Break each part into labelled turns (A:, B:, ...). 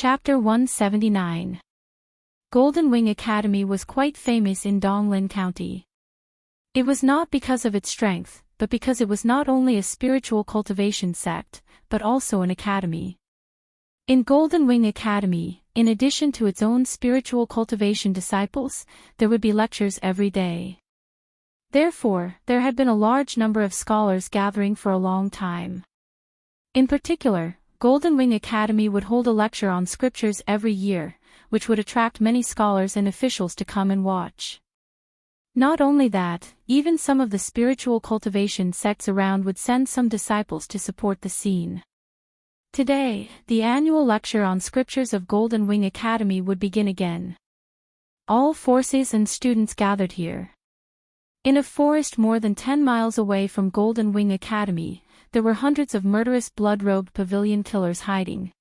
A: Chapter 179. Golden Wing Academy was quite famous in Donglin County. It was not because of its strength, but because it was not only a spiritual cultivation sect, but also an academy. In Golden Wing Academy, in addition to its own spiritual cultivation disciples, there would be lectures every day. Therefore, there had been a large number of scholars gathering for a long time. In particular, Golden Wing Academy would hold a lecture on scriptures every year, which would attract many scholars and officials to come and watch. Not only that, even some of the spiritual cultivation sects around would send some disciples to support the scene. Today, the annual lecture on scriptures of Golden Wing Academy would begin again. All forces and students gathered here. In a forest more than 10 miles away from Golden Wing Academy, there were hundreds of murderous blood-robed pavilion killers hiding.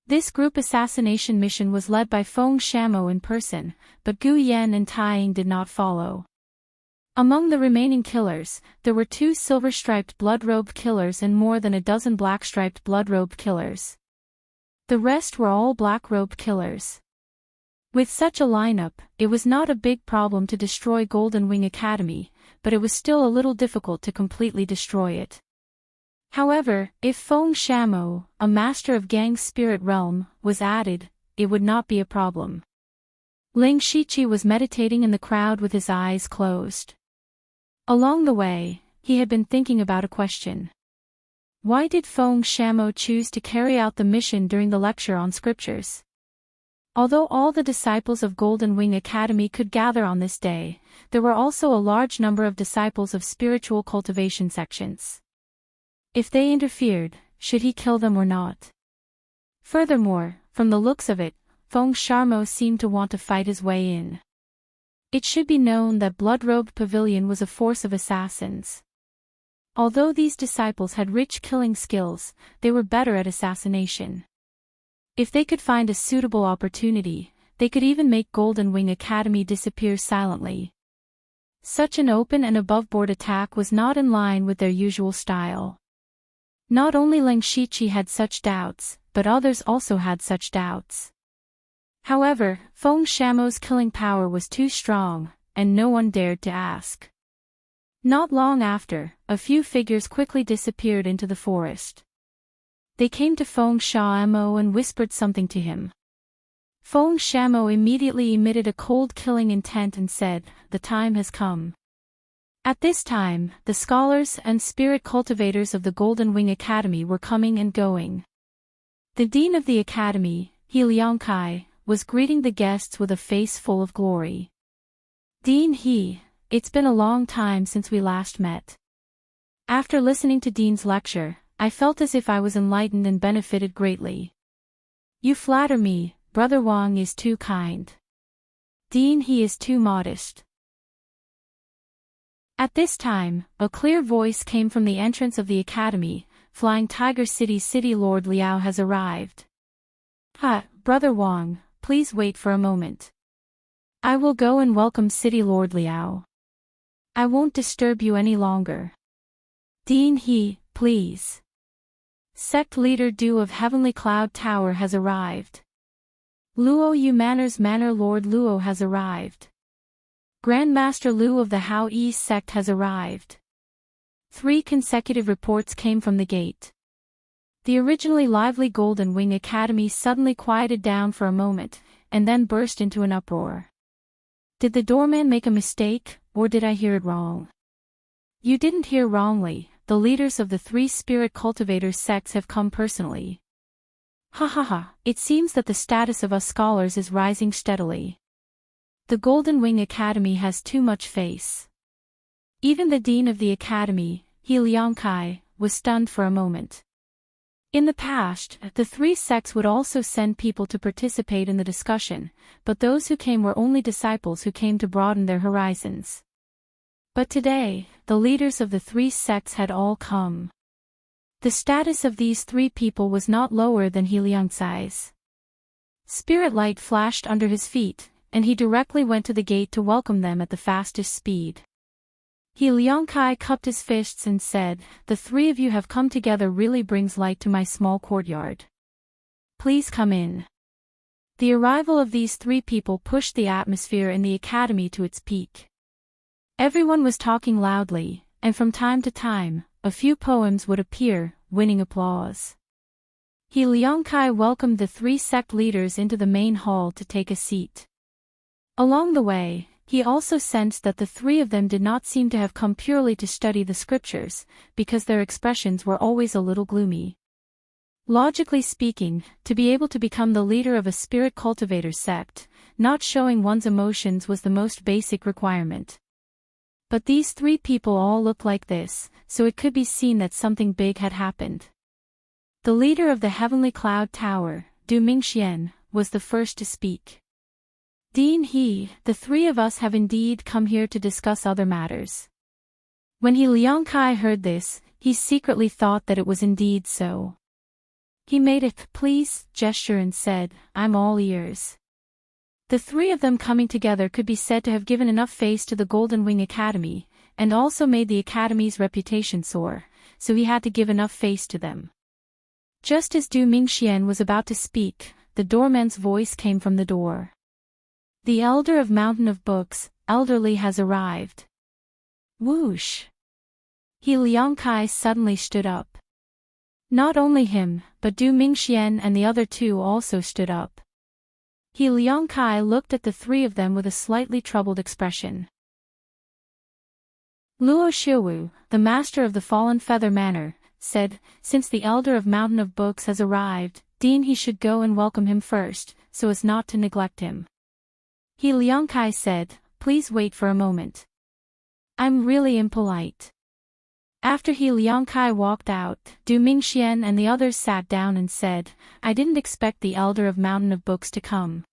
A: This group assassination mission was led by Feng Shamo in person, but Gu Yan and Taiying did not follow. Among the remaining killers, there were 2 silver-striped blood-robed killers and more than a dozen black-striped blood-robed killers. The rest were all black-robed killers. With such a lineup, it was not a big problem to destroy Golden Wing Academy, but it was still a little difficult to completely destroy it. However, if Feng Shamo, a master of Gang's spirit realm, was added, it would not be a problem. Ling Shiqi was meditating in the crowd with his eyes closed. Along the way, he had been thinking about a question. Why did Feng Shamo choose to carry out the mission during the lecture on scriptures? Although all the disciples of Golden Wing Academy could gather on this day, there were also a large number of disciples of spiritual cultivation sections. If they interfered, should he kill them or not? Furthermore, from the looks of it, Feng Shamo seemed to want to fight his way in. It should be known that Blood-Robed Pavilion was a force of assassins. Although these disciples had rich killing skills, they were better at assassination. If they could find a suitable opportunity, they could even make Golden Wing Academy disappear silently. Such an open and above-board attack was not in line with their usual style. Not only Ling Shiqi had such doubts, but others also had such doubts. However, Feng Shamo's killing power was too strong, and no one dared to ask. Not long after, a few figures quickly disappeared into the forest. They came to Feng Shamo and whispered something to him. Feng Shamo immediately emitted a cold killing intent and said, "The time has come." At this time, the scholars and spirit cultivators of the Golden Wing Academy were coming and going. The dean of the academy, He Liangkai, was greeting the guests with a face full of glory. "Dean He, it's been a long time since we last met. After listening to Dean's lecture, I felt as if I was enlightened and benefited greatly. You flatter me, Brother Wang is too kind. Dean He is too modest." At this time, a clear voice came from the entrance of the academy, "Flying Tiger City Lord Liao has arrived." Brother Wang, please wait for a moment. I will go and welcome City Lord Liao. I won't disturb you any longer. Dean He, please. Sect Leader Du of Heavenly Cloud Tower has arrived. Luo Yu Manor Lord Luo has arrived. Grand Master Lu of the Hao East sect has arrived. 3 consecutive reports came from the gate. The originally lively Golden Wing Academy suddenly quieted down for a moment, and then burst into an uproar. Did the doorman make a mistake, or did I hear it wrong? You didn't hear wrongly, the leaders of the 3 spirit cultivators sects have come personally. It seems that the status of us scholars is rising steadily. The Golden Wing Academy has too much face. Even the dean of the academy, He Liangkai, was stunned for a moment. In the past, the 3 sects would also send people to participate in the discussion, but those who came were only disciples who came to broaden their horizons. But today, the leaders of the 3 sects had all come. The status of these 3 people was not lower than He Liangkai's. Spirit light flashed under his feet, and he directly went to the gate to welcome them at the fastest speed. He Liangkai cupped his fists and said, "The 3 of you have come together really brings light to my small courtyard. Please come in." The arrival of these three people pushed the atmosphere in the academy to its peak. Everyone was talking loudly, and from time to time, a few poems would appear, winning applause. He Liangkai welcomed the three sect leaders into the main hall to take a seat. Along the way, he also sensed that the three of them did not seem to have come purely to study the scriptures, because their expressions were always a little gloomy. Logically speaking, to be able to become the leader of a spirit cultivator sect, not showing one's emotions was the most basic requirement. But these three people all looked like this, so it could be seen that something big had happened. The leader of the Heavenly Cloud Tower, Du Mingxian, was the first to speak. Dean He, the three of us have indeed come here to discuss other matters. When He Liangkai heard this, he secretly thought that it was indeed so. He made a please gesture and said, I'm all ears. The three of them coming together could be said to have given enough face to the Golden Wing Academy, and also made the Academy's reputation soar, so he had to give enough face to them. Just as Du Mingxian was about to speak, the doorman's voice came from the door. The elder of Mountain of Books, Elderly, has arrived. Whoosh! He Liangkai suddenly stood up. Not only him, but Du Mingxian and the other two also stood up. He Liangkai looked at the three of them with a slightly troubled expression. Luo Shiwu, the master of the Fallen Feather Manor, said, since the elder of Mountain of Books has arrived, Dean he should go and welcome him first, so as not to neglect him. He Liangkai said, please wait for a moment. I'm really impolite. After He Liangkai walked out, Du Mingxian and the others sat down and said, I didn't expect the elder of Mountain of Books to come.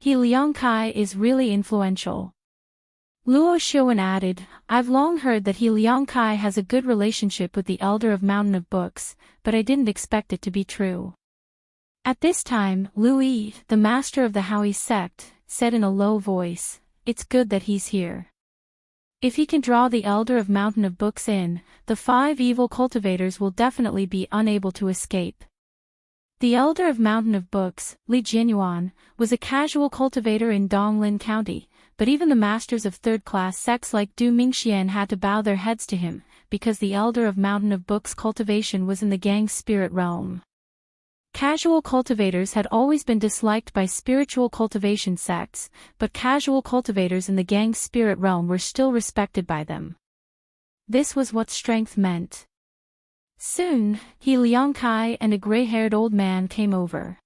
A: He Liangkai is really influential. Luo Shiwen added, I've long heard that He Liangkai has a good relationship with the elder of Mountain of Books, but I didn't expect it to be true. At this time, Lu Yi, the master of the Howie sect, said in a low voice, it's good that he's here. If he can draw the elder of Mountain of Books in, the 5 evil cultivators will definitely be unable to escape. The elder of Mountain of Books, Li Jianyuan, was a casual cultivator in Donglin County, but even the masters of third-class sects like Du Mingxian had to bow their heads to him, because the elder of Mountain of Books cultivation was in the gang spirit realm. Casual cultivators had always been disliked by spiritual cultivation sects, but casual cultivators in the gang spirit realm were still respected by them. This was what strength meant. Soon, He Liangkai and a gray-haired old man came over.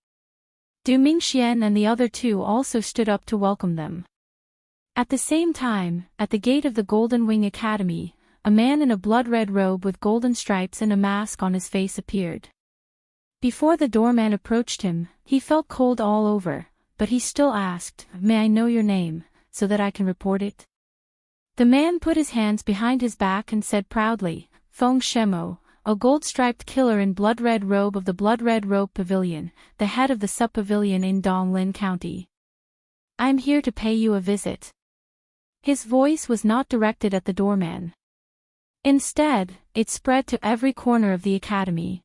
A: Du Mingxian and the other two also stood up to welcome them. At the same time, at the gate of the Golden Wing Academy, a man in a blood-red robe with golden stripes and a mask on his face appeared. Before the doorman approached him, he felt cold all over, but he still asked, May I know your name, so that I can report it? The man put his hands behind his back and said proudly, Feng Shemo, a gold-striped killer in blood-red robe of the Blood-Red Robe Pavilion, the head of the sub-pavilion in Donglin County. I'm here to pay you a visit. His voice was not directed at the doorman. Instead, it spread to every corner of the academy.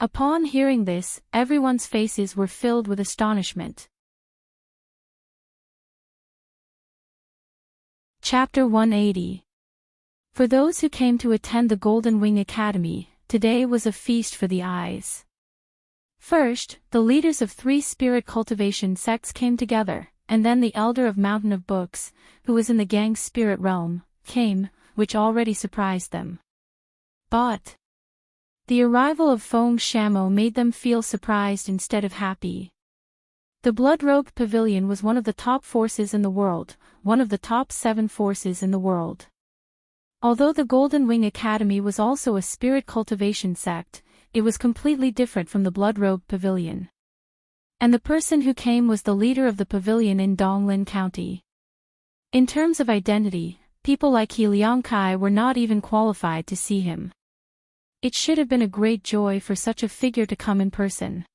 A: Upon hearing this, everyone's faces were filled with astonishment. Chapter 180. For those who came to attend the Golden Wing Academy, today was a feast for the eyes. First, the leaders of 3 spirit cultivation sects came together, and then the elder of Mountain of Books, who was in the gang spirit realm, came, which already surprised them. But the arrival of Feng Shamo made them feel surprised instead of happy. The Blood-Robed Pavilion was one of the top forces in the world, one of the top 7 forces in the world. Although the Golden Wing Academy was also a spirit cultivation sect, it was completely different from the Blood-Robed Pavilion. And the person who came was the leader of the pavilion in Donglin County. In terms of identity, people like He Liangkai were not even qualified to see him. It should have been a great joy for such a figure to come in person.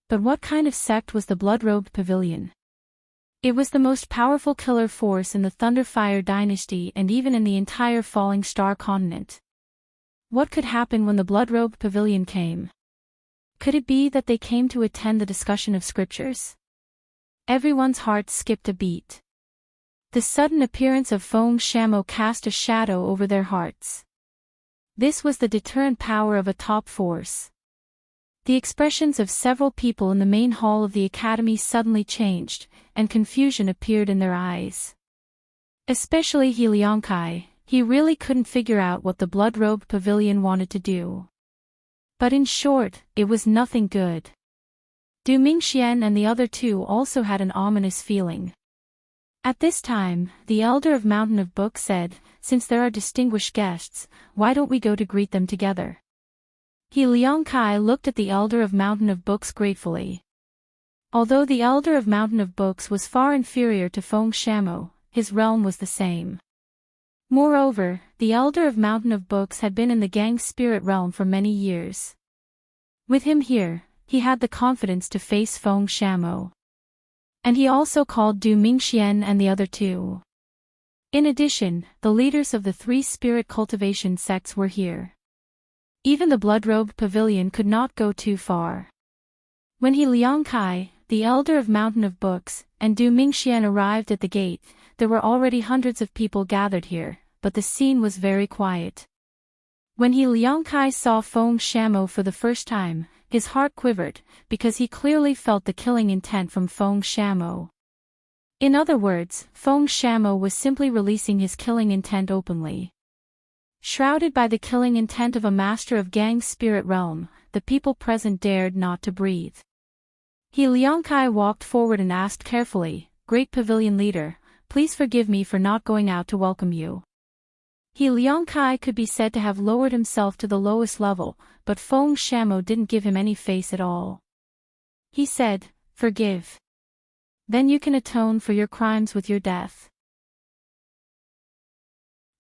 A: But what kind of sect was the Blood-Robed Pavilion? It was the most powerful killer force in the Thunderfire dynasty and even in the entire Falling Star continent. What could happen when the Blood-Robed Pavilion came? Could it be that they came to attend the discussion of scriptures? Everyone's heart skipped a beat. The sudden appearance of Feng Shamo cast a shadow over their hearts. This was the deterrent power of a top force. The expressions of several people in the main hall of the academy suddenly changed, and confusion appeared in their eyes. Especially He Liangkai, he really couldn't figure out what the blood-robed pavilion wanted to do. But in short, it was nothing good. Du Mingxian and the other two also had an ominous feeling. At this time, the elder of Mountain of Books said, "Since there are distinguished guests, why don't we go to greet them together?" He Liangkai looked at the elder of Mountain of Books gratefully. Although the elder of Mountain of Books was far inferior to Feng Shamo, his realm was the same. Moreover, the elder of Mountain of Books had been in the gang spirit realm for many years. With him here, he had the confidence to face Feng Shamo. And he also called Du Mingxian and the other two. In addition, the leaders of the three spirit cultivation sects were here. Even the blood-robed pavilion could not go too far. When He Liangkai, the elder of Mountain of Books, and Du Mingxian arrived at the gate, there were already hundreds of people gathered here, but the scene was very quiet. When He Liangkai saw Feng Shamo for the first time, his heart quivered, because he clearly felt the killing intent from Feng Shamo. In other words, Feng Shamo was simply releasing his killing intent openly. Shrouded by the killing intent of a master of Gang's spirit realm, the people present dared not to breathe. He Liangkai walked forward and asked carefully, "Great pavilion leader, please forgive me for not going out to welcome you." He Liangkai could be said to have lowered himself to the lowest level, but Feng Shamo didn't give him any face at all. He said, "Forgive. Then you can atone for your crimes with your death."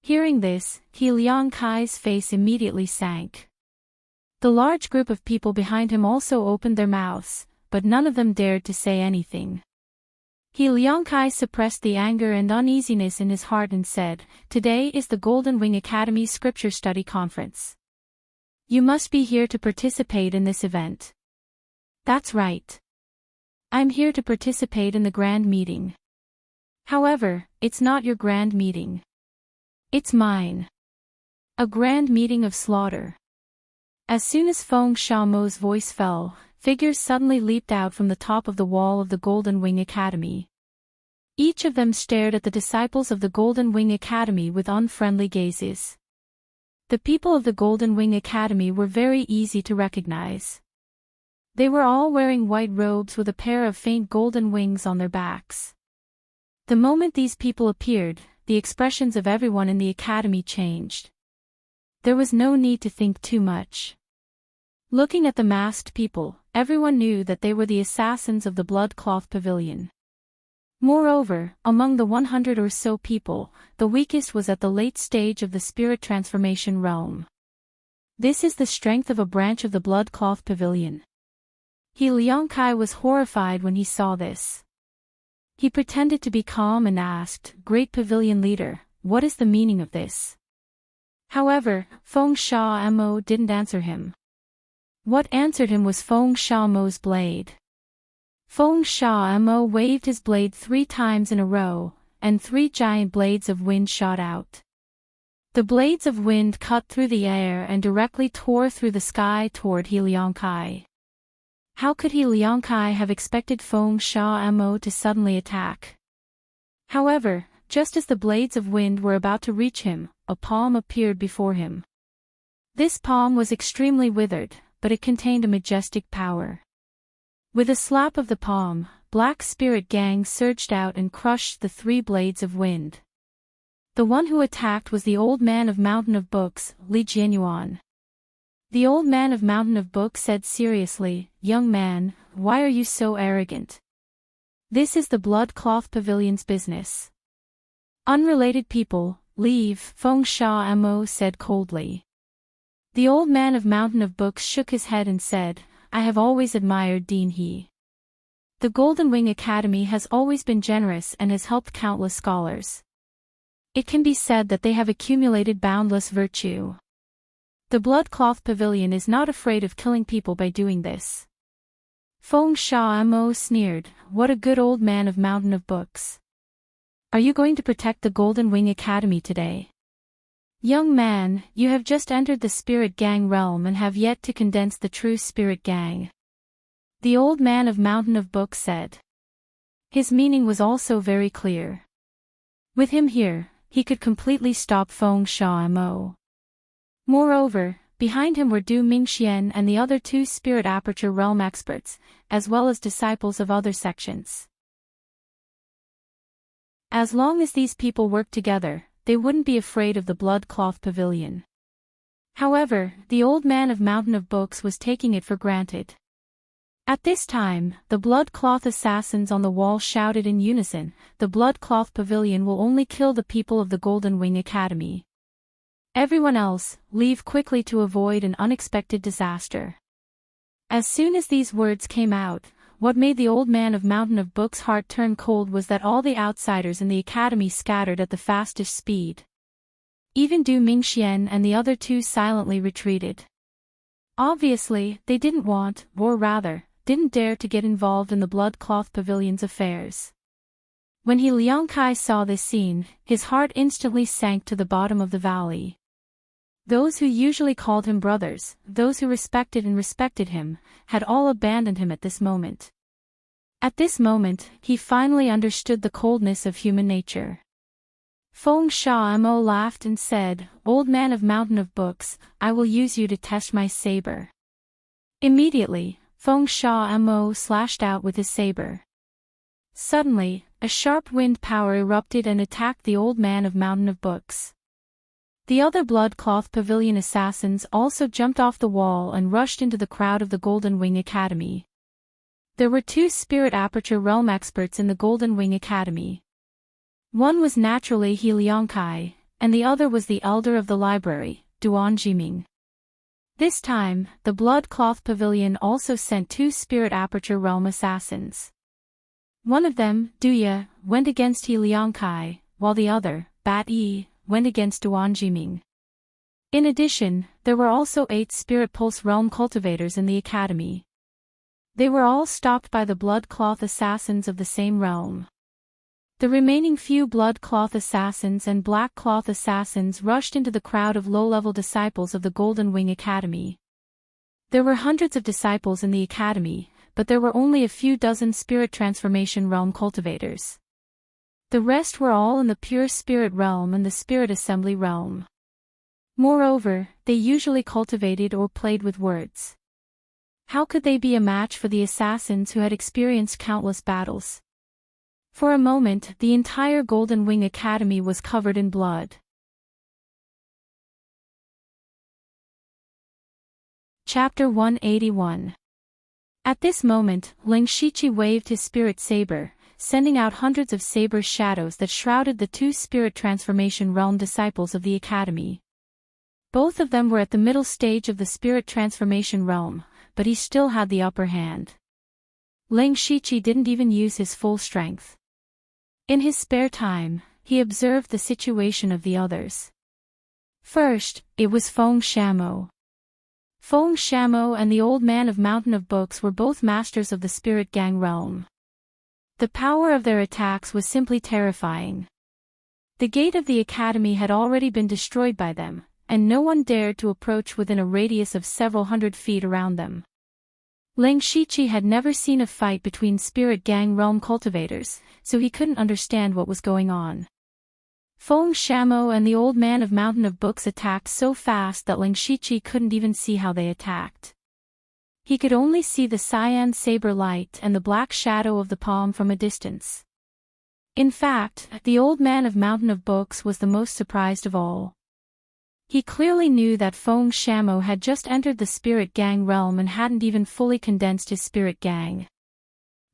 A: Hearing this, He Liangkai's face immediately sank. The large group of people behind him also opened their mouths, but none of them dared to say anything. He Liangkai suppressed the anger and uneasiness in his heart and said, "Today is the Golden Wing Academy Scripture Study Conference. You must be here to participate in this event." "That's right. I'm here to participate in the grand meeting. However, it's not your grand meeting. It's mine. A grand meeting of slaughter." As soon as Feng Shamo's voice fell, figures suddenly leaped out from the top of the wall of the Golden Wing Academy. Each of them stared at the disciples of the Golden Wing Academy with unfriendly gazes. The people of the Golden Wing Academy were very easy to recognize. They were all wearing white robes with a pair of faint golden wings on their backs. The moment these people appeared, the expressions of everyone in the academy changed. There was no need to think too much. Looking at the masked people, everyone knew that they were the assassins of the blood-cloth pavilion. Moreover, among the 100 or so people, the weakest was at the late stage of the spirit transformation realm. This is the strength of a branch of the blood-cloth pavilion. He Liangkai was horrified when he saw this. He pretended to be calm and asked, "Great pavilion leader, what is the meaning of this?" However, Feng Shamo didn't answer him. What answered him was Feng Shamo's blade. Feng Shamo waved his blade 3 times in a row, and 3 giant blades of wind shot out. The blades of wind cut through the air and directly tore through the sky toward He Liangkai. How could He Liangkai have expected Feng Shamo to suddenly attack? However, just as the blades of wind were about to reach him, a palm appeared before him. This palm was extremely withered, but it contained a majestic power. With a slap of the palm, Black Spirit Gang surged out and crushed the 3 blades of wind. The one who attacked was the old man of Mountain of Books, Li Jianyuan. The old man of Mountain of Books said seriously, "Young man, why are you so arrogant? This is the blood-cloth pavilion's business." "Unrelated people, leave," Feng Shamo said coldly. The old man of Mountain of Books shook his head and said, "I have always admired Dean He. The Golden Wing Academy has always been generous and has helped countless scholars. It can be said that they have accumulated boundless virtue. The Blood Cloth Pavilion is not afraid of killing people by doing this. Feng Shao sneered, "What a good old man of Mountain of Books. Are you going to protect the Golden Wing Academy today? Young man, you have just entered the Spirit Gang realm and have yet to condense the true Spirit Gang," the old man of Mountain of Books said. His meaning was also very clear. With him here, he could completely stop Feng Shao. Moreover, behind him were Du Mingxian and the other two Spirit Aperture Realm experts, as well as disciples of other sections. As long as these people worked together, they wouldn't be afraid of the Blood Cloth Pavilion. However, the old man of Mountain of Books was taking it for granted. At this time, the Blood Cloth assassins on the wall shouted in unison, "The Blood Cloth Pavilion will only kill the people of the Golden Wing Academy. Everyone else, leave quickly to avoid an unexpected disaster." As soon as these words came out, what made the old man of Mountain of Books' heart turn cold was that all the outsiders in the academy scattered at the fastest speed. Even Du Mingxian and the other two silently retreated. Obviously, they didn't want, or rather, didn't dare to get involved in the Blood Cloth Pavilion's affairs. When He Liangkai saw this scene, his heart instantly sank to the bottom of the valley. Those who usually called him brothers, those who respected him, had all abandoned him at this moment. At this moment, he finally understood the coldness of human nature. Feng Shao laughed and said, "Old man of Mountain of Books, I will use you to test my saber." Immediately, Feng Shao slashed out with his saber. Suddenly, a sharp wind power erupted and attacked the old man of Mountain of Books. The other Blood Cloth Pavilion assassins also jumped off the wall and rushed into the crowd of the Golden Wing Academy. There were two Spirit Aperture Realm experts in the Golden Wing Academy. One was naturally He Liangkai, and the other was the Elder of the Library, Duan Jiming. This time, the Blood Cloth Pavilion also sent two Spirit Aperture Realm assassins. One of them, Duya, went against He Liangkai, while the other, Bat Yi, went against Duan Jiming. In addition, there were also 8 Spirit Pulse Realm cultivators in the academy. They were all stopped by the Blood Cloth assassins of the same realm. The remaining few Blood Cloth assassins and Black Cloth assassins rushed into the crowd of low-level disciples of the Golden Wing Academy. There were hundreds of disciples in the academy, but there were only a few dozen Spirit Transformation Realm cultivators. The rest were all in the Pure Spirit Realm and the Spirit Assembly Realm. Moreover, they usually cultivated or played with words. How could they be a match for the assassins who had experienced countless battles? For a moment, the entire Golden Wing Academy was covered in blood. Chapter 181. At this moment, Ling Shiqi waved his spirit saber, sending out hundreds of saber shadows that shrouded the two Spirit Transformation Realm disciples of the academy. Both of them were at the middle stage of the Spirit Transformation Realm, but he still had the upper hand. Ling Shiqi didn't even use his full strength. In his spare time, he observed the situation of the others. First, it was Feng Shao. Feng Shao and the old man of Mountain of Books were both masters of the Spirit Gang realm. The power of their attacks was simply terrifying. The gate of the academy had already been destroyed by them, and no one dared to approach within a radius of several hundred feet around them. Ling Shiqi had never seen a fight between Spirit Gang realm cultivators, so he couldn't understand what was going on. Feng Shao and the old man of Mountain of Books attacked so fast that Ling Shiqi couldn't even see how they attacked. He could only see the cyan saber light and the black shadow of the palm from a distance. In fact, the old man of Mountain of Books was the most surprised of all. He clearly knew that Feng Shao had just entered the Spirit Gang realm and hadn't even fully condensed his Spirit Gang.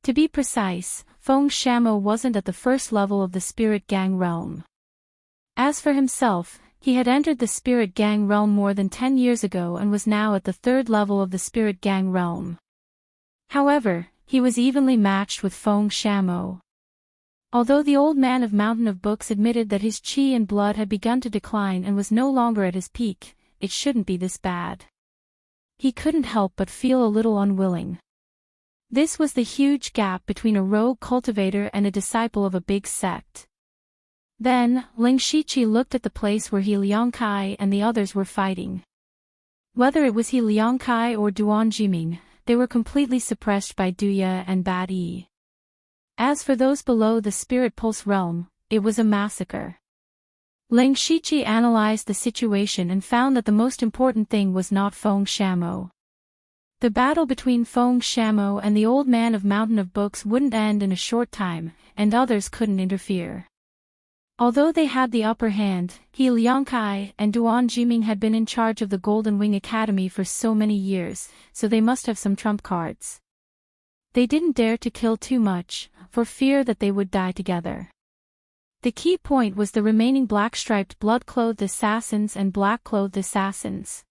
A: To be precise, Feng Shao wasn't at the first level of the Spirit Gang realm. As for himself, he had entered the Spirit Gang realm more than 10 years ago and was now at the 3rd level of the Spirit Gang realm. However, he was evenly matched with Feng Shao. Although the old man of Mountain of Books admitted that his qi and blood had begun to decline and was no longer at his peak, it shouldn't be this bad. He couldn't help but feel a little unwilling. This was the huge gap between a rogue cultivator and a disciple of a big sect. Then, Ling Shiqi looked at the place where He Liangkai and the others were fighting. Whether it was He Liangkai or Duan Jiming, they were completely suppressed by Duya and Bad Yi. As for those below the Spirit Pulse realm, it was a massacre. Ling Shiqi analyzed the situation and found that the most important thing was not Feng Shamo. The battle between Feng Shamo and the old man of Mountain of Books wouldn't end in a short time, and others couldn't interfere. Although they had the upper hand, He Liangkai and Duan Jiming had been in charge of the Golden Wing Academy for so many years, so they must have some trump cards. They didn't dare to kill too much, for fear that they would die together. The key point was the remaining black-striped blood-clothed assassins and black-clothed assassins.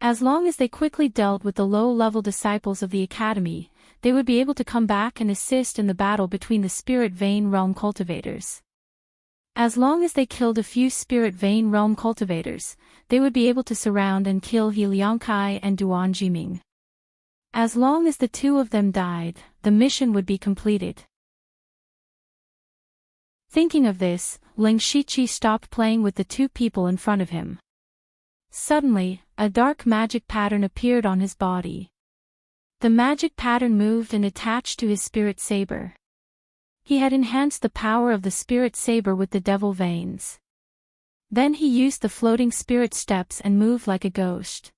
A: As long as they quickly dealt with the low-level disciples of the Academy, they would be able to come back and assist in the battle between the Spirit Vein Realm cultivators. As long as they killed a few Spirit Vein Realm cultivators, they would be able to surround and kill He Liangkai and Duan Jiming. As long as the two of them died, the mission would be completed. Thinking of this, Ling Shiqi stopped playing with the two people in front of him. Suddenly, a dark magic pattern appeared on his body. The magic pattern moved and attached to his spirit saber. He had enhanced the power of the spirit saber with the devil veins. Then he used the floating spirit steps and moved like a ghost.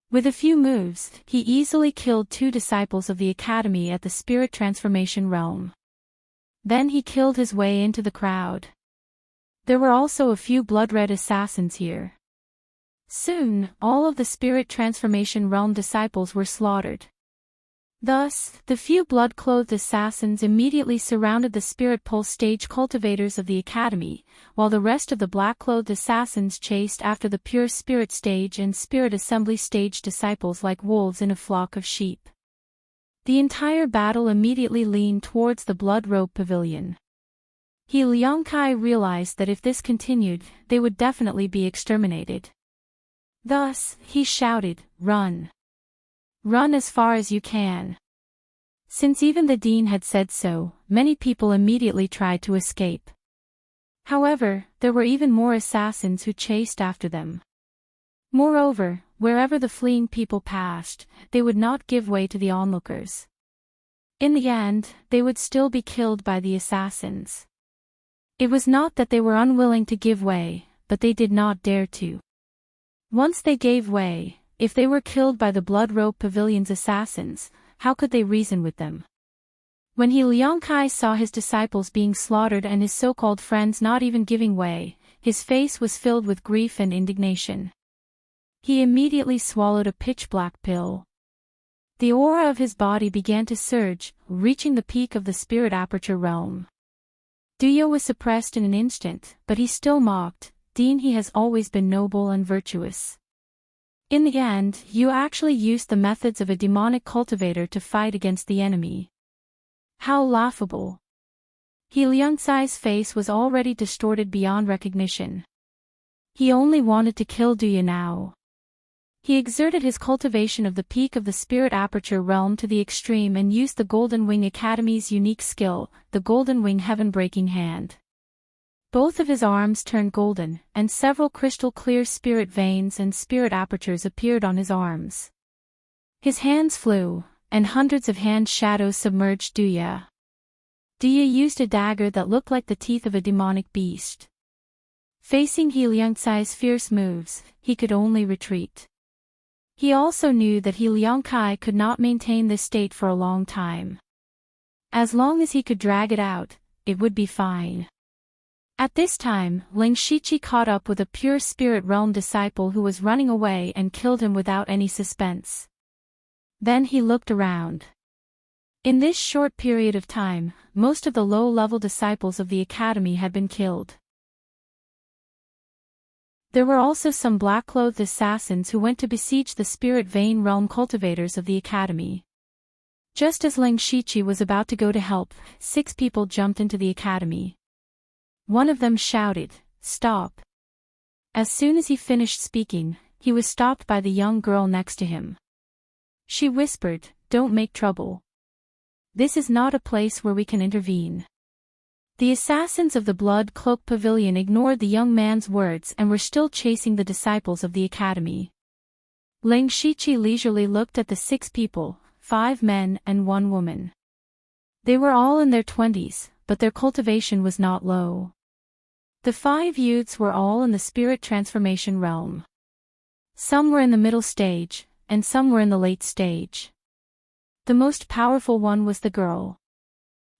A: With a few moves, he easily killed two disciples of the Academy at the Spirit Transformation Realm. Then he killed his way into the crowd. There were also a few blood-red assassins here. Soon, all of the Spirit Transformation Realm disciples were slaughtered. Thus, the few blood-clothed assassins immediately surrounded the Spirit Pulse stage cultivators of the Academy, while the rest of the black-clothed assassins chased after the pure Spirit stage and Spirit Assembly stage disciples like wolves in a flock of sheep. The entire battle immediately leaned towards the Blood Robe Pavilion. He Liangkai realized that if this continued, they would definitely be exterminated. Thus, he shouted, "Run! Run as far as you can." Since even the dean had said so, many people immediately tried to escape. However, there were even more assassins who chased after them. Moreover, wherever the fleeing people passed, they would not give way to the onlookers. In the end, they would still be killed by the assassins. It was not that they were unwilling to give way, but they did not dare to. Once they gave way, if they were killed by the Blood Robe Pavilion's assassins, how could they reason with them? When He Liangkai saw his disciples being slaughtered and his so-called friends not even giving way, his face was filled with grief and indignation. He immediately swallowed a pitch-black pill. The aura of his body began to surge, reaching the peak of the Spirit Aperture Realm. Duya was suppressed in an instant, but he still mocked, "Dean, he has always been noble and virtuous. In the end, you actually used the methods of a demonic cultivator to fight against the enemy. How laughable." He Liangcai's face was already distorted beyond recognition. He only wanted to kill Duya now. He exerted his cultivation of the peak of the Spirit Aperture Realm to the extreme and used the Golden Wing Academy's unique skill, the Golden Wing Heaven-Breaking Hand. Both of his arms turned golden, and several crystal-clear spirit veins and spirit apertures appeared on his arms. His hands flew, and hundreds of hand shadows submerged Duya. Duya used a dagger that looked like the teeth of a demonic beast. Facing He Liangcai's fierce moves, he could only retreat. He also knew that He Liangkai could not maintain this state for a long time. As long as he could drag it out, it would be fine. At this time, Ling Shiqi caught up with a pure spirit realm disciple who was running away and killed him without any suspense. Then he looked around. In this short period of time, most of the low-level disciples of the Academy had been killed. There were also some black-clothed assassins who went to besiege the Spirit Vein Realm cultivators of the Academy. Just as Ling Shiqi was about to go to help, 6 people jumped into the Academy. One of them shouted, "Stop! As soon as he finished speaking, he was stopped by the young girl next to him. She whispered, "Don't make trouble. This is not a place where we can intervene." The assassins of the Blood Cloak Pavilion ignored the young man's words and were still chasing the disciples of the academy. Ling Shiqi leisurely looked at the 6 people, 5 men and 1 woman. They were all in their 20s, but their cultivation was not low. The 5 youths were all in the spirit transformation realm. Some were in the middle stage, and some were in the late stage. The most powerful one was the girl.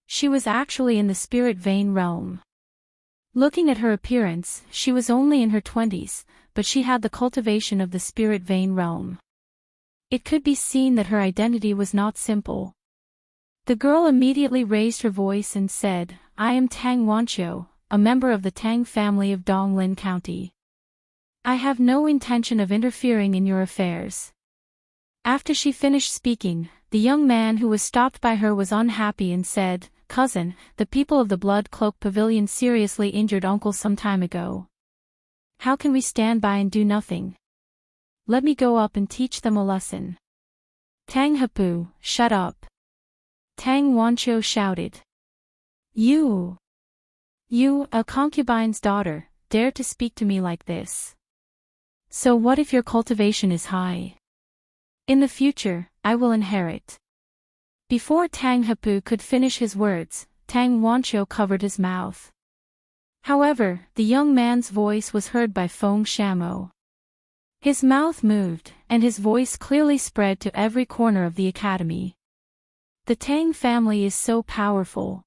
A: She was actually in the spirit vein realm. Looking at her appearance, she was only in her 20s, but she had the cultivation of the spirit vein realm. It could be seen that her identity was not simple. The girl immediately raised her voice and said, "I am Tang Wanqiu, a member of the Tang family of Donglin County. I have no intention of interfering in your affairs." After she finished speaking, the young man who was stopped by her was unhappy and said, "Cousin, the people of the Blood Cloak Pavilion seriously injured Uncle some time ago. How can we stand by and do nothing? Let me go up and teach them a lesson." "Tang Hapu, shut up!" Tang Wanqiu shouted. You, a concubine's daughter, dare to speak to me like this? So what if your cultivation is high? In the future, I will inherit." Before Tang Hapu could finish his words, Tang Wanqiu covered his mouth. However, the young man's voice was heard by Feng Shamo. His mouth moved, and his voice clearly spread to every corner of the academy. The Tang family is so powerful.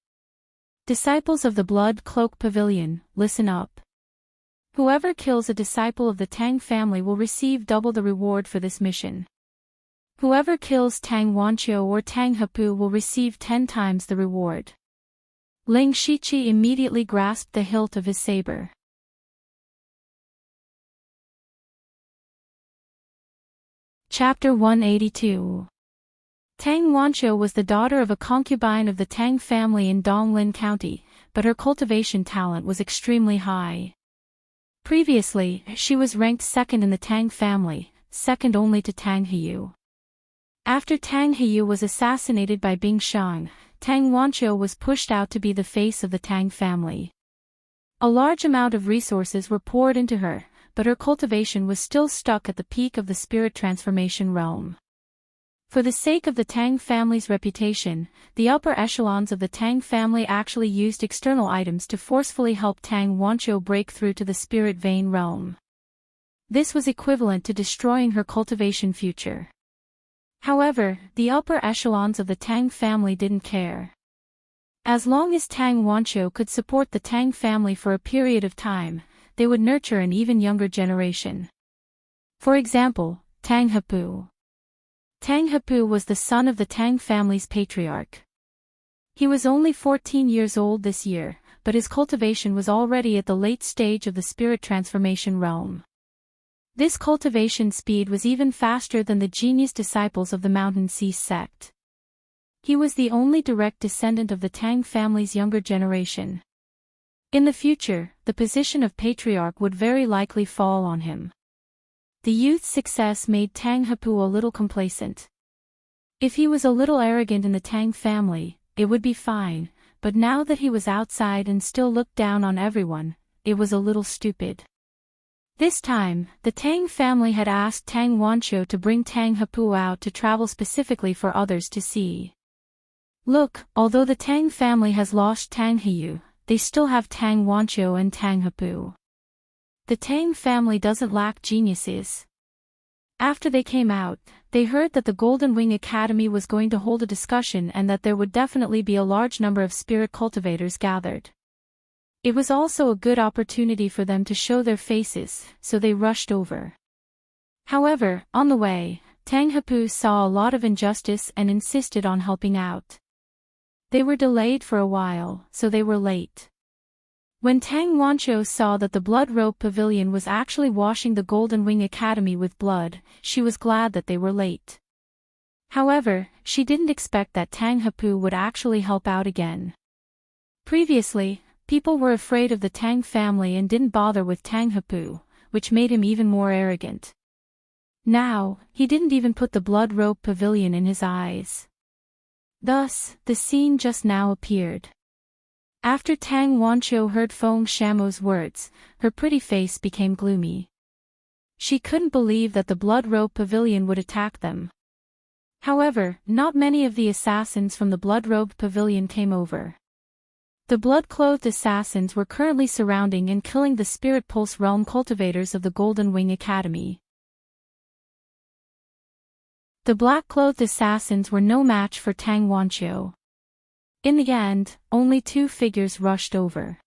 A: Disciples of the Blood Cloak Pavilion, listen up. Whoever kills a disciple of the Tang family will receive double the reward for this mission. Whoever kills Tang Wanqiu or Tang Hapu will receive 10 times the reward. Ling Shiqi immediately grasped the hilt of his saber. Chapter 182. Tang Wanqiu was the daughter of a concubine of the Tang family in Donglin County, but her cultivation talent was extremely high. Previously, she was ranked 2nd in the Tang family, second only to Tang Heyu. After Tang Heyu was assassinated by Bing Shang, Tang Wanqiu was pushed out to be the face of the Tang family. A large amount of resources were poured into her, but her cultivation was still stuck at the peak of the spirit transformation realm. For the sake of the Tang family's reputation, the upper echelons of the Tang family actually used external items to forcefully help Tang Wanqiu break through to the spirit vein realm. This was equivalent to destroying her cultivation future. However, the upper echelons of the Tang family didn't care. As long as Tang Wanqiu could support the Tang family for a period of time, they would nurture an even younger generation. For example, Tang Hapu. Tang Hapu was the son of the Tang family's patriarch. He was only 14 years old this year, but his cultivation was already at the late stage of the spirit transformation realm. This cultivation speed was even faster than the genius disciples of the Mountain Sea sect. He was the only direct descendant of the Tang family's younger generation. In the future, the position of patriarch would very likely fall on him. The youth's success made Tang Hapu a little complacent. If he was a little arrogant in the Tang family, it would be fine, but now that he was outside and still looked down on everyone, it was a little stupid. This time, the Tang family had asked Tang Wanqiu to bring Tang Hapu out to travel specifically for others to see. Look, although the Tang family has lost Tang Heyu, they still have Tang Wanqiu and Tang Hapu. The Tang family doesn't lack geniuses. After they came out, they heard that the Golden Wing Academy was going to hold a discussion and that there would definitely be a large number of spirit cultivators gathered. It was also a good opportunity for them to show their faces, so they rushed over. However, on the way, Tang Hapu saw a lot of injustice and insisted on helping out. They were delayed for a while, so they were late. When Tang Wanqiu saw that the Blood Robe Pavilion was actually washing the Golden Wing Academy with blood, she was glad that they were late. However, she didn't expect that Tang Hapu would actually help out again. Previously, people were afraid of the Tang family and didn't bother with Tang Hapu, which made him even more arrogant. Now, he didn't even put the blood robe pavilion in his eyes. Thus, the scene just now appeared. After Tang Wanqiu heard Feng Shamo's words, her pretty face became gloomy. She couldn't believe that the blood robe pavilion would attack them. However, not many of the assassins from the blood-robed pavilion came over. The blood-clothed assassins were currently surrounding and killing the Spirit Pulse Realm cultivators of the Golden Wing Academy. The black-clothed assassins were no match for Tang Wanqiu. In the end, only two figures rushed over.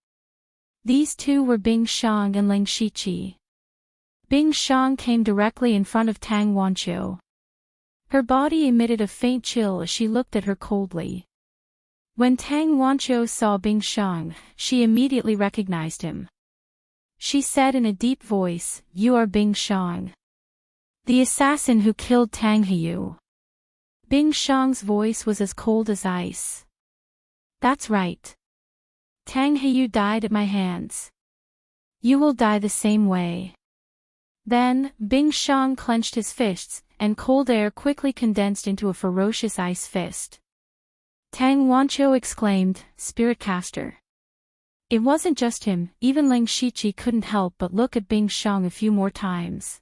A: These two were Bing Shang and Ling Shiqi. Bing Shang came directly in front of Tang Wanqiu. Her body emitted a faint chill as she looked at her coldly. When Tang Wanqiu saw Bing Shang, she immediately recognized him. She said in a deep voice, "You are Bing Shang, the assassin who killed Tang Heyu." Bing Shang's voice was as cold as ice. "That's right. Tang Heyu died at my hands. You will die the same way." Then, Bing Shang clenched his fists, and cold air quickly condensed into a ferocious ice fist. Tang Wanqiu exclaimed, "Spirit caster." It wasn't just him, even Ling Shiqi couldn't help but look at Bing Shang a few more times.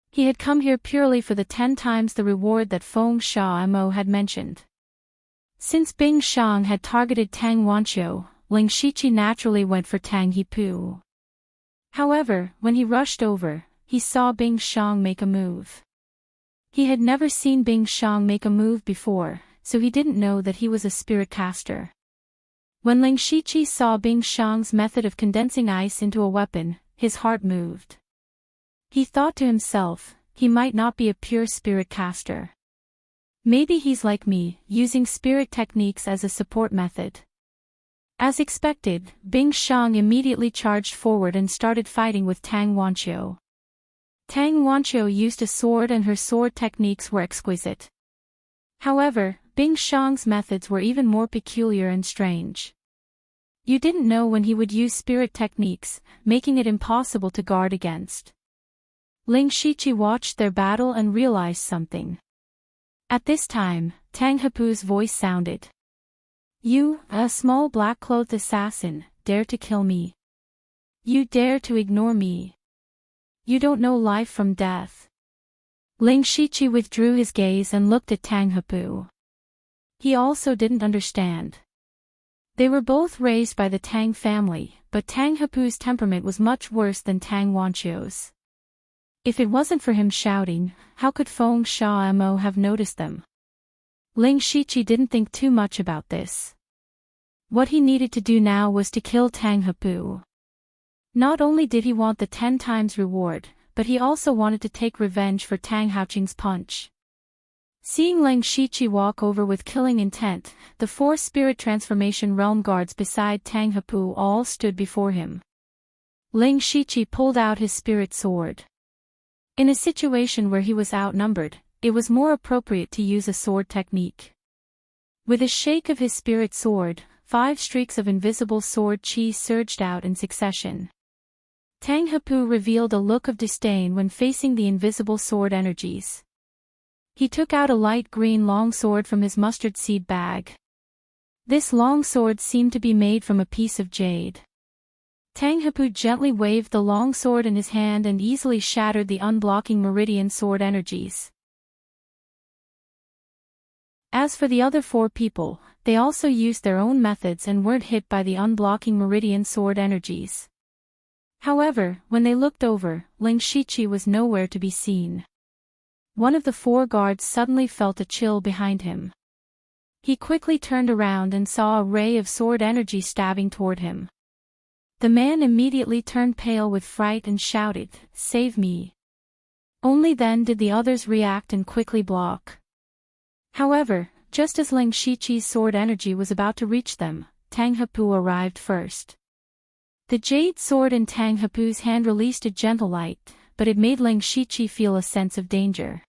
A: He had come here purely for the 10 times the reward that Feng Shamo had mentioned. Since Bing Shang had targeted Tang Wanqiu, Ling Shiqi naturally went for Tang Hepu. However, when he rushed over, he saw Bing Shang make a move. He had never seen Bing Shang make a move before, so he didn't know that he was a spirit caster. When Ling Shiqi saw Bing Shang's method of condensing ice into a weapon, his heart moved. He thought to himself, he might not be a pure spirit caster. Maybe he's like me, using spirit techniques as a support method. As expected, Bing Shang immediately charged forward and started fighting with Tang Wanqiu. Tang Wanqiu used a sword and her sword techniques were exquisite. However, Bing Shang's methods were even more peculiar and strange. You didn't know when he would use spirit techniques, making it impossible to guard against. Ling Shiqi watched their battle and realized something. At this time, Tang Hepu's voice sounded. "You, a small black-clothed assassin, dare to kill me. You dare to ignore me. You don't know life from death." Ling Shiqi withdrew his gaze and looked at Tang Hepu. He also didn't understand. They were both raised by the Tang family, but Tang Hepu's temperament was much worse than Tang Wanqiu's. If it wasn't for him shouting, how could Feng Shamo have noticed them? Ling Shiqi didn't think too much about this. What he needed to do now was to kill Tang Hepu. Not only did he want the 10 times reward, but he also wanted to take revenge for Tang Haoqing's punch. Seeing Ling Shiqi walk over with killing intent, the 4 spirit transformation realm guards beside Tang Hepu all stood before him. Ling Shiqi pulled out his spirit sword. In a situation where he was outnumbered, it was more appropriate to use a sword technique. With a shake of his spirit sword, 5 streaks of invisible sword chi surged out in succession. Tang Hepu revealed a look of disdain when facing the invisible sword energies. He took out a light green longsword from his mustard seed bag. This longsword seemed to be made from a piece of jade. Tang Hepu gently waved the longsword in his hand and easily shattered the unblocking meridian sword energies. As for the other 4 people, they also used their own methods and weren't hit by the unblocking meridian sword energies. However, when they looked over, Ling Shiqi was nowhere to be seen. One of the 4 guards suddenly felt a chill behind him. He quickly turned around and saw a ray of sword energy stabbing toward him. The man immediately turned pale with fright and shouted, "Save me!" Only then did the others react and quickly block. However, just as Ling Shiqi's sword energy was about to reach them, Tang Hepu arrived first. The jade sword in Tang Hepu's hand released a gentle light, but it made Ling Shiqi feel a sense of danger.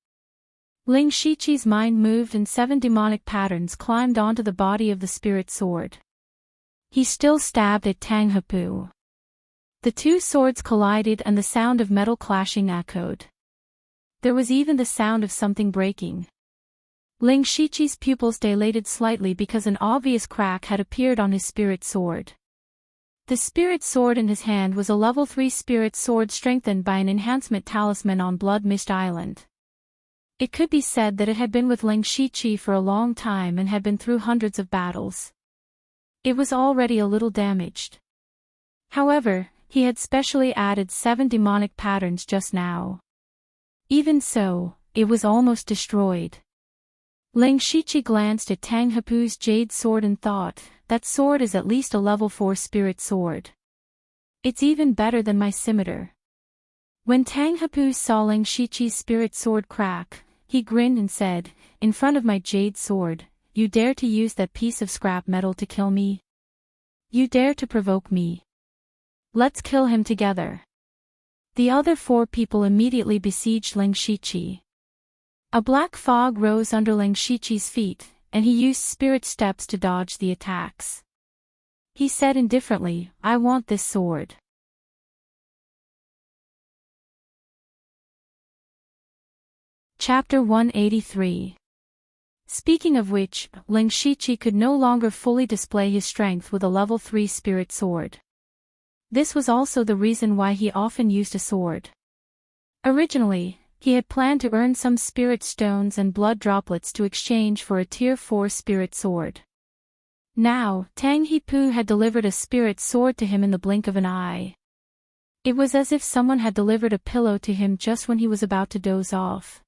A: Ling Shiqi's mind moved and 7 demonic patterns climbed onto the body of the spirit sword. He still stabbed at Tang Hepu. The two swords collided and the sound of metal clashing echoed. There was even the sound of something breaking. Ling Shiqi's pupils dilated slightly because an obvious crack had appeared on his spirit sword. The spirit sword in his hand was a level 3 spirit sword strengthened by an enhancement talisman on Blood Mist Island. It could be said that it had been with Ling Shiqi for a long time and had been through hundreds of battles. It was already a little damaged. However, he had specially added 7 demonic patterns just now. Even so, it was almost destroyed. Ling Shiqi glanced at Tang Hepu's jade sword and thought, that sword is at least a level 4 spirit sword. It's even better than my scimitar. When Tang Hepu saw Ling Shiqi's spirit sword crack, he grinned and said, "In front of my jade sword, you dare to use that piece of scrap metal to kill me? You dare to provoke me? Let's kill him together." The other 4 people immediately besieged Ling Shiqi. A black fog rose under Ling Shiqi's feet, and he used spirit steps to dodge the attacks. He said indifferently, "I want this sword." Chapter 183. Speaking of which, Ling Shiqi could no longer fully display his strength with a level 3 spirit sword. This was also the reason why he often used a sword. Originally, he had planned to earn some spirit stones and blood droplets to exchange for a tier 4 spirit sword. Now, Tang Hepu had delivered a spirit sword to him in the blink of an eye. It was as if someone had delivered a pillow to him just when he was about to doze off.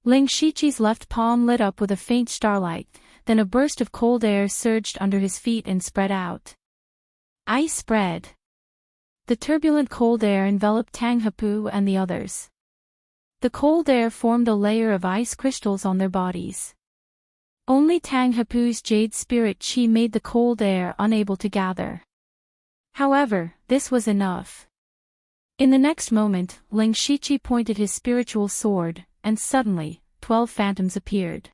A: Ling Shiqi's left palm lit up with a faint starlight, then a burst of cold air surged under his feet and spread out. Ice spread. The turbulent cold air enveloped Tang Hepu and the others. The cold air formed a layer of ice crystals on their bodies. Only Tang Hepu's jade spirit chi made the cold air unable to gather. However, this was enough. In the next moment, Ling Shiqi pointed his spiritual sword, and suddenly, 12 phantoms appeared.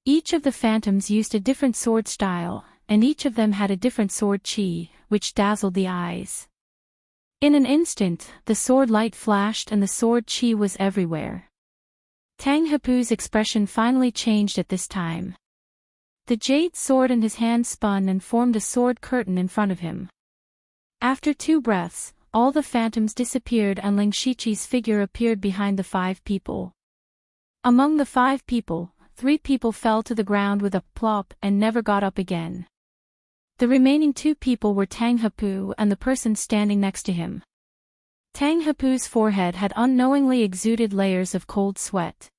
A: Each of the phantoms used a different sword style, and each of them had a different sword chi, which dazzled the eyes. In an instant, the sword light flashed and the sword chi was everywhere. Tang Hepu's expression finally changed at this time. The jade sword in his hand spun and formed a sword curtain in front of him. After 2 breaths, all the phantoms disappeared and Ling Shiqi's figure appeared behind the 5 people. Among the 5 people, 3 people fell to the ground with a plop and never got up again. The remaining 2 people were Tang Hepu and the person standing next to him. Tang Hepu's forehead had unknowingly exuded layers of cold sweat.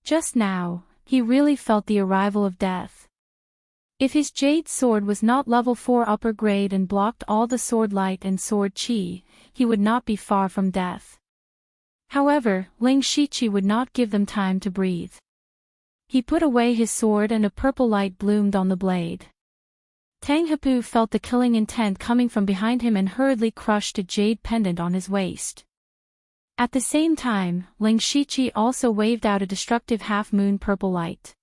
A: Just now, he really felt the arrival of death. If his jade sword was not level 4 upper grade and blocked all the sword light and sword chi, he would not be far from death. However, Ling Shiqi would not give them time to breathe. He put away his sword and a purple light bloomed on the blade. Tang Hepu felt the killing intent coming from behind him and hurriedly crushed a jade pendant on his waist. At the same time, Ling Shiqi also waved out a destructive half-moon purple light.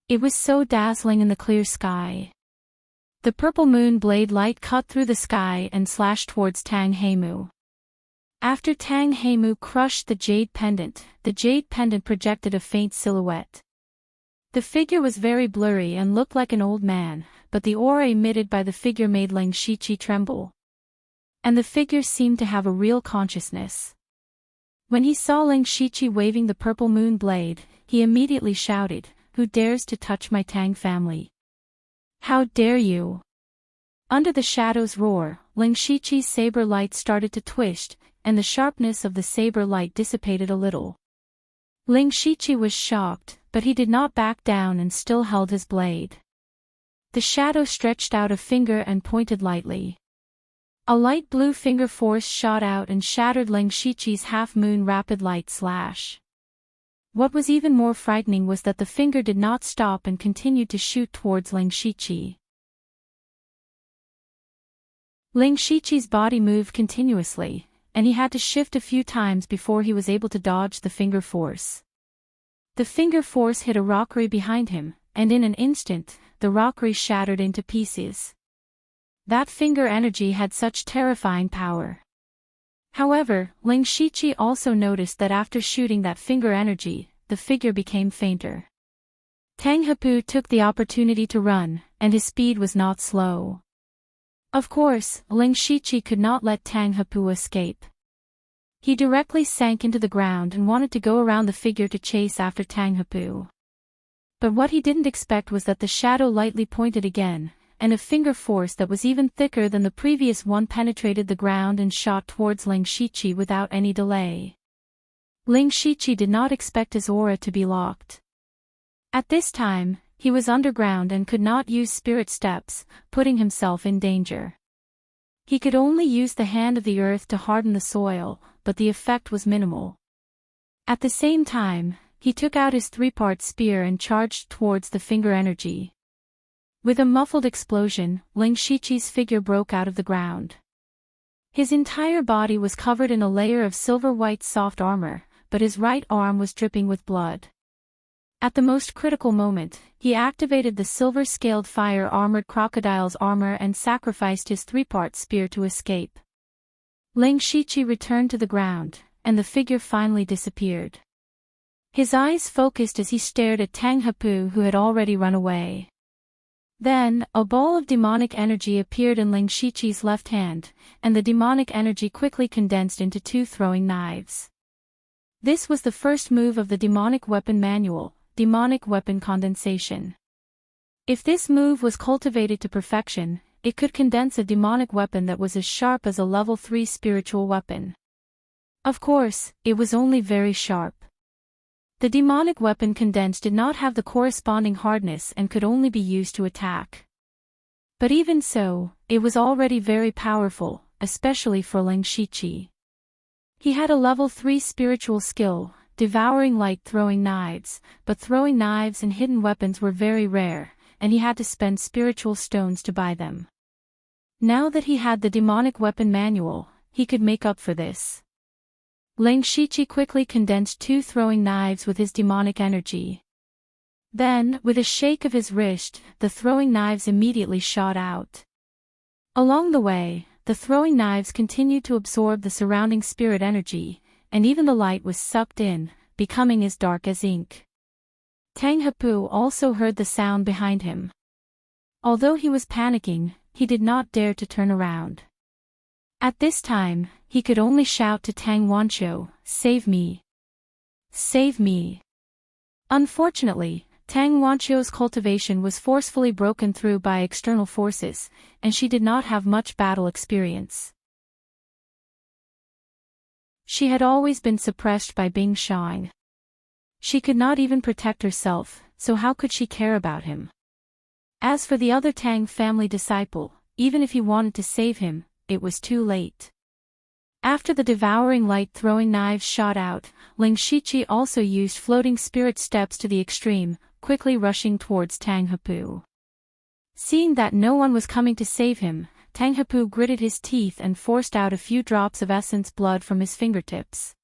A: It was so dazzling in the clear sky. The purple moon blade light cut through the sky and slashed towards Tang Hepu. After Tang Hepu crushed the jade pendant projected a faint silhouette. The figure was very blurry and looked like an old man, but the aura emitted by the figure made Ling Shiqi tremble. And the figure seemed to have a real consciousness. When he saw Ling Shiqi waving the purple moon blade, he immediately shouted, "Who dares to touch my Tang family? How dare you?" Under the shadow's roar, Ling Shiqi's saber light started to twist, and the sharpness of the saber light dissipated a little. Ling Shiqi was shocked, but he did not back down and still held his blade. The shadow stretched out a finger and pointed lightly. A light blue finger force shot out and shattered Ling Shiqi's half-moon rapid light slash. What was even more frightening was that the finger did not stop and continued to shoot towards Ling Shiqi. Ling Shiqi's body moved continuously, and he had to shift a few times before he was able to dodge the finger force. The finger force hit a rockery behind him, and in an instant, the rockery shattered into pieces. That finger energy had such terrifying power. However, Ling Shiqi also noticed that after shooting that finger energy, the figure became fainter. Tang Hepu took the opportunity to run, and his speed was not slow. Of course, Ling Shiqi could not let Tang Hepu escape. He directly sank into the ground and wanted to go around the figure to chase after Tang Hepu. But what he didn't expect was that the shadow lightly pointed again, and a finger force that was even thicker than the previous one penetrated the ground and shot towards Ling Shiqi without any delay. Ling Shiqi did not expect his aura to be locked. At this time, he was underground and could not use spirit steps, putting himself in danger. He could only use the hand of the earth to harden the soil, but the effect was minimal. At the same time, he took out his three-part spear and charged towards the finger energy. With a muffled explosion, Ling Shiqi's figure broke out of the ground. His entire body was covered in a layer of silver-white soft armor, but his right arm was dripping with blood. At the most critical moment, he activated the silver-scaled fire-armored crocodile's armor and sacrificed his three-part spear to escape. Ling Shiqi returned to the ground, and the figure finally disappeared. His eyes focused as he stared at Tang Hepu, who had already run away. Then, a ball of demonic energy appeared in Ling Shiqi's left hand, and the demonic energy quickly condensed into two throwing knives. This was the first move of the demonic weapon manual, demonic weapon condensation. If this move was cultivated to perfection, it could condense a demonic weapon that was as sharp as a level 3 spiritual weapon. Of course, it was only very sharp. The demonic weapon condensed did not have the corresponding hardness and could only be used to attack. But even so, it was already very powerful, especially for Ling Shiqi. He had a level 3 spiritual skill, devouring light throwing knives, but throwing knives and hidden weapons were very rare, and he had to spend spiritual stones to buy them. Now that he had the demonic weapon manual, he could make up for this. Ling Shiqi quickly condensed two throwing knives with his demonic energy. Then, with a shake of his wrist, the throwing knives immediately shot out. Along the way, the throwing knives continued to absorb the surrounding spirit energy, and even the light was sucked in, becoming as dark as ink. Tang Hepu also heard the sound behind him. Although he was panicking, he did not dare to turn around. At this time, he could only shout to Tang Wanqiu, "Save me! Save me!" Unfortunately, Tang Wanqiu's cultivation was forcefully broken through by external forces, and she did not have much battle experience. She had always been suppressed by Bing Shang. She could not even protect herself, so how could she care about him? As for the other Tang family disciple, even if he wanted to save him, it was too late. After the devouring light throwing knives shot out, Ling Shiqi also used floating spirit steps to the extreme, quickly rushing towards Tang Hepu. Seeing that no one was coming to save him, Tang Hepu gritted his teeth and forced out a few drops of essence blood from his fingertips.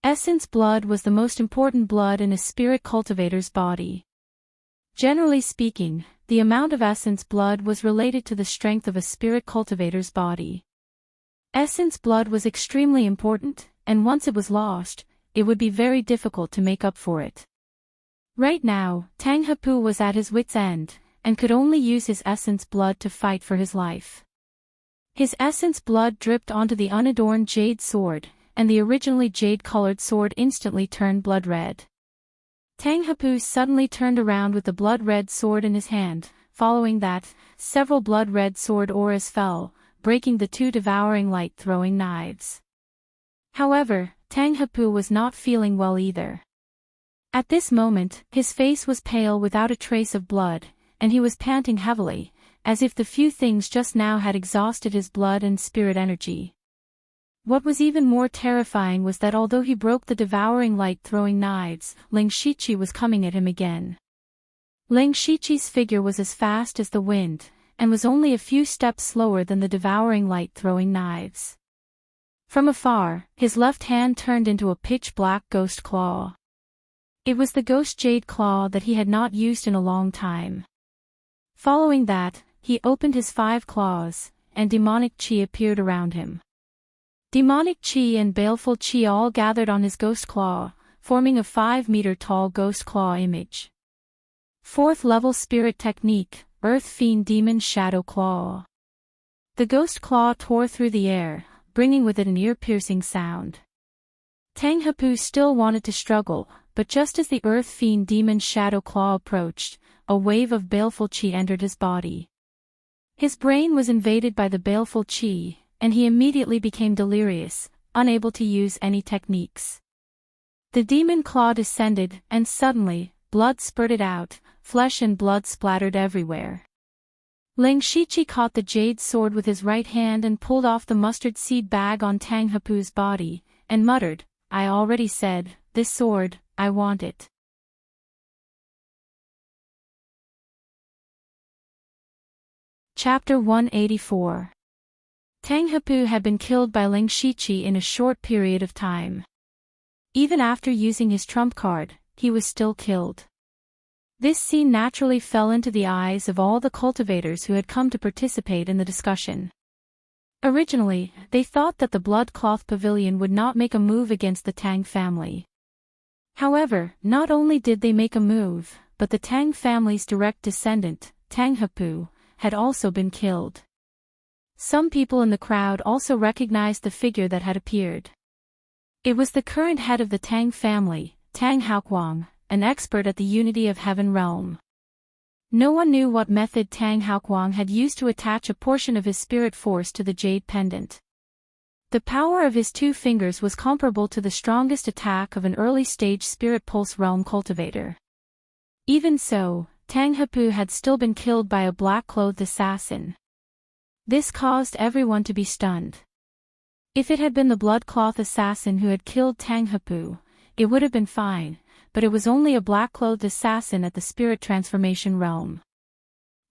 A: Essence blood was the most important blood in a spirit cultivator's body. Generally speaking, the amount of essence blood was related to the strength of a spirit cultivator's body. Essence blood was extremely important, and once it was lost, it would be very difficult to make up for it. Right now, Tang Hepu was at his wit's end, and could only use his essence blood to fight for his life. His essence blood dripped onto the unadorned jade sword, and the originally jade-colored sword instantly turned blood red. Tang Hepu suddenly turned around with the blood-red sword in his hand. Following that, several blood-red sword auras fell, breaking the two devouring light-throwing knives. However, Tang Hepu was not feeling well either. At this moment, his face was pale without a trace of blood, and he was panting heavily, as if the few things just now had exhausted his blood and spirit energy. What was even more terrifying was that although he broke the devouring light-throwing knives, Ling Shiqi was coming at him again. Ling Shiqi's figure was as fast as the wind, and was only a few steps slower than the devouring light-throwing knives. From afar, his left hand turned into a pitch-black ghost claw. It was the ghost jade claw that he had not used in a long time. Following that, he opened his 5 claws, and demonic chi appeared around him. Demonic chi and baleful chi all gathered on his ghost claw, forming a 5-meter-tall ghost claw image. 4th level spirit technique, Earth Fiend Demon Shadow Claw. The ghost claw tore through the air, bringing with it an ear-piercing sound. Tang Hapu still wanted to struggle, but just as the Earth Fiend Demon Shadow Claw approached, a wave of baleful chi entered his body. His brain was invaded by the baleful chi, and he immediately became delirious, unable to use any techniques. The demon claw descended, and suddenly, blood spurted out, flesh and blood splattered everywhere. Ling Shichi caught the jade sword with his right hand and pulled off the mustard seed bag on Tang Hapu's body, and muttered, "I already said, this sword, I want it." Chapter 184. Tang Hapu had been killed by Ling Shichi in a short period of time. Even after using his trump card, he was still killed. This scene naturally fell into the eyes of all the cultivators who had come to participate in the discussion. Originally, they thought that the Blood Cloth Pavilion would not make a move against the Tang family. However, not only did they make a move, but the Tang family's direct descendant, Tang Hapu, had also been killed. Some people in the crowd also recognized the figure that had appeared. It was the current head of the Tang family, Tang Haoquang, an expert at the Unity of Heaven realm. No one knew what method Tang Haoquang had used to attach a portion of his spirit force to the jade pendant. The power of his 2 fingers was comparable to the strongest attack of an early-stage spirit pulse realm cultivator. Even so, Tang Hapu had still been killed by a black-clothed assassin. This caused everyone to be stunned. If it had been the blood cloth assassin who had killed Tang Hapu, it would have been fine, but it was only a black-clothed assassin at the spirit transformation realm.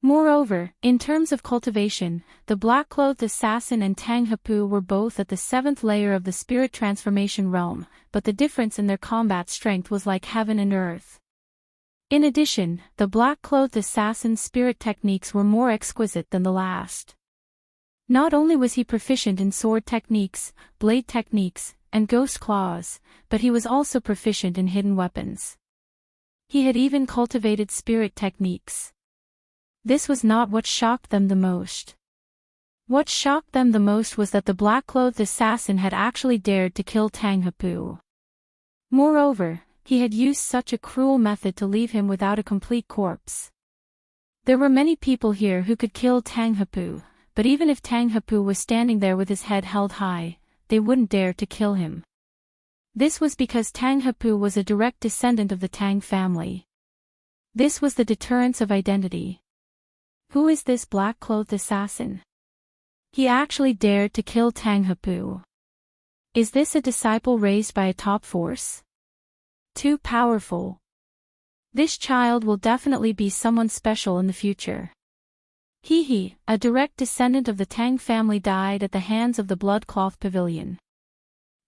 A: Moreover, in terms of cultivation, the black-clothed assassin and Tang Hapu were both at the 7th layer of the spirit transformation realm, but the difference in their combat strength was like heaven and earth. In addition, the black-clothed assassin's spirit techniques were more exquisite than the last. Not only was he proficient in sword techniques, blade techniques, and ghost claws, but he was also proficient in hidden weapons. He had even cultivated spirit techniques. This was not what shocked them the most. What shocked them the most was that the black-clothed assassin had actually dared to kill Tang Hapu. Moreover, he had used such a cruel method to leave him without a complete corpse. There were many people here who could kill Tang Hapu, but even if Tang Hapu was standing there with his head held high, they wouldn't dare to kill him. This was because Tang Hapu was a direct descendant of the Tang family. This was the deterrence of identity. Who is this black-clothed assassin? He actually dared to kill Tang Hapu. Is this a disciple raised by a top force? Too powerful. This child will definitely be someone special in the future. He, a direct descendant of the Tang family, died at the hands of the Blood Cloth Pavilion.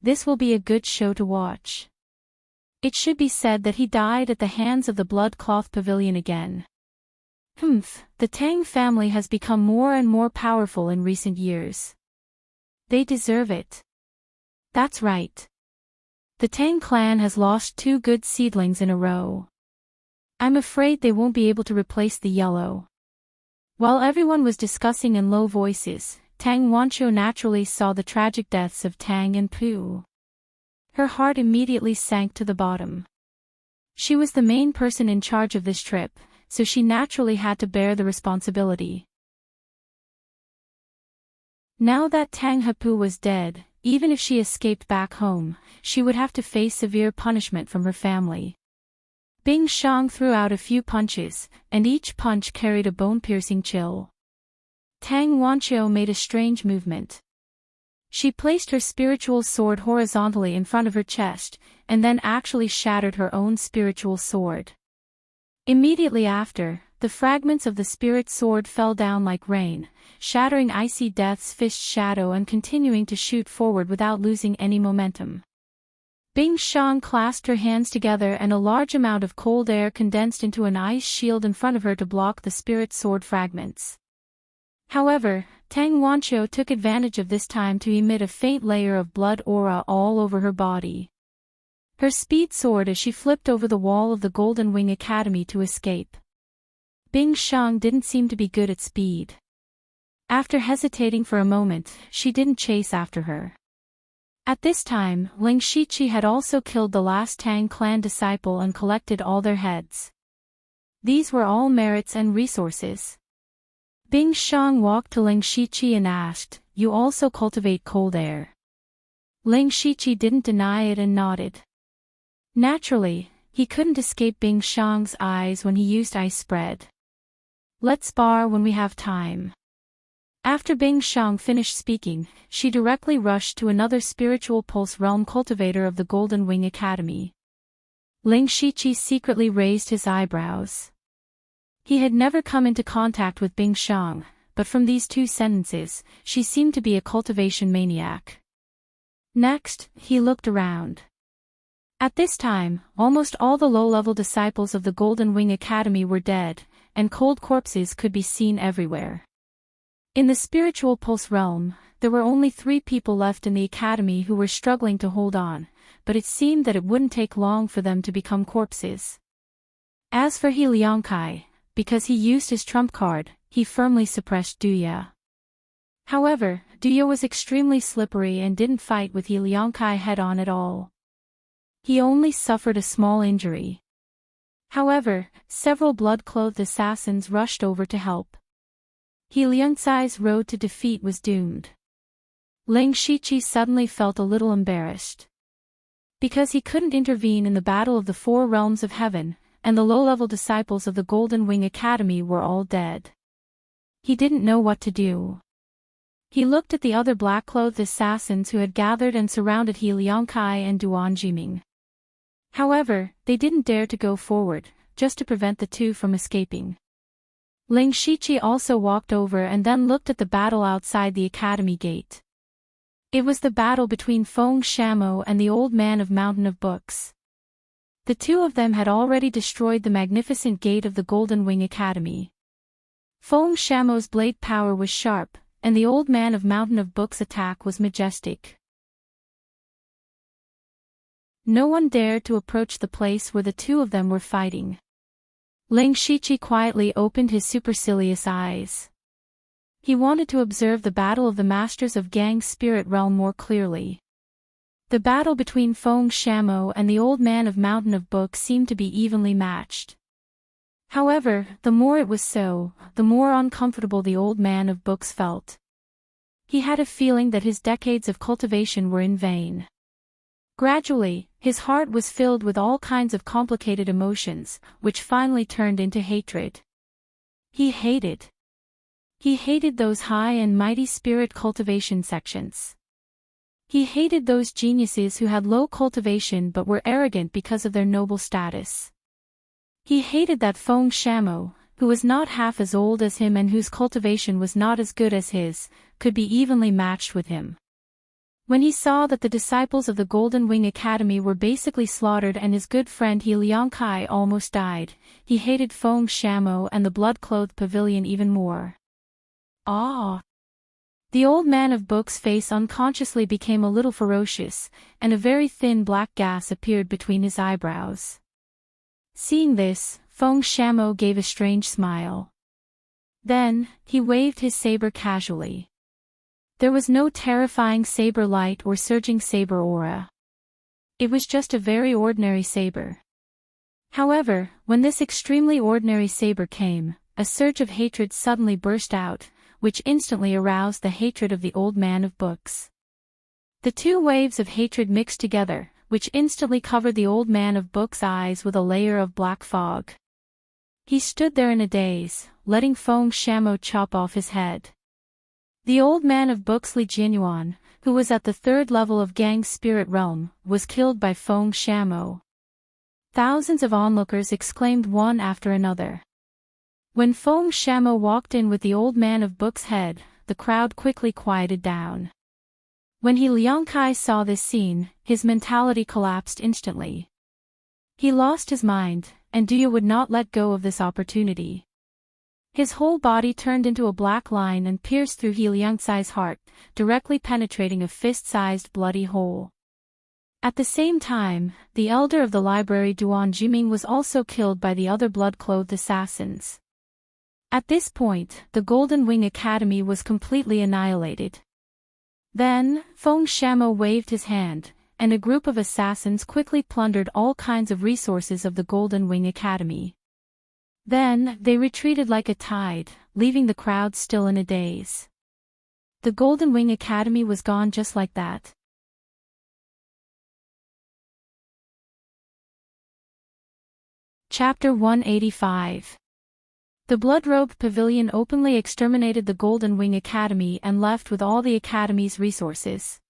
A: This will be a good show to watch. It should be said that he died at the hands of the Blood Cloth Pavilion again. The Tang family has become more and more powerful in recent years. They deserve it. That's right. The Tang clan has lost 2 good seedlings in a row. I'm afraid they won't be able to replace the yellow. While everyone was discussing in low voices, Tang Wanqiu naturally saw the tragic deaths of Tang and Pu. Her heart immediately sank to the bottom. She was the main person in charge of this trip, so she naturally had to bear the responsibility. Now that Tang Hapu was dead, even if she escaped back home, she would have to face severe punishment from her family. Bing Shang threw out a few punches, and each punch carried a bone-piercing chill. Tang Wanqiu made a strange movement. She placed her spiritual sword horizontally in front of her chest, and then actually shattered her own spiritual sword. Immediately after, the fragments of the spirit sword fell down like rain, shattering Icy Death's fist shadow and continuing to shoot forward without losing any momentum. Bing Shang clasped her hands together and a large amount of cold air condensed into an ice shield in front of her to block the spirit sword fragments. However, Tang Wanqiu took advantage of this time to emit a faint layer of blood aura all over her body. Her speed soared as she flipped over the wall of the Golden Wing Academy to escape. Bing Sheng didn't seem to be good at speed. After hesitating for a moment, she didn't chase after her. At this time, Ling Shiqi had also killed the last Tang clan disciple and collected all their heads. These were all merits and resources. Bing Sheng walked to Ling Shiqi and asked, "You also cultivate cold air?" Ling Shiqi didn't deny it and nodded. Naturally, he couldn't escape Bing Sheng's eyes when he used ice spread. "Let's spar when we have time." After Bing Sheng finished speaking, she directly rushed to another spiritual pulse realm cultivator of the Golden Wing Academy. Ling Shiqi secretly raised his eyebrows. He had never come into contact with Bing Sheng, but from these two sentences, she seemed to be a cultivation maniac. Next, he looked around. At this time, almost all the low-level disciples of the Golden Wing Academy were dead, and cold corpses could be seen everywhere. In the spiritual pulse realm, there were only 3 people left in the academy who were struggling to hold on, but it seemed that it wouldn't take long for them to become corpses. As for He Liangkai, because he used his trump card, he firmly suppressed Duya. However, Duya was extremely slippery and didn't fight with He Liangkai head-on at all. He only suffered a small injury. However, several blood-clothed assassins rushed over to help. He Liangcai's road to defeat was doomed. Ling Shiqi suddenly felt a little embarrassed. Because he couldn't intervene in the battle of the 4 realms of heaven, and the low-level disciples of the Golden Wing Academy were all dead. He didn't know what to do. He looked at the other black-clothed assassins who had gathered and surrounded He Liangkai and Duan Jiming. However, they didn't dare to go forward, just to prevent the 2 from escaping. Ling Shiqi also walked over and then looked at the battle outside the academy gate. It was the battle between Feng Shamo and the old man of Mountain of Books. The 2 of them had already destroyed the magnificent gate of the Golden Wing Academy. Feng Shamo's blade power was sharp, and the old man of Mountain of Books' attack was majestic. No one dared to approach the place where the 2 of them were fighting. Ling Shiqi quietly opened his supercilious eyes. He wanted to observe the battle of the Masters of Gang's spirit realm more clearly. The battle between Feng Shamo and the old man of Mountain of Books seemed to be evenly matched. However, the more it was so, the more uncomfortable the old man of Books felt. He had a feeling that his decades of cultivation were in vain. Gradually, his heart was filled with all kinds of complicated emotions, which finally turned into hatred. He hated those high and mighty spirit cultivation sections. He hated those geniuses who had low cultivation but were arrogant because of their noble status. He hated that Feng Shamo, who was not half as old as him and whose cultivation was not as good as his, could be evenly matched with him. When he saw that the disciples of the Golden Wing Academy were basically slaughtered and his good friend He Liangkai almost died, he hated Feng Shamo and the blood-clothed pavilion even more. Ah! The old man of Books' face unconsciously became a little ferocious, and a very thin black gas appeared between his eyebrows. Seeing this, Feng Shamo gave a strange smile. Then, he waved his saber casually. There was no terrifying saber light or surging saber aura. It was just a very ordinary saber. However, when this extremely ordinary saber came, a surge of hatred suddenly burst out, which instantly aroused the hatred of the old man of Books. The 2 waves of hatred mixed together, which instantly covered the old man of Books' eyes with a layer of black fog. He stood there in a daze, letting Feng Shamo chop off his head. The old man of Books Li Jianyuan, who was at the 3rd level of Gang's spirit realm, was killed by Feng Shamo. Thousands of onlookers exclaimed one after another. When Feng Shamo walked in with the old man of Books' head, the crowd quickly quieted down. When He Liangkai saw this scene, his mentality collapsed instantly. He lost his mind, and Duya would not let go of this opportunity. His whole body turned into a black line and pierced through He Liangcai's heart, directly penetrating a fist-sized bloody hole. At the same time, the elder of the library Duan Jiming was also killed by the other blood-clothed assassins. At this point, the Golden Wing Academy was completely annihilated. Then, Feng Shamo waved his hand, and a group of assassins quickly plundered all kinds of resources of the Golden Wing Academy. Then, they retreated like a tide, leaving the crowd still in a daze. The Golden Wing Academy was gone just like that. Chapter 185. The Blood-Robed Pavilion openly exterminated the Golden Wing Academy and left with all the Academy's resources.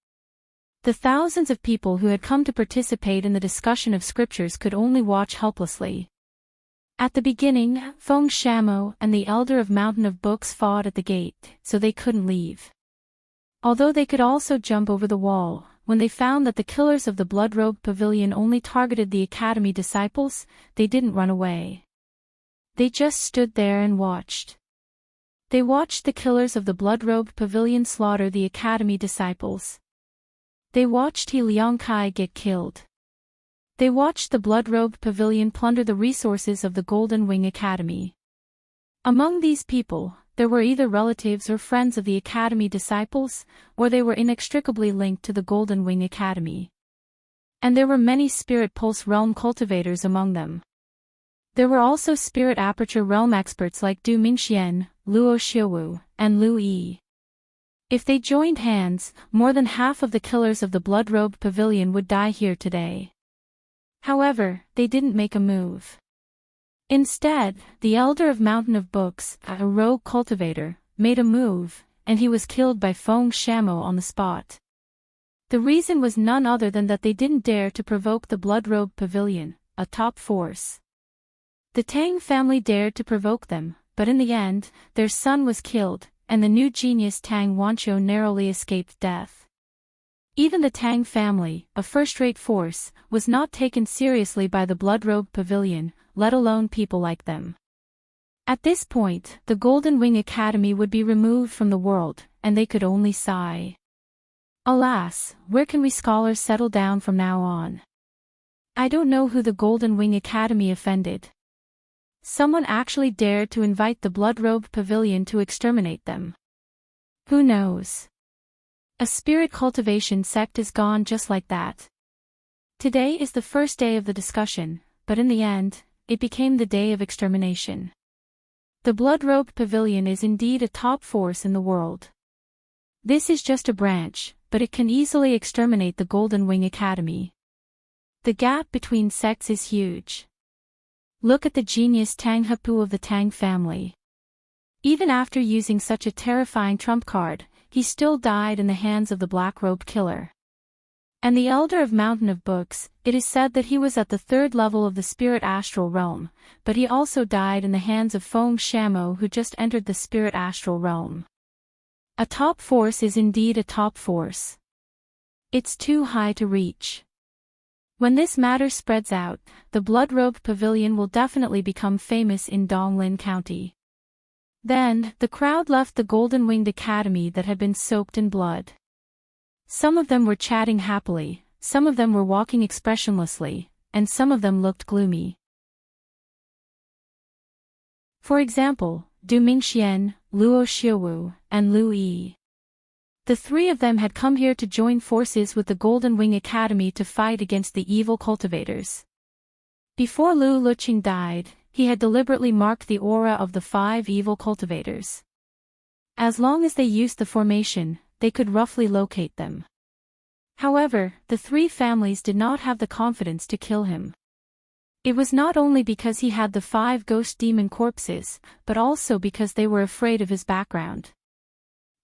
A: The thousands of people who had come to participate in the discussion of scriptures could only watch helplessly. At the beginning, Feng Shamo and the Elder of Mountain of Books fought at the gate, so they couldn't leave. Although they could also jump over the wall, when they found that the killers of the Blood-Robed Pavilion only targeted the Academy disciples, they didn't run away. They just stood there and watched. They watched the killers of the Blood-Robed Pavilion slaughter the Academy disciples. They watched He Liangcai get killed. They watched the Blood-Robed Pavilion plunder the resources of the Golden Wing Academy. Among these people, there were either relatives or friends of the Academy disciples, or they were inextricably linked to the Golden Wing Academy. And there were many Spirit Pulse Realm cultivators among them. There were also Spirit Aperture Realm experts like Du Mingxian, Luo Xiuwu, and Lu Yi. If they joined hands, more than half of the killers of the Blood-Robed Pavilion would die here today. However, they didn't make a move. Instead, the Elder of Mountain of Books, a rogue cultivator, made a move, and he was killed by Feng Shamo on the spot. The reason was none other than that they didn't dare to provoke the Blood-Robed Pavilion, a top force. The Tang family dared to provoke them, but in the end, their son was killed, and the new genius Tang Wanqiu narrowly escaped death. Even the Tang family, a first-rate force, was not taken seriously by the Blood-Robed Pavilion, let alone people like them. At this point, the Golden Wing Academy would be removed from the world, and they could only sigh. Alas, where can we scholars settle down from now on? I don't know who the Golden Wing Academy offended. Someone actually dared to invite the Blood-Robed Pavilion to exterminate them. Who knows? A spirit cultivation sect is gone just like that. Today is the first day of the discussion, but in the end, it became the day of extermination. The Blood-Robed Pavilion is indeed a top force in the world. This is just a branch, but it can easily exterminate the Golden Wing Academy. The gap between sects is huge. Look at the genius Tang Hepu of the Tang family. Even after using such a terrifying trump card, he still died in the hands of the Black-Robe Killer. And the Elder of Mountain of Books, it is said that he was at the 3rd level of the Spirit Astral Realm, but he also died in the hands of Feng Shamo who just entered the Spirit Astral Realm. A top force is indeed a top force. It's too high to reach. When this matter spreads out, the Blood-Robed Pavilion will definitely become famous in Donglin County. Then, the crowd left the Golden Winged Academy that had been soaked in blood. Some of them were chatting happily, some of them were walking expressionlessly, and some of them looked gloomy. For example, Du Mingxian, Luo Xiuwu, and Lu Yi. The 3 of them had come here to join forces with the Golden Wing Academy to fight against the evil cultivators. Before Lu Luqing died, he had deliberately marked the aura of the 5 evil cultivators. As long as they used the formation, they could roughly locate them. However, the 3 families did not have the confidence to kill him. It was not only because he had the 5 ghost demon corpses, but also because they were afraid of his background.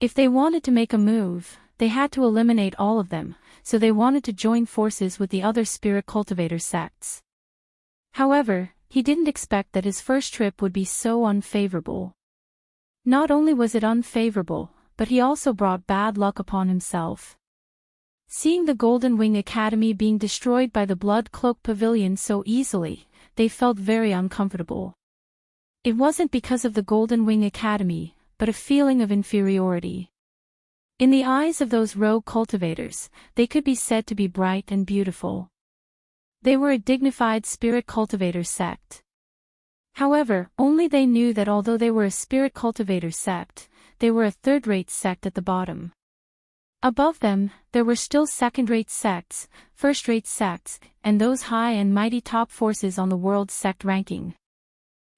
A: If they wanted to make a move, they had to eliminate all of them, so they wanted to join forces with the other spirit cultivator sects. However, he didn't expect that his first trip would be so unfavorable. Not only was it unfavorable, but he also brought bad luck upon himself. Seeing the Golden Wing Academy being destroyed by the Blood Cloak Pavilion so easily, they felt very uncomfortable. It wasn't because of the Golden Wing Academy, but a feeling of inferiority. In the eyes of those rogue cultivators, they could be said to be bright and beautiful. They were a dignified spirit cultivator sect. However, only they knew that although they were a spirit cultivator sect, they were a third-rate sect at the bottom. Above them, there were still second-rate sects, first-rate sects, and those high and mighty top forces on the world's sect ranking.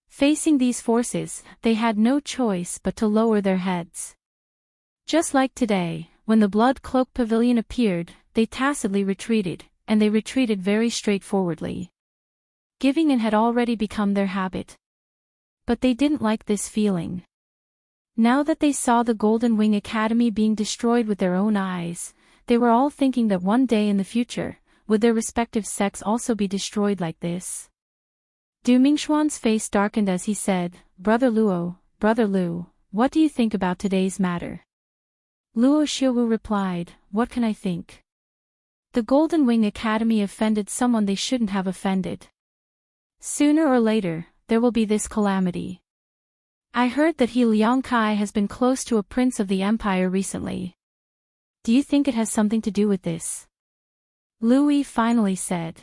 A: Facing these forces, they had no choice but to lower their heads. Just like today, when the Blood Cloak Pavilion appeared, they tacitly retreated, and they retreated very straightforwardly. Giving in had already become their habit. But they didn't like this feeling. Now that they saw the Golden Wing Academy being destroyed with their own eyes, they were all thinking that one day in the future, would their respective sects also be destroyed like this. Du Mingxuan's face darkened as he said, Brother Luo, what do you think about today's matter? Luo Xiuwu replied, what can I think? The Golden Wing Academy offended someone they shouldn't have offended. Sooner or later, there will be this calamity. I heard that He Liangkai has been close to a prince of the empire recently. Do you think it has something to do with this? Lu Yi finally said.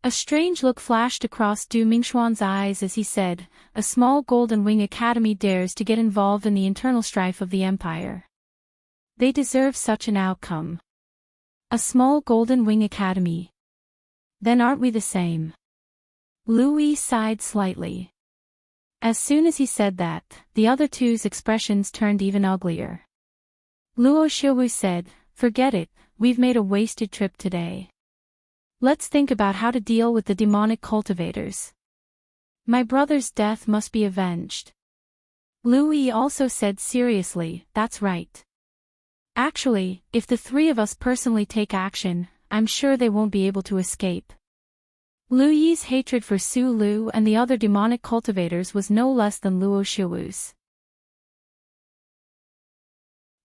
A: A strange look flashed across Du Mingxuan's eyes as he said, a small Golden Wing Academy dares to get involved in the internal strife of the empire. They deserve such an outcome. A small Golden Wing Academy. Then aren't we the same? Lu Yi sighed slightly. As soon as he said that, the other two's expressions turned even uglier. Luo Xiuwu said, forget it, we've made a wasted trip today. Let's think about how to deal with the demonic cultivators. My brother's death must be avenged. Lu Yi also said seriously, that's right. Actually, if the three of us personally take action, I'm sure they won't be able to escape. Lu Yi's hatred for Su Lu and the other demonic cultivators was no less than Luo Xiuwu's.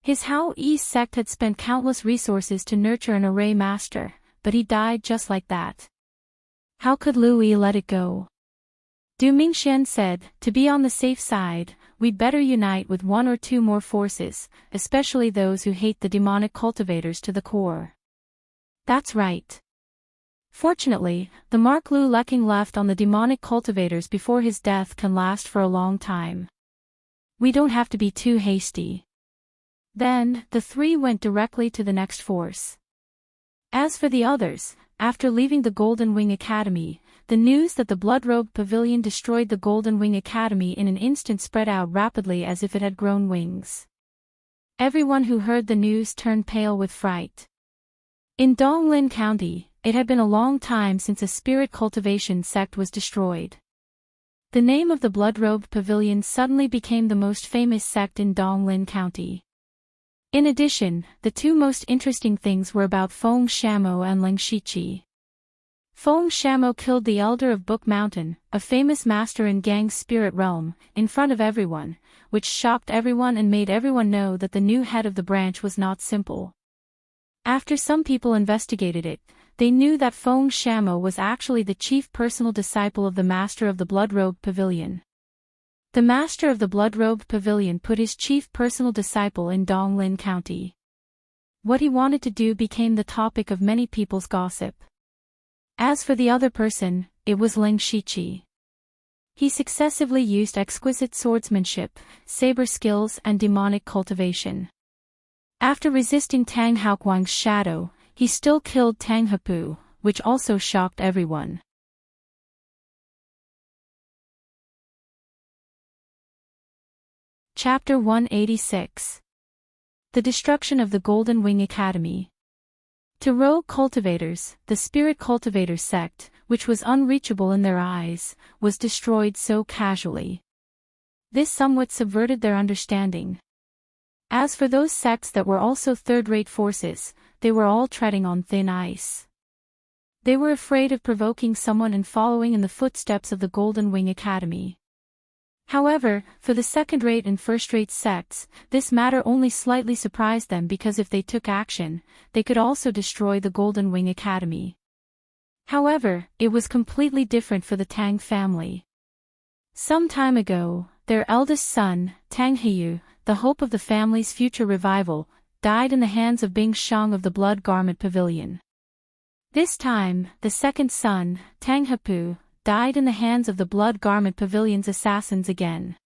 A: His Hao Yi sect had spent countless resources to nurture an array master, but he died just like that. How could Lu Yi let it go? Du Mingxian said, to be on the safe side, we'd better unite with one or two more forces, especially those who hate the demonic cultivators to the core. That's right. Fortunately, the mark Lu Leking left on the demonic cultivators before his death can last for a long time. We don't have to be too hasty. Then, the three went directly to the next force. As for the others, after leaving the Golden Wing Academy, the news that the Blood-Robed Pavilion destroyed the Golden Wing Academy in an instant spread out rapidly as if it had grown wings. Everyone who heard the news turned pale with fright. In Donglin County, it had been a long time since a spirit cultivation sect was destroyed. The name of the Blood-Robed Pavilion suddenly became the most famous sect in Donglin County. In addition, the two most interesting things were about Feng Shamo and Ling Shiqi. Feng Shamo killed the Elder of Book Mountain, a famous master in Gang's spirit realm, in front of everyone, which shocked everyone and made everyone know that the new head of the branch was not simple. After some people investigated it, they knew that Feng Shamo was actually the chief personal disciple of the Master of the Blood-Robed Pavilion. The Master of the Blood-Robed Pavilion put his chief personal disciple in Donglin County. What he wanted to do became the topic of many people's gossip. As for the other person, it was Ling Shiqi. He successively used exquisite swordsmanship, saber skills and demonic cultivation. After resisting Tang Haoguang's shadow, he still killed Tang Hepu, which also shocked everyone. Chapter 186. The Destruction of the Golden Wing Academy. To rogue cultivators, the spirit cultivator sect, which was unreachable in their eyes, was destroyed so casually. This somewhat subverted their understanding. As for those sects that were also third-rate forces, they were all treading on thin ice. They were afraid of provoking someone and following in the footsteps of the Golden Wing Academy. However, for the second-rate and first-rate sects, this matter only slightly surprised them because if they took action, they could also destroy the Golden Wing Academy. However, it was completely different for the Tang family. Some time ago, their eldest son, Tang Heyu, the hope of the family's future revival, died in the hands of Bing Shang of the Blood Garment Pavilion. This time, the second son, Tang Hepu, died in the hands of the Blood Garment Pavilion's assassins again.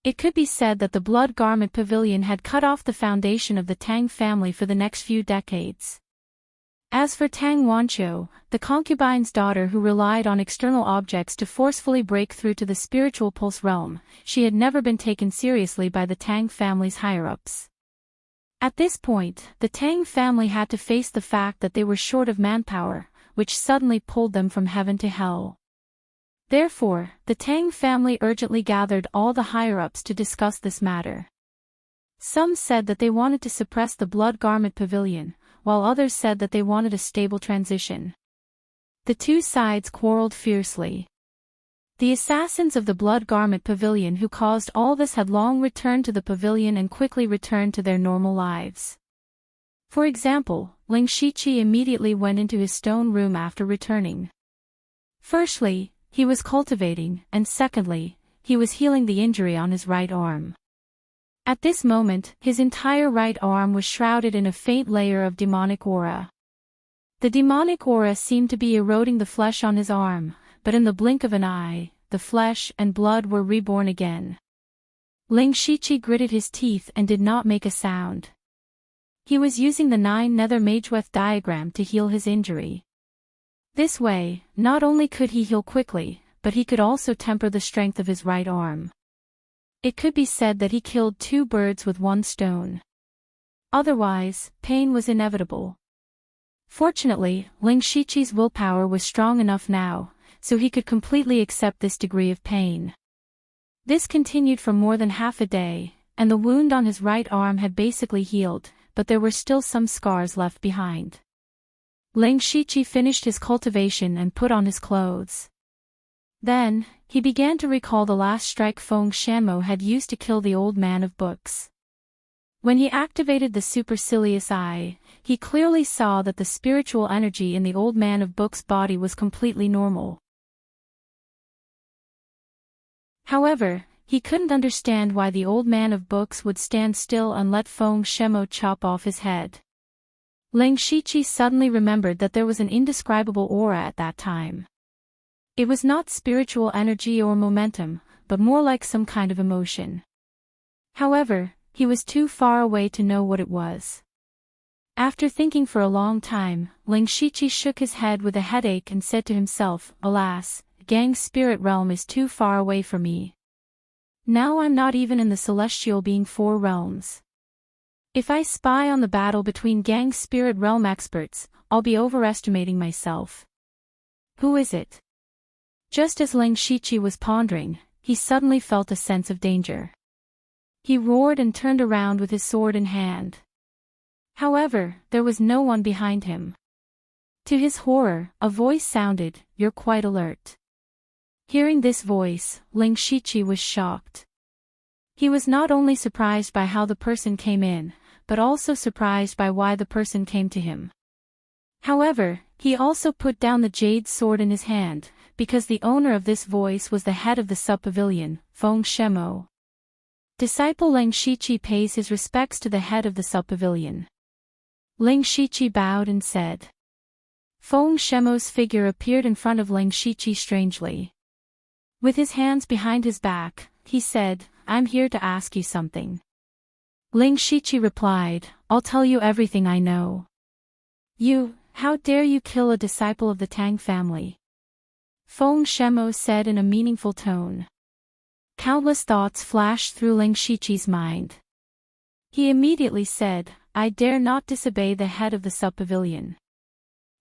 A: It could be said that the Blood Garment Pavilion had cut off the foundation of the Tang family for the next few decades. As for Tang Wanqiu, the concubine's daughter who relied on external objects to forcefully break through to the spiritual pulse realm, she had never been taken seriously by the Tang family's higher-ups. At this point, the Tang family had to face the fact that they were short of manpower, which suddenly pulled them from heaven to hell. Therefore, the Tang family urgently gathered all the higher-ups to discuss this matter. Some said that they wanted to suppress the Blood Garment Pavilion, while others said that they wanted a stable transition. The two sides quarreled fiercely. The assassins of the Blood Garment Pavilion who caused all this had long returned to the pavilion and quickly returned to their normal lives. For example, Ling Shiqi immediately went into his stone room after returning. Firstly, he was cultivating, and secondly, he was healing the injury on his right arm. At this moment, his entire right arm was shrouded in a faint layer of demonic aura. The demonic aura seemed to be eroding the flesh on his arm, but in the blink of an eye, the flesh and blood were reborn again. Ling Shiqi gritted his teeth and did not make a sound. He was using the 9 nether mageweth diagram to heal his injury. This way, not only could he heal quickly, but he could also temper the strength of his right arm. It could be said that he killed 2 birds with 1 stone. Otherwise, pain was inevitable. Fortunately, Ling Shiqi's willpower was strong enough now, so he could completely accept this degree of pain. This continued for more than half a day, and the wound on his right arm had basically healed, but there were still some scars left behind. Ling Shiqi finished his cultivation and put on his clothes. Then, he began to recall the last strike Feng Shanmo had used to kill the old man of books. When he activated the supercilious eye, he clearly saw that the spiritual energy in the old man of books' body was completely normal. However, he couldn't understand why the old man of books would stand still and let Feng Shanmo chop off his head. Ling Shiqi suddenly remembered that there was an indescribable aura at that time. It was not spiritual energy or momentum, but more like some kind of emotion. However, he was too far away to know what it was. After thinking for a long time, Ling Shiqi shook his head with a headache and said to himself, "Alas, Gang's spirit realm is too far away for me. Now I'm not even in the celestial being 4 realms. If I spy on the battle between Gang's spirit realm experts, I'll be overestimating myself. Who is it?" Just as Ling Shiqi was pondering, he suddenly felt a sense of danger. He roared and turned around with his sword in hand. However, there was no one behind him. To his horror, a voice sounded, "You're quite alert." Hearing this voice, Ling Shiqi was shocked. He was not only surprised by how the person came in, but also surprised by why the person came to him. However, he also put down the jade sword in his hand, because the owner of this voice was the head of the sub-pavilion, Feng Shanmo. Disciple Ling Shiqi pays his respects to the head of the sub-pavilion. Ling Shiqi bowed and said. Feng Shanmo's figure appeared in front of Ling Shiqi strangely. With his hands behind his back, he said, "I'm here to ask you something." Ling Shiqi replied, "I'll tell you everything I know." How dare you kill a disciple of the Tang family?" Feng Shanmo said in a meaningful tone. Countless thoughts flashed through Ling Shiqi's mind. He immediately said, "I dare not disobey the head of the sub-pavilion."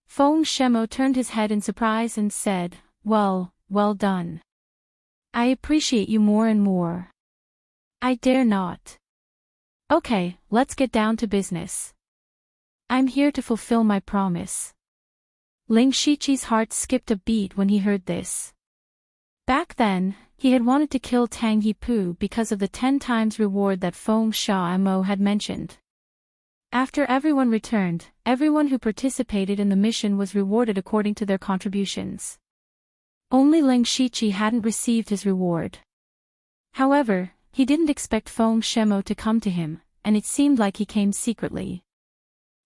A: Feng Shanmo turned his head in surprise and said, well done. I appreciate you more and more." "I dare not." "Okay, let's get down to business. I'm here to fulfill my promise." Ling Shiqi's heart skipped a beat when he heard this. Back then, he had wanted to kill Tang Hepu because of the 10 times reward that Feng Shanmo had mentioned. After everyone returned, everyone who participated in the mission was rewarded according to their contributions. Only Ling Shiqi hadn't received his reward. However, he didn't expect Feng Shemo to come to him, and it seemed like he came secretly.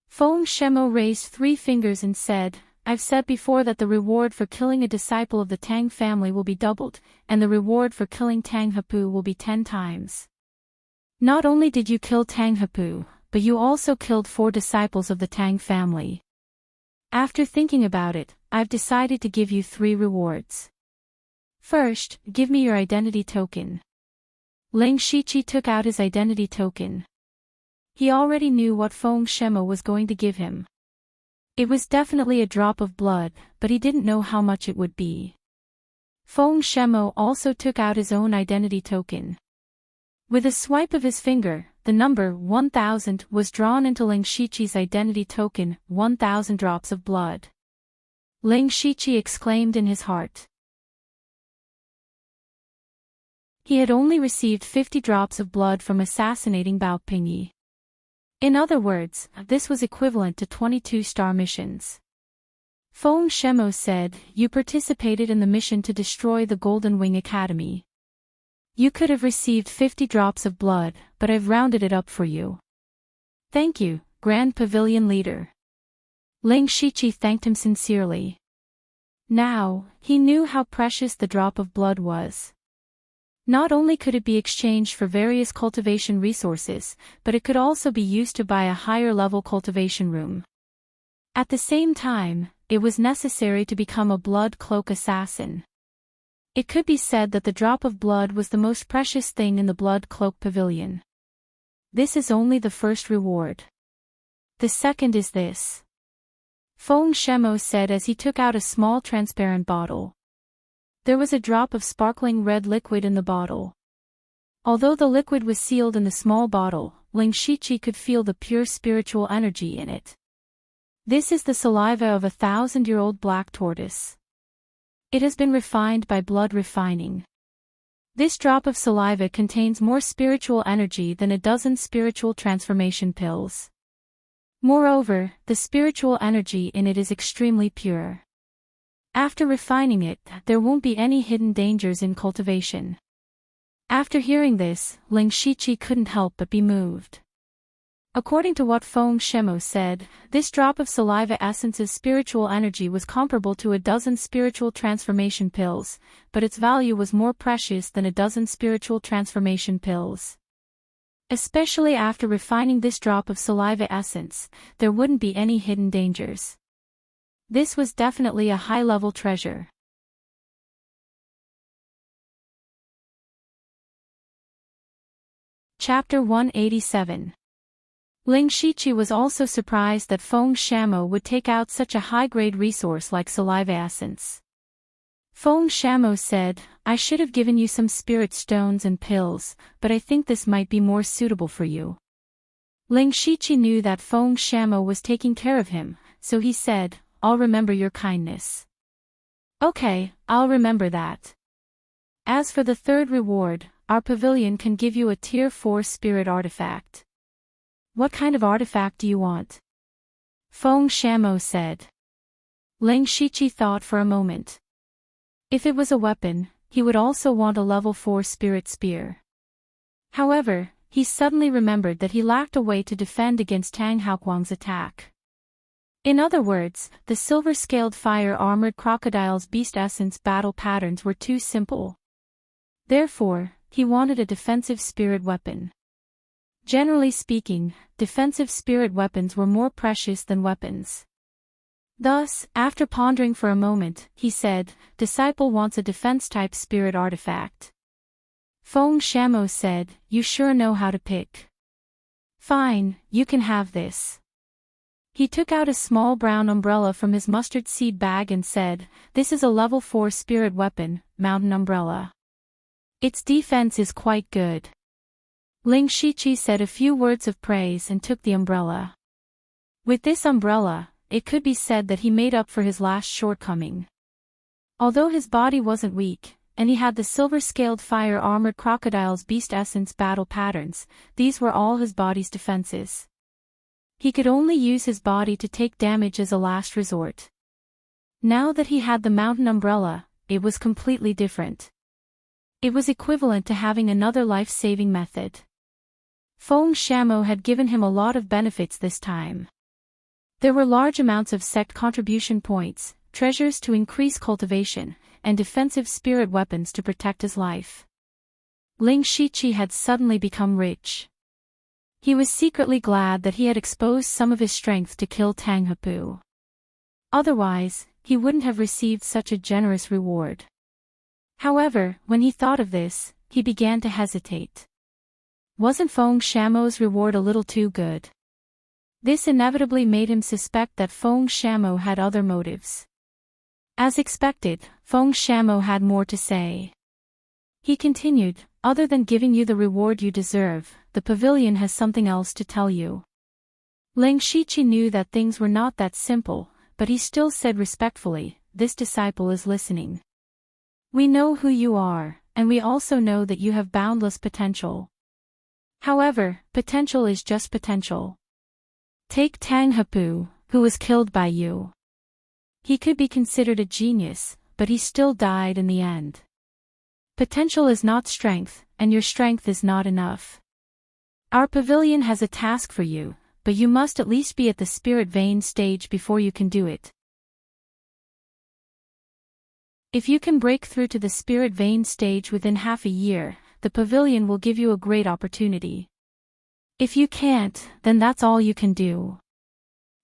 A: Feng Shemo raised 3 fingers and said, "I've said before that the reward for killing a disciple of the Tang family will be doubled, and the reward for killing Tang Hapu will be 10 times. Not only did you kill Tang Hapu, but you also killed 4 disciples of the Tang family. After thinking about it, I've decided to give you 3 rewards. First, give me your identity token." Ling Shiqi took out his identity token. He already knew what Feng Shemo was going to give him. It was definitely a drop of blood, but he didn't know how much it would be. Feng Shemo also took out his own identity token. With a swipe of his finger, the number 1000 was drawn into Ling Shiqi's identity token, 1000 drops of blood. Ling Shiqi exclaimed in his heart. He had only received 50 drops of blood from assassinating Bao Pingyi. In other words, this was equivalent to 22 star missions. Feng Shemo said, "You participated in the mission to destroy the Golden Wing Academy. You could have received 50 drops of blood, but I've rounded it up for you. Thank you, Grand Pavilion Leader." Ling Shiqi thanked him sincerely. Now, he knew how precious the drop of blood was. Not only could it be exchanged for various cultivation resources, but it could also be used to buy a higher-level cultivation room. At the same time, it was necessary to become a blood cloak assassin. It could be said that the drop of blood was the most precious thing in the blood cloak pavilion. This is only the first reward. The second is this. Feng Shemo said as he took out a small transparent bottle. There was a drop of sparkling red liquid in the bottle. Although the liquid was sealed in the small bottle, Ling Shiqi could feel the pure spiritual energy in it. This is the saliva of a 1000-year-old black tortoise. It has been refined by blood refining. This drop of saliva contains more spiritual energy than a dozen spiritual transformation pills. Moreover, the spiritual energy in it is extremely pure. After refining it, there won't be any hidden dangers in cultivation. After hearing this, Ling Shiqi couldn't help but be moved. According to what Feng Shemo said, this drop of saliva essence's spiritual energy was comparable to a dozen spiritual transformation pills, but its value was more precious than a dozen spiritual transformation pills. Especially after refining this drop of saliva essence, there wouldn't be any hidden dangers. This was definitely a high-level treasure. Chapter 187. Ling Shiqi was also surprised that Feng Shemo would take out such a high-grade resource like saliva essence. Feng Shemo said, "I should have given you some spirit stones and pills, but I think this might be more suitable for you." Ling Shiqi knew that Feng Shemo was taking care of him, so he said, "I'll remember your kindness." "Okay, I'll remember that. As for the third reward, our pavilion can give you a Tier 4 spirit artifact." "What kind of artifact do you want?" Feng Shemo said. Ling Shiqi thought for a moment. If it was a weapon, he would also want a level 4 spirit spear. However, he suddenly remembered that he lacked a way to defend against Tang Haoguang's attack. In other words, the silver-scaled fire-armored crocodile's beast essence battle patterns were too simple. Therefore, he wanted a defensive spirit weapon. Generally speaking, defensive spirit weapons were more precious than weapons. Thus, after pondering for a moment, he said, "Disciple wants a defense-type spirit artifact." Feng Shemo said, "You sure know how to pick. Fine, you can have this." He took out a small brown umbrella from his mustard seed bag and said, "This is a level 4 spirit weapon, mountain umbrella. Its defense is quite good." Ling Shiqi said a few words of praise and took the umbrella. With this umbrella, it could be said that he made up for his last shortcoming. Although his body wasn't weak, and he had the silver-scaled fire-armored crocodile's beast essence battle patterns, these were all his body's defenses. He could only use his body to take damage as a last resort. Now that he had the mountain umbrella, it was completely different. It was equivalent to having another life-saving method. Feng Shamo had given him a lot of benefits this time. There were large amounts of sect contribution points, treasures to increase cultivation, and defensive spirit weapons to protect his life. Ling Shiqi had suddenly become rich. He was secretly glad that he had exposed some of his strength to kill Tang Hepu. Otherwise, he wouldn't have received such a generous reward. However, when he thought of this, he began to hesitate. Wasn't Feng Shamo's reward a little too good? This inevitably made him suspect that Feng Shamo had other motives. As expected, Feng Shamo had more to say. He continued, other than giving you the reward you deserve, the pavilion has something else to tell you. Ling Shiqi knew that things were not that simple, but he still said respectfully, this disciple is listening. We know who you are, and we also know that you have boundless potential. However, potential is just potential. Take Tang Hepu, who was killed by you. He could be considered a genius, but he still died in the end. Potential is not strength, and your strength is not enough. Our pavilion has a task for you, but you must at least be at the spirit vein stage before you can do it. If you can break through to the spirit vein stage within half a year, the pavilion will give you a great opportunity. If you can't, then that's all you can do.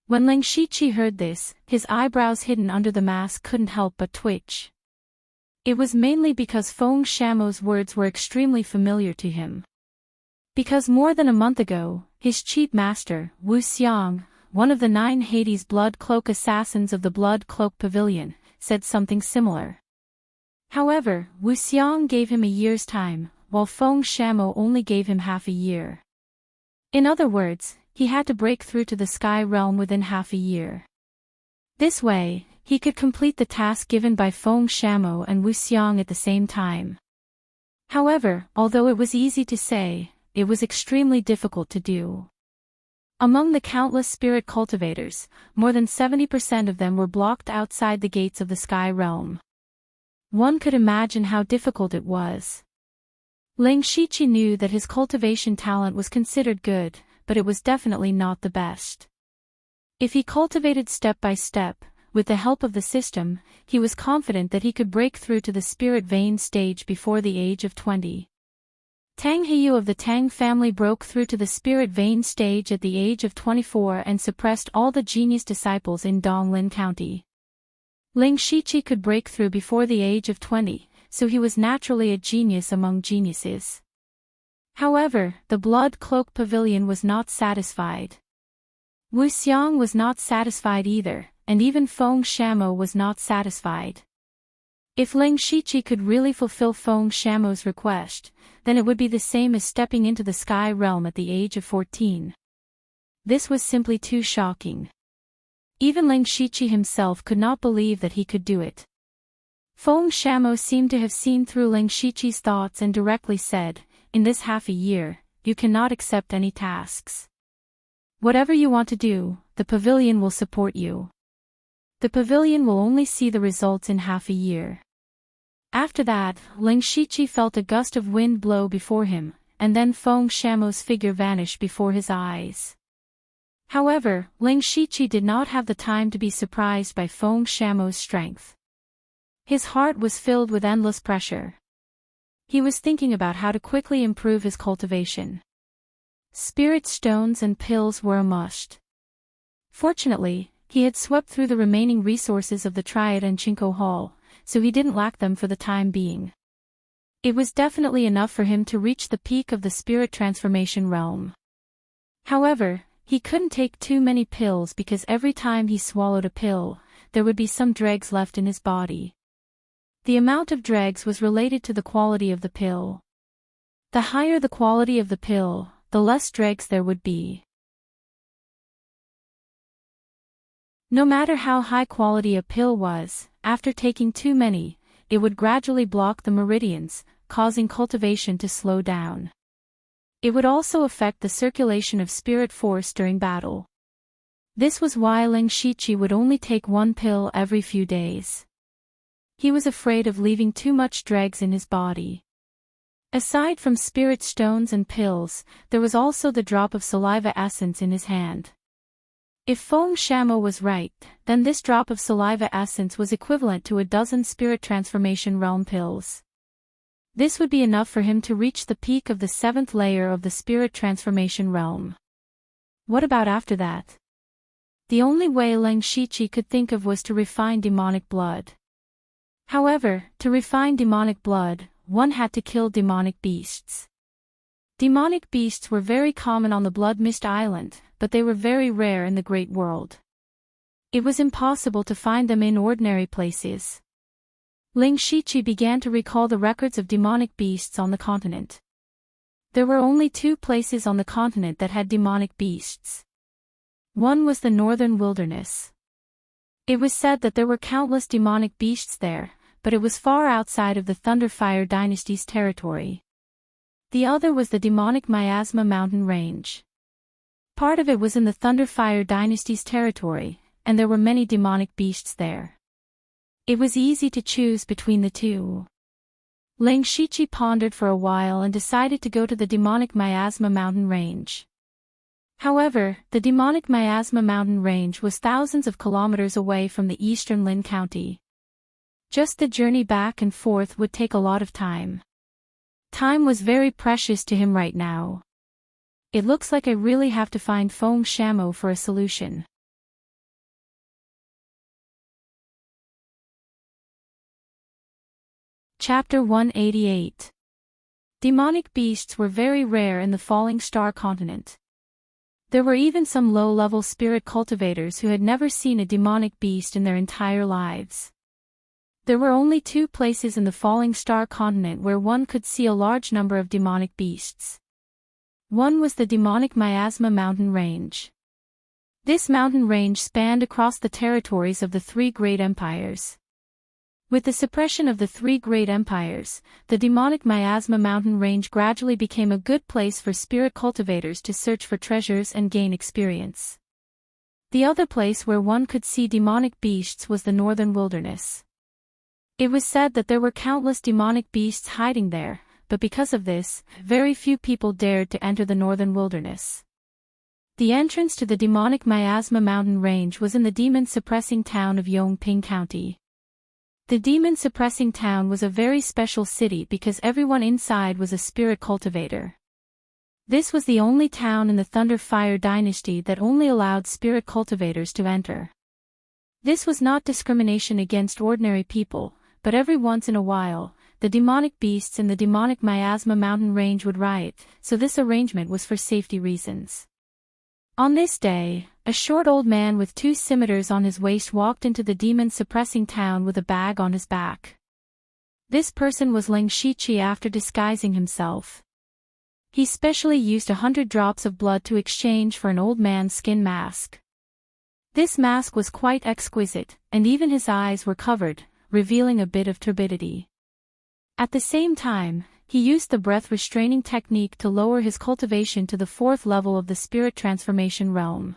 A: When Ling Shiqi heard this, his eyebrows hidden under the mask couldn't help but twitch. It was mainly because Feng Shamo's words were extremely familiar to him. Because more than a month ago, his chief master, Wu Xiang, one of the 9 Hades Blood Cloak assassins of the Blood Cloak Pavilion, said something similar. However, Wu Xiang gave him a year's time, while Feng Shamo only gave him half a year. In other words, he had to break through to the Sky Realm within half a year. This way, he could complete the task given by Feng Shamo and Wu Xiang at the same time. However, although it was easy to say, it was extremely difficult to do. Among the countless spirit cultivators, more than 70% of them were blocked outside the gates of the Sky Realm. One could imagine how difficult it was. Ling Shiqi knew that his cultivation talent was considered good, but it was definitely not the best. If he cultivated step by step, with the help of the system, he was confident that he could break through to the spirit vein stage before the age of 20. Tang Heiyu of the Tang family broke through to the spirit vein stage at the age of 24 and suppressed all the genius disciples in Donglin County. Ling Shiqi could break through before the age of 20, so he was naturally a genius among geniuses. However, the Blood Cloak Pavilion was not satisfied. Wu Xiang was not satisfied either, and even Feng Shamo was not satisfied. If Ling Shiqi could really fulfill Feng Shamo's request, then it would be the same as stepping into the Sky Realm at the age of 14. This was simply too shocking. Even Ling Shiqi himself could not believe that he could do it. Feng Shamo seemed to have seen through Ling Shiqi's thoughts and directly said, in this half a year, you cannot accept any tasks. Whatever you want to do, the pavilion will support you. The pavilion will only see the results in half a year. After that, Ling Shiqi felt a gust of wind blow before him, and then Feng Shamo's figure vanished before his eyes. However, Ling Shiqi did not have the time to be surprised by Feng Shamo's strength. His heart was filled with endless pressure. He was thinking about how to quickly improve his cultivation. Spirit stones and pills were a must. Fortunately, he had swept through the remaining resources of the Triad and Chinko Hall, so he didn't lack them for the time being. It was definitely enough for him to reach the peak of the spirit transformation realm. However, he couldn't take too many pills because every time he swallowed a pill, there would be some dregs left in his body. The amount of dregs was related to the quality of the pill. The higher the quality of the pill, the less dregs there would be. No matter how high quality a pill was, after taking too many, it would gradually block the meridians, causing cultivation to slow down. It would also affect the circulation of spirit force during battle. This was why Ling Shiqi would only take one pill every few days. He was afraid of leaving too much dregs in his body. Aside from spirit stones and pills, there was also the drop of saliva essence in his hand. If Feng Shamo was right, then this drop of saliva essence was equivalent to a dozen spirit transformation realm pills. This would be enough for him to reach the peak of the 7th layer of the spirit transformation realm. What about after that? The only way Leng Shiqi could think of was to refine demonic blood. However, to refine demonic blood, one had to kill demonic beasts. Demonic beasts were very common on the Blood Mist Island, but they were very rare in the Great World. It was impossible to find them in ordinary places. Leng Shiqi began to recall the records of demonic beasts on the continent. There were only 2 places on the continent that had demonic beasts. One was the Northern Wilderness. It was said that there were countless demonic beasts there, but it was far outside of the Thunderfire Dynasty's territory. The other was the demonic Miasma Mountain Range. Part of it was in the Thunderfire Dynasty's territory, and there were many demonic beasts there. It was easy to choose between the 2. Leng Shiqi pondered for a while and decided to go to the demonic Miasma Mountain Range. However, the demonic Miasma Mountain Range was thousands of kilometers away from the eastern Lin County. Just the journey back and forth would take a lot of time. Time was very precious to him right now. It looks like I really have to find Feng Shamo for a solution. Chapter 188. Demonic beasts were very rare in the Falling Star continent. There were even some low-level spirit cultivators who had never seen a demonic beast in their entire lives. There were only 2 places in the Falling Star continent where one could see a large number of demonic beasts. One was the demonic Miasma Mountain Range. This mountain range spanned across the territories of the 3 great empires. With the suppression of the 3 great empires, the demonic Miasma Mountain Range gradually became a good place for spirit cultivators to search for treasures and gain experience. The other place where one could see demonic beasts was the Northern Wilderness. It was said that there were countless demonic beasts hiding there, but because of this, very few people dared to enter the Northern Wilderness. The entrance to the demonic Miasma Mountain Range was in the demon-suppressing town of Yongping County. The demon-suppressing town was a very special city because everyone inside was a spirit cultivator. This was the only town in the Thunderfire Dynasty that only allowed spirit cultivators to enter. This was not discrimination against ordinary people, but every once in a while, the demonic beasts in the demonic Miasma Mountain Range would riot, so this arrangement was for safety reasons. On this day, a short old man with 2 scimitars on his waist walked into the demon-suppressing town with a bag on his back. This person was Leng Shiqi after disguising himself. He specially used 100 drops of blood to exchange for an old man's skin mask. This mask was quite exquisite, and even his eyes were covered, revealing a bit of turbidity. At the same time, he used the breath-restraining technique to lower his cultivation to the 4th level of the spirit transformation realm.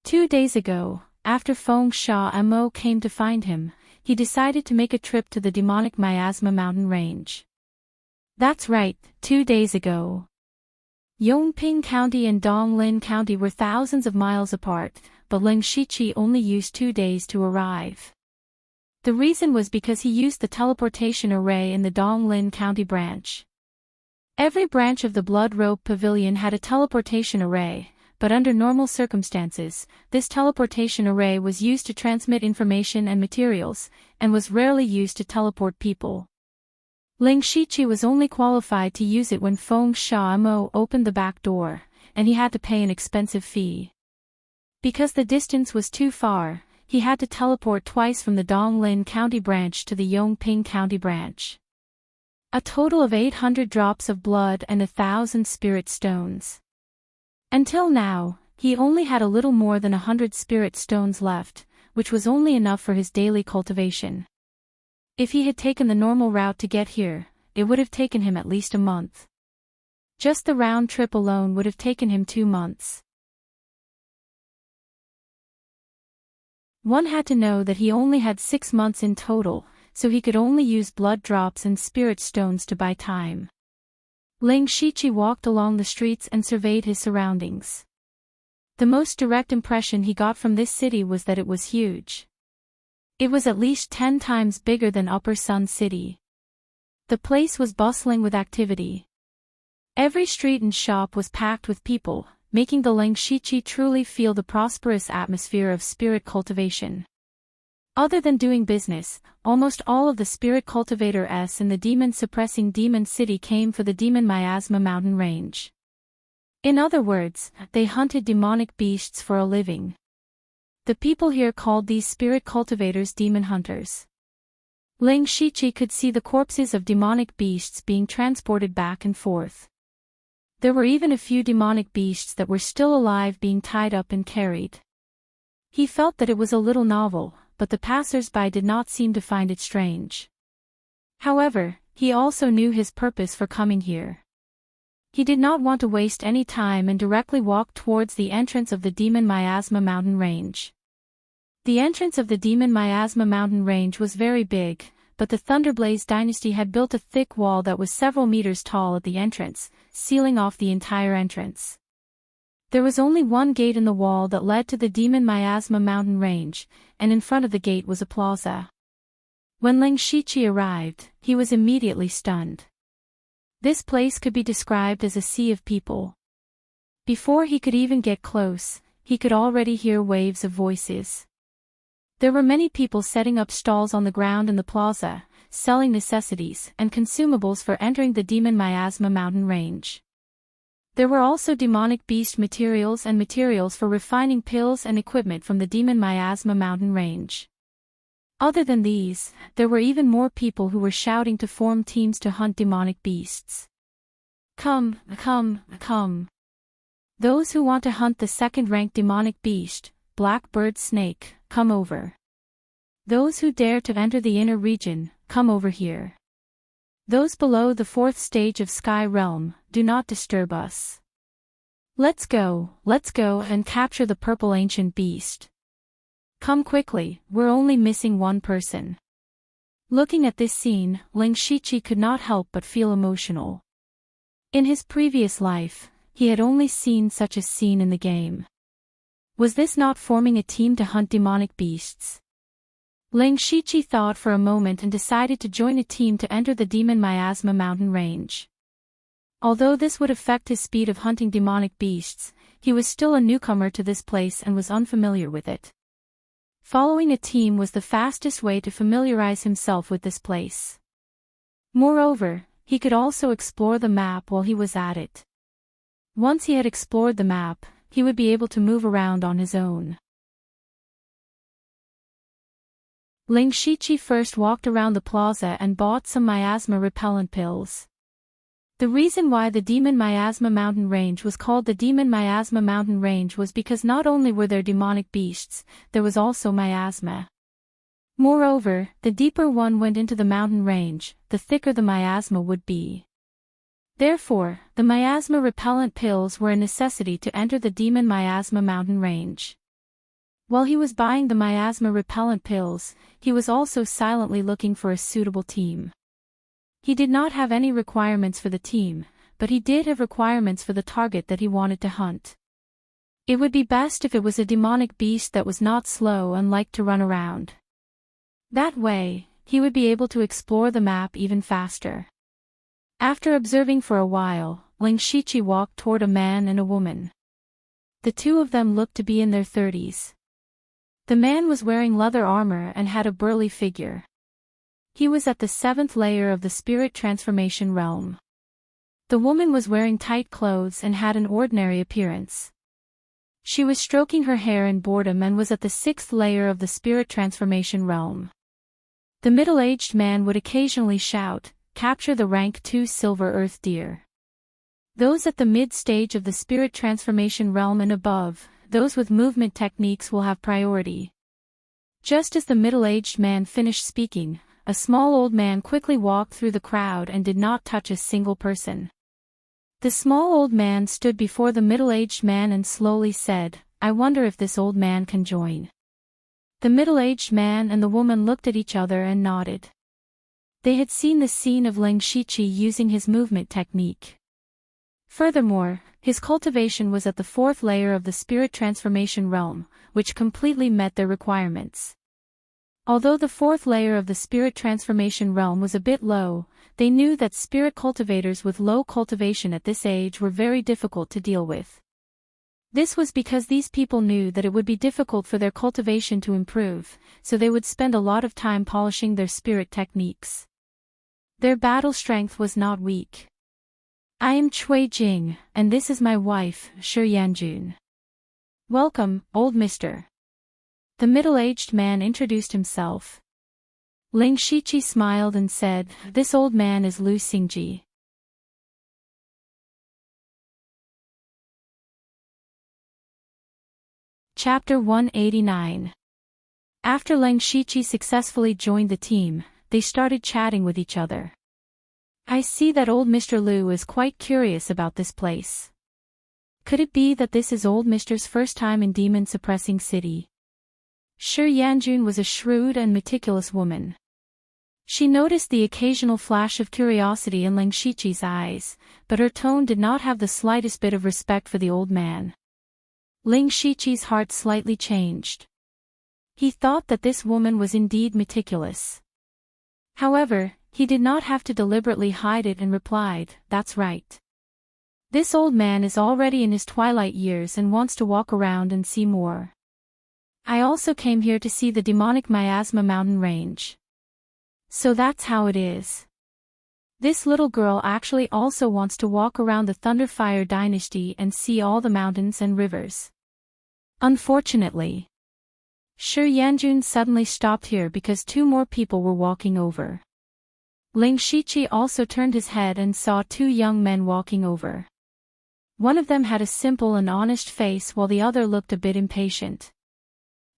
A: 2 days ago, after Feng Shamo came to find him, he decided to make a trip to the demonic Miasma Mountain Range. That's right, 2 days ago. Yongping County and Donglin County were thousands of miles apart, but Leng Shiqi only used 2 days to arrive. The reason was because he used the teleportation array in the Donglin County branch. Every branch of the Blood Rope Pavilion had a teleportation array, but under normal circumstances, this teleportation array was used to transmit information and materials, and was rarely used to teleport people. Leng Shiqi was only qualified to use it when Feng Shamo opened the back door, and he had to pay an expensive fee. Because the distance was too far, he had to teleport twice from the Donglin County branch to the Yongping County branch. A total of 800 drops of blood and 1,000 spirit stones. Until now, he only had a little more than 100 spirit stones left, which was only enough for his daily cultivation. If he had taken the normal route to get here, it would have taken him at least a month. Just the round trip alone would have taken him 2 months. One had to know that he only had 6 months in total, so he could only use blood drops and spirit stones to buy time. Ling Shiqi walked along the streets and surveyed his surroundings. The most direct impression he got from this city was that it was huge. It was at least 10 times bigger than Upper Sun City. The place was bustling with activity. Every street and shop was packed with people, making the Ling Shiqi truly feel the prosperous atmosphere of spirit cultivation. Other than doing business, almost all of the spirit cultivators in the demon-suppressing demon city came for the demon miasma mountain range. In other words, they hunted demonic beasts for a living. The people here called these spirit cultivators demon hunters. Ling Shiqi could see the corpses of demonic beasts being transported back and forth. There were even a few demonic beasts that were still alive being tied up and carried. He felt that it was a little novel, but the passers-by did not seem to find it strange. However, he also knew his purpose for coming here. He did not want to waste any time and directly walked towards the entrance of the Demon Miasma mountain range. The entrance of the Demon Miasma mountain range was very big, but the Thunderblaze dynasty had built a thick wall that was several meters tall at the entrance, sealing off the entire entrance. There was only one gate in the wall that led to the Demon Miasma mountain range, and in front of the gate was a plaza. When Ling Shiqi arrived, he was immediately stunned. This place could be described as a sea of people. Before he could even get close, he could already hear waves of voices. There were many people setting up stalls on the ground in the plaza, selling necessities and consumables for entering the Demon Miasma mountain range. There were also demonic beast materials and materials for refining pills and equipment from the Demon Miasma mountain range. Other than these, there were even more people who were shouting to form teams to hunt demonic beasts. Come, come, come. Those who want to hunt the second-ranked demonic beast, Blackbird Snake, come over. Those who dare to enter the inner region, come over here. Those below the 4th stage of Sky Realm, do not disturb us. Let's go and capture the purple ancient beast. Come quickly, we're only missing one person. Looking at this scene, Ling Shiqi could not help but feel emotional. In his previous life, he had only seen such a scene in the game. Was this not forming a team to hunt demonic beasts? Ling Shiqi thought for a moment and decided to join a team to enter the Demon Miasma mountain range. Although this would affect his speed of hunting demonic beasts, he was still a newcomer to this place and was unfamiliar with it. Following a team was the fastest way to familiarize himself with this place. Moreover, he could also explore the map while he was at it. Once he had explored the map, he would be able to move around on his own. Ling Shiqi first walked around the plaza and bought some miasma repellent pills. The reason why the Demon Miasma mountain range was called the Demon Miasma mountain range was because not only were there demonic beasts, there was also miasma. Moreover, the deeper one went into the mountain range, the thicker the miasma would be. Therefore, the miasma repellent pills were a necessity to enter the Demon Miasma mountain range. While he was buying the miasma repellent pills, he was also silently looking for a suitable team. He did not have any requirements for the team, but he did have requirements for the target that he wanted to hunt. It would be best if it was a demonic beast that was not slow and liked to run around. That way, he would be able to explore the map even faster. After observing for a while, Ling Shiqi walked toward a man and a woman. The two of them looked to be in their 30s. The man was wearing leather armor and had a burly figure. He was at the 7th layer of the spirit transformation realm. The woman was wearing tight clothes and had an ordinary appearance. She was stroking her hair in boredom and was at the 6th layer of the spirit transformation realm. The middle-aged man would occasionally shout, "Capture the rank 2 silver earth deer." Those at the mid-stage of the spirit transformation realm and above, those with movement techniques will have priority. Just as the middle-aged man finished speaking, a small old man quickly walked through the crowd and did not touch a single person. The small old man stood before the middle-aged man and slowly said, "I wonder if this old man can join." The middle-aged man and the woman looked at each other and nodded. They had seen the scene of Ling Shiqi using his movement technique. Furthermore, his cultivation was at the 4th layer of the spirit transformation realm, which completely met their requirements. Although the 4th layer of the spirit transformation realm was a bit low, they knew that spirit cultivators with low cultivation at this age were very difficult to deal with. This was because these people knew that it would be difficult for their cultivation to improve, so they would spend a lot of time polishing their spirit techniques. Their battle strength was not weak. I am Cui Jing, and this is my wife, Shi Yanjun. Welcome, old mister. The middle-aged man introduced himself. Ling Shiqi smiled and said, "This old man is Lu Xingji." Chapter 189. After Ling Shiqi successfully joined the team, they started chatting with each other. I see that old Mr. Lu is quite curious about this place. Could it be that this is old Mr.'s first time in Demon Suppressing City? Shi Yanjun was a shrewd and meticulous woman. She noticed the occasional flash of curiosity in Ling Shiqi's eyes, but her tone did not have the slightest bit of respect for the old man. Ling Shiqi's heart slightly changed. He thought that this woman was indeed meticulous. However, he did not have to deliberately hide it and replied, "That's right. This old man is already in his twilight years and wants to walk around and see more. I also came here to see the demonic miasma mountain range. So that's how it is. This little girl actually also wants to walk around the Thunderfire dynasty and see all the mountains and rivers." Unfortunately, Shi Yanjun suddenly stopped here because 2 more people were walking over. Ling Shiqi also turned his head and saw 2 young men walking over. One of them had a simple and honest face while the other looked a bit impatient.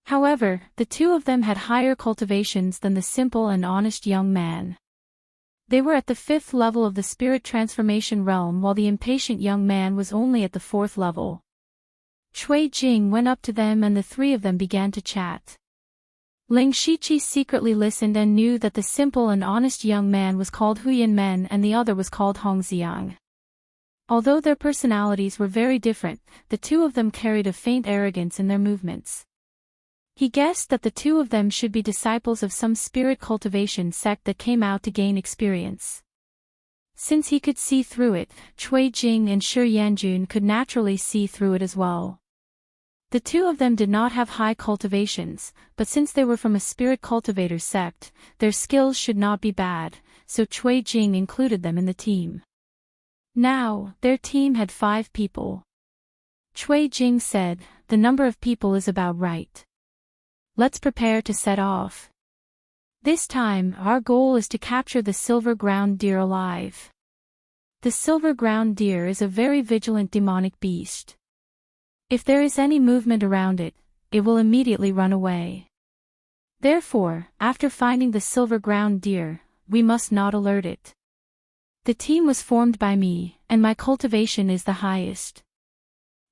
A: However, the 2 of them had higher cultivations than the simple and honest young man. They were at the 5th level of the spirit transformation realm while the impatient young man was only at the 4th level. Cui Jing went up to them and the 3 of them began to chat. Ling Shiqi secretly listened and knew that the simple and honest young man was called Huyan Men and the other was called Hongxiang. Although their personalities were very different, the 2 of them carried a faint arrogance in their movements. He guessed that the 2 of them should be disciples of some spirit cultivation sect that came out to gain experience. Since he could see through it, Cui Jing and Shi Yanjun could naturally see through it as well. The 2 of them did not have high cultivations, but since they were from a spirit cultivator sect, their skills should not be bad, so Cui Jing included them in the team. Now, their team had 5 people. Cui Jing said, "The number of people is about right. Let's prepare to set off. This time, our goal is to capture the silver ground deer alive. The silver ground deer is a very vigilant demonic beast. If there is any movement around it, it will immediately run away. Therefore, after finding the silver ground deer, we must not alert it. The team was formed by me, and my cultivation is the highest.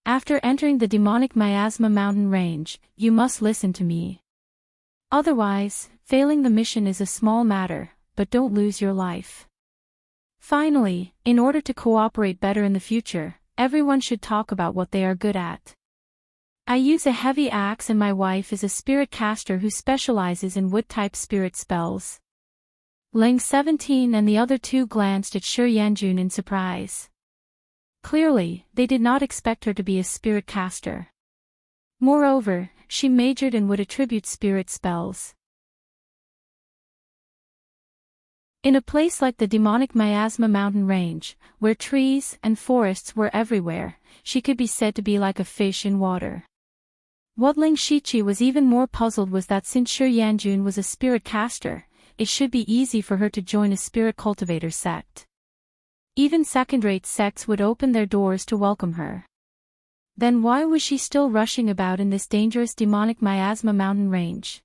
A: After entering the demonic miasma mountain range, you must listen to me. Otherwise, failing the mission is a small matter, but don't lose your life. Finally, in order to cooperate better in the future, everyone should talk about what they are good at. I use a heavy axe and my wife is a spirit caster who specializes in wood-type spirit spells." Ling 17 and the other 2 glanced at Shi Yanjun in surprise. Clearly, they did not expect her to be a spirit caster. Moreover, she majored in wood attribute spirit spells. In a place like the demonic miasma mountain range, where trees and forests were everywhere, she could be said to be like a fish in water. What Ling Shiqi was even more puzzled was that since Shi Yanjun was a spirit caster, it should be easy for her to join a spirit cultivator sect. Even second-rate sects would open their doors to welcome her. Then why was she still rushing about in this dangerous demonic miasma mountain range?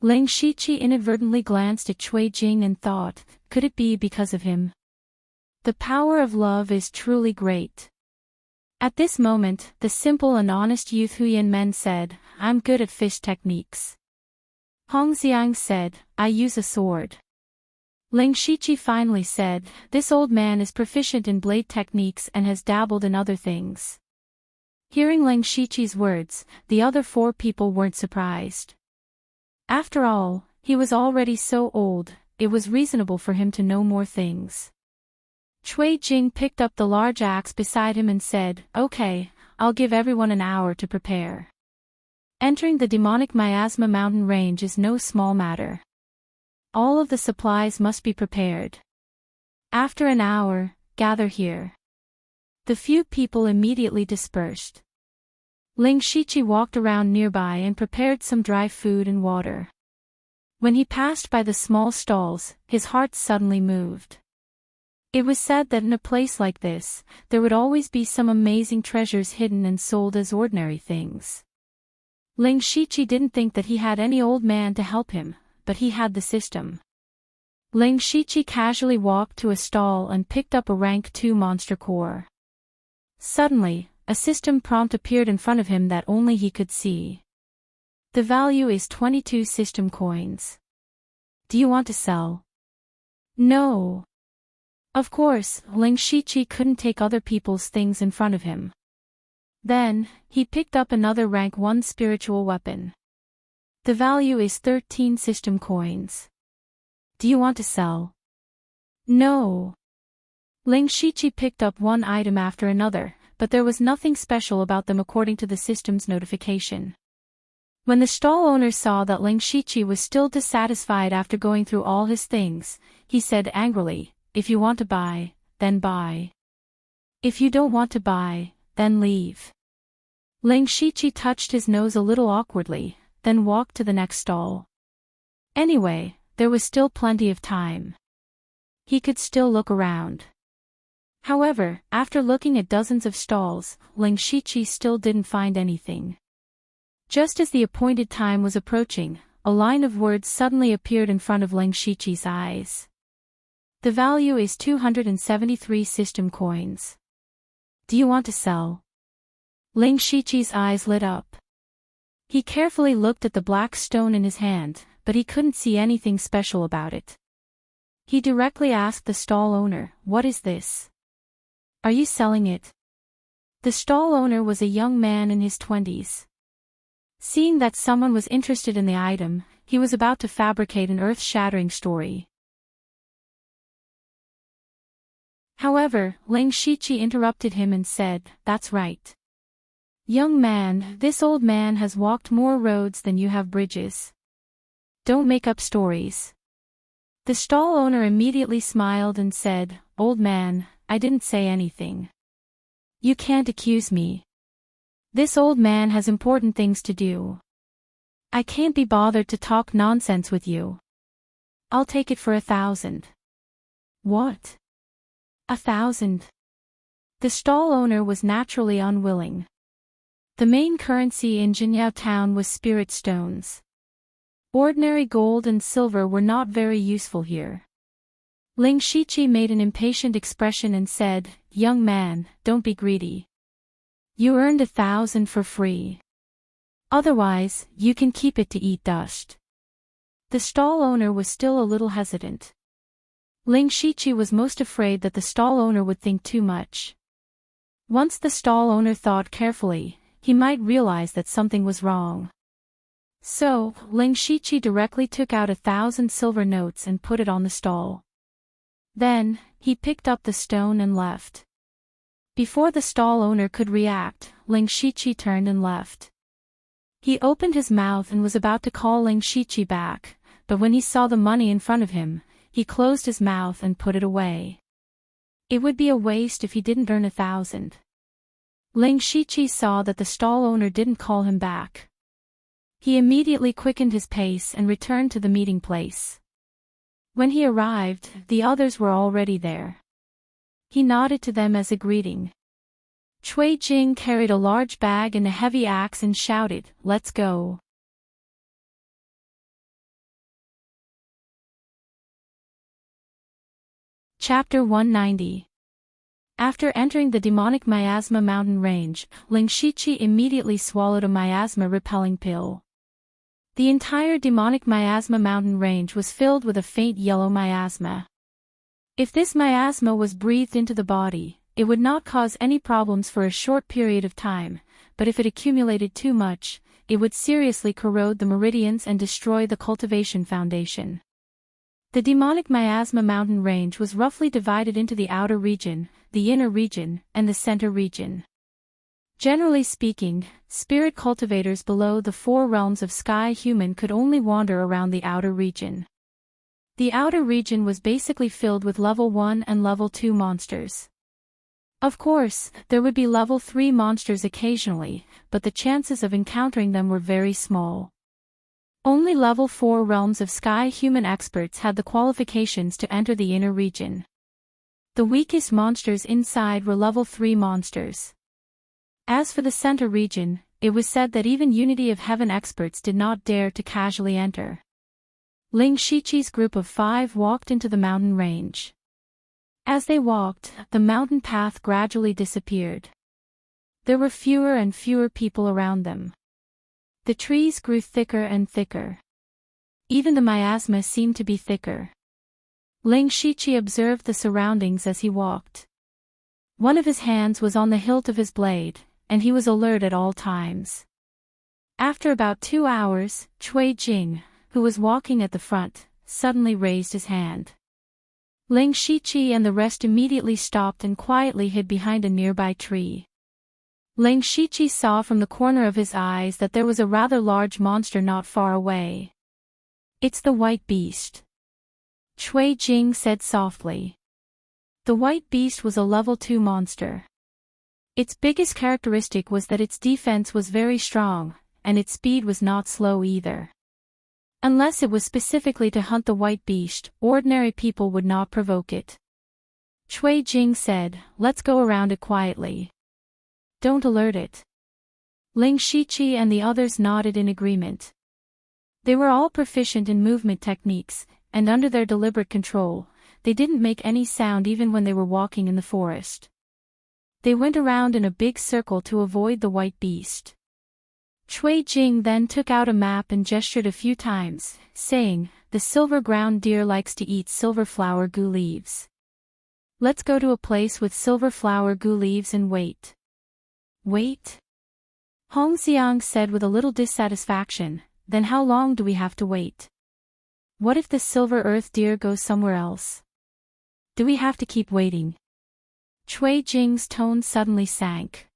A: Ling Shiqi inadvertently glanced at Cui Jing and thought, could it be because of him? The power of love is truly great. At this moment, the simple and honest youth Huyan Men said, "I'm good at fish techniques." Hongxiang said, "I use a sword." Ling Shiqi finally said, "This old man is proficient in blade techniques and has dabbled in other things." Hearing Ling Shiqi's words, the other 4 people weren't surprised. After all, he was already so old, it was reasonable for him to know more things. Cui Jing picked up the large axe beside him and said, "Okay, I'll give everyone an hour to prepare." Entering the demonic miasma mountain range is no small matter. All of the supplies must be prepared. After an hour, gather here. The few people immediately dispersed. Ling Shiqi walked around nearby and prepared some dry food and water. When he passed by the small stalls, his heart suddenly moved. It was said that in a place like this, there would always be some amazing treasures hidden and sold as ordinary things. Ling Shiqi didn't think that he had any old man to help him, but he had the system. Ling Shiqi casually walked to a stall and picked up a rank 2 monster core. Suddenly, a system prompt appeared in front of him that only he could see. The value is 22 system coins. Do you want to sell? No. Of course, Ling Shiqi couldn't take other people's things in front of him. Then, he picked up another rank 1 spiritual weapon. The value is 13 system coins. Do you want to sell? No. Ling Shiqi picked up one item after another, but there was nothing special about them according to the system's notification. When the stall owner saw that Ling Shiqi was still dissatisfied after going through all his things, he said angrily, "If you want to buy, then buy. If you don't want to buy, then leave." Ling Shiqi touched his nose a little awkwardly, then walked to the next stall. Anyway, there was still plenty of time. He could still look around. However, after looking at dozens of stalls, Ling Shiqi still didn't find anything. Just as the appointed time was approaching, a line of words suddenly appeared in front of Ling Shiqi's eyes. The value is 273 system coins. Do you want to sell? Ling Shiqi's eyes lit up. He carefully looked at the black stone in his hand, but he couldn't see anything special about it. He directly asked the stall owner, "What is this? Are you selling it?" The stall owner was a young man in his 20s. Seeing that someone was interested in the item, he was about to fabricate an earth-shattering story. However, Ling Shiqi interrupted him and said, "That's right. Young man, this old man has walked more roads than you have bridges. Don't make up stories." The stall owner immediately smiled and said, "Old man, I didn't say anything. You can't accuse me. This old man has important things to do. I can't be bothered to talk nonsense with you. I'll take it for 1,000. What? 1,000? The stall owner was naturally unwilling. The main currency in Jinyao town was spirit stones. Ordinary gold and silver were not very useful here. Ling Shiqi made an impatient expression and said, "Young man, don't be greedy. You earned 1,000 for free. Otherwise, you can keep it to eat dust." The stall owner was still a little hesitant. Ling Shiqi was most afraid that the stall owner would think too much. Once the stall owner thought carefully, he might realize that something was wrong. So, Ling Shiqi directly took out 1,000 silver notes and put it on the stall. Then, he picked up the stone and left. Before the stall owner could react, Ling Shiqi turned and left. He opened his mouth and was about to call Ling Shiqi back, but when he saw the money in front of him, he closed his mouth and put it away. It would be a waste if he didn't earn 1,000. Ling Shiqi saw that the stall owner didn't call him back. He immediately quickened his pace and returned to the meeting place. When he arrived, the others were already there. He nodded to them as a greeting. Cui Jing carried a large bag and a heavy axe and shouted, "Let's go." Chapter 190. After entering the demonic miasma mountain range, Ling Shiqi immediately swallowed a miasma-repelling pill. The entire demonic miasma mountain range was filled with a faint yellow miasma. If this miasma was breathed into the body, it would not cause any problems for a short period of time, but if it accumulated too much, it would seriously corrode the meridians and destroy the cultivation foundation. The demonic miasma mountain range was roughly divided into the outer region, the inner region, and the center region. Generally speaking, spirit cultivators below the 4 realms of sky human could only wander around the outer region. The outer region was basically filled with level 1 and level 2 monsters. Of course, there would be level 3 monsters occasionally, but the chances of encountering them were very small. Only level 4 realms of sky human experts had the qualifications to enter the inner region. The weakest monsters inside were level 3 monsters. As for the center region, it was said that even Unity of Heaven experts did not dare to casually enter. Ling Shichi's group of 5 walked into the mountain range. As they walked, the mountain path gradually disappeared. There were fewer and fewer people around them. The trees grew thicker and thicker. Even the miasma seemed to be thicker. Ling Shichi observed the surroundings as he walked. One of his hands was on the hilt of his blade, and he was alert at all times. After about 2 hours, Cui Jing, who was walking at the front, suddenly raised his hand. Ling Shichi and the rest immediately stopped and quietly hid behind a nearby tree. Ling Shichi saw from the corner of his eyes that there was a rather large monster not far away. "It's the white beast," Cui Jing said softly. The white beast was a level 2 monster. Its biggest characteristic was that its defense was very strong, and its speed was not slow either. Unless it was specifically to hunt the white beast, ordinary people would not provoke it. Cui Jing said, "Let's go around it quietly. Don't alert it." Ling Shichi and the others nodded in agreement. They were all proficient in movement techniques, and under their deliberate control, they didn't make any sound even when they were walking in the forest. They went around in a big circle to avoid the white beast. Cui Jing then took out a map and gestured a few times, saying, "The silver ground deer likes to eat silver flower gu leaves. Let's go to a place with silver flower gu leaves and wait." "Wait?" Hong Xiang said with a little dissatisfaction, "Then how long do we have to wait? What if the silver earth deer goes somewhere else? Do we have to keep waiting?" Cui Jing's tone suddenly sank.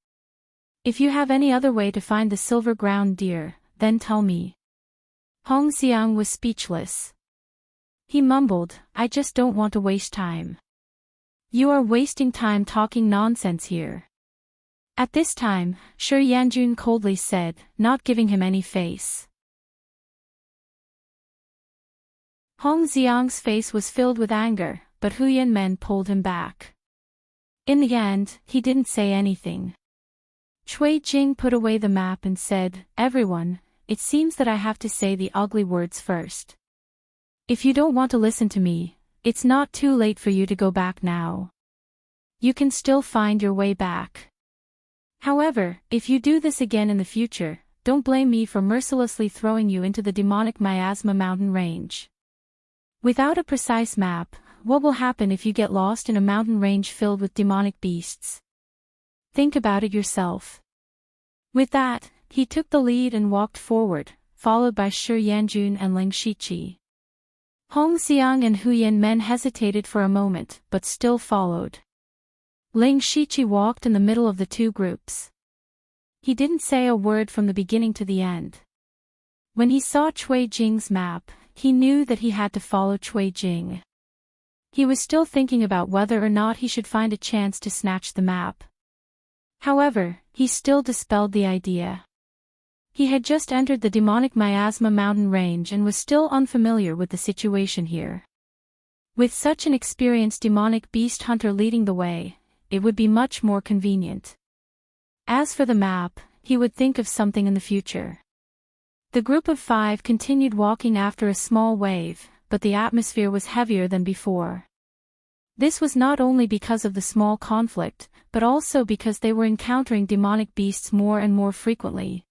A: "If you have any other way to find the silver ground deer, then tell me." Hong Xiang was speechless. He mumbled, "I just don't want to waste time." "You are wasting time talking nonsense here." At this time, Shi Yanjun coldly said, not giving him any face. Hong Xiang's face was filled with anger, but Huyan Men pulled him back. In the end, he didn't say anything. Cui Jing put away the map and said, "Everyone, it seems that I have to say the ugly words first. If you don't want to listen to me, it's not too late for you to go back now. You can still find your way back. However, if you do this again in the future, don't blame me for mercilessly throwing you into the demonic miasma mountain range." Without a precise map, what will happen if you get lost in a mountain range filled with demonic beasts? Think about it yourself. With that, he took the lead and walked forward, followed by Shi Yanjun and Ling Shichi. Hong Xiang and Huyan Men hesitated for a moment, but still followed. Ling Shichi walked in the middle of the 2 groups. He didn't say a word from the beginning to the end. When he saw Cui Jing's map, he knew that he had to follow Cui Jing. He was still thinking about whether or not he should find a chance to snatch the map. However, he still dispelled the idea. He had just entered the demonic miasma mountain range and was still unfamiliar with the situation here. With such an experienced demonic beast hunter leading the way, it would be much more convenient. As for the map, he would think of something in the future. The group of 5 continued walking after a small wave, but the atmosphere was heavier than before. This was not only because of the small conflict, but also because they were encountering demonic beasts more and more frequently.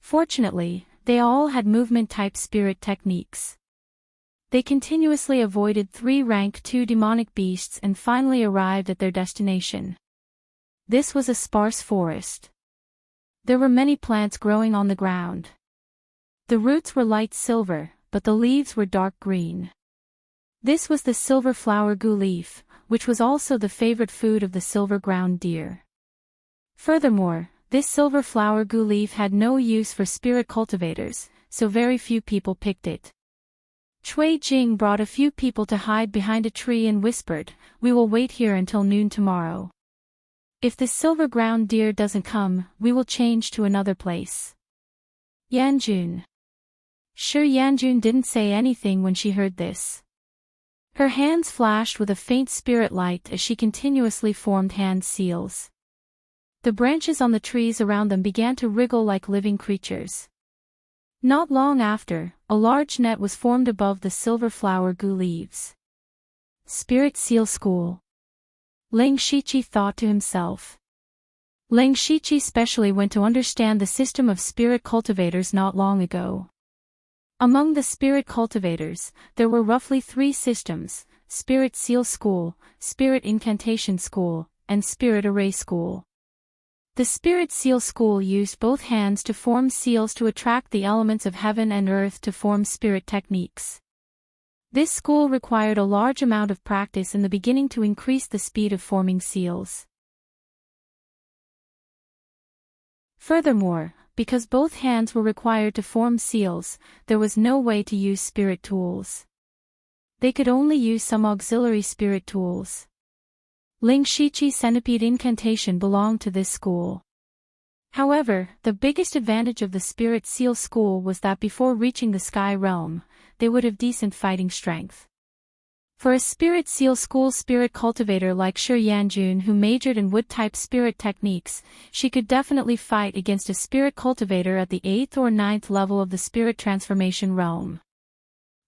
A: Fortunately, They all had movement-type spirit techniques. They continuously avoided 3 rank 2 demonic beasts and finally arrived at their destination. This was a sparse forest. There were many plants growing on the ground. The roots were light silver, but the leaves were dark green. This was the silver flower goo leaf, which was also the favorite food of the silver ground deer. Furthermore, this silver flower goo leaf had no use for spirit cultivators, so very few people picked it. Cui Jing brought a few people to hide behind a tree and whispered, "We will wait here until noon tomorrow. If the silver ground deer doesn't come, we will change to another place." Yanjun. Sure, Yanjun didn't say anything when she heard this. Her hands flashed with a faint spirit light as she continuously formed hand seals. The branches on the trees around them began to wriggle like living creatures. Not long after, a large net was formed above the silver flower goo leaves. Spirit Seal School. Ling Shiqi thought to himself. Ling Shiqi specially went to understand the system of spirit cultivators not long ago. Among the spirit cultivators, there were roughly 3 systems: Spirit Seal School, Spirit Incantation School, and Spirit Array School. The Spirit Seal School used both hands to form seals to attract the elements of heaven and earth to form spirit techniques. This school required a large amount of practice in the beginning to increase the speed of forming seals. Furthermore, because both hands were required to form seals, there was no way to use spirit tools. They could only use some auxiliary spirit tools. Ling Shiqi's centipede incantation belonged to this school. However, the biggest advantage of the Spirit Seal School was that before reaching the Sky Realm, they would have decent fighting strength. For a Spirit Seal School spirit cultivator like Shi Yanjun who majored in wood-type spirit techniques, she could definitely fight against a spirit cultivator at the 8th or 9th level of the Spirit Transformation Realm.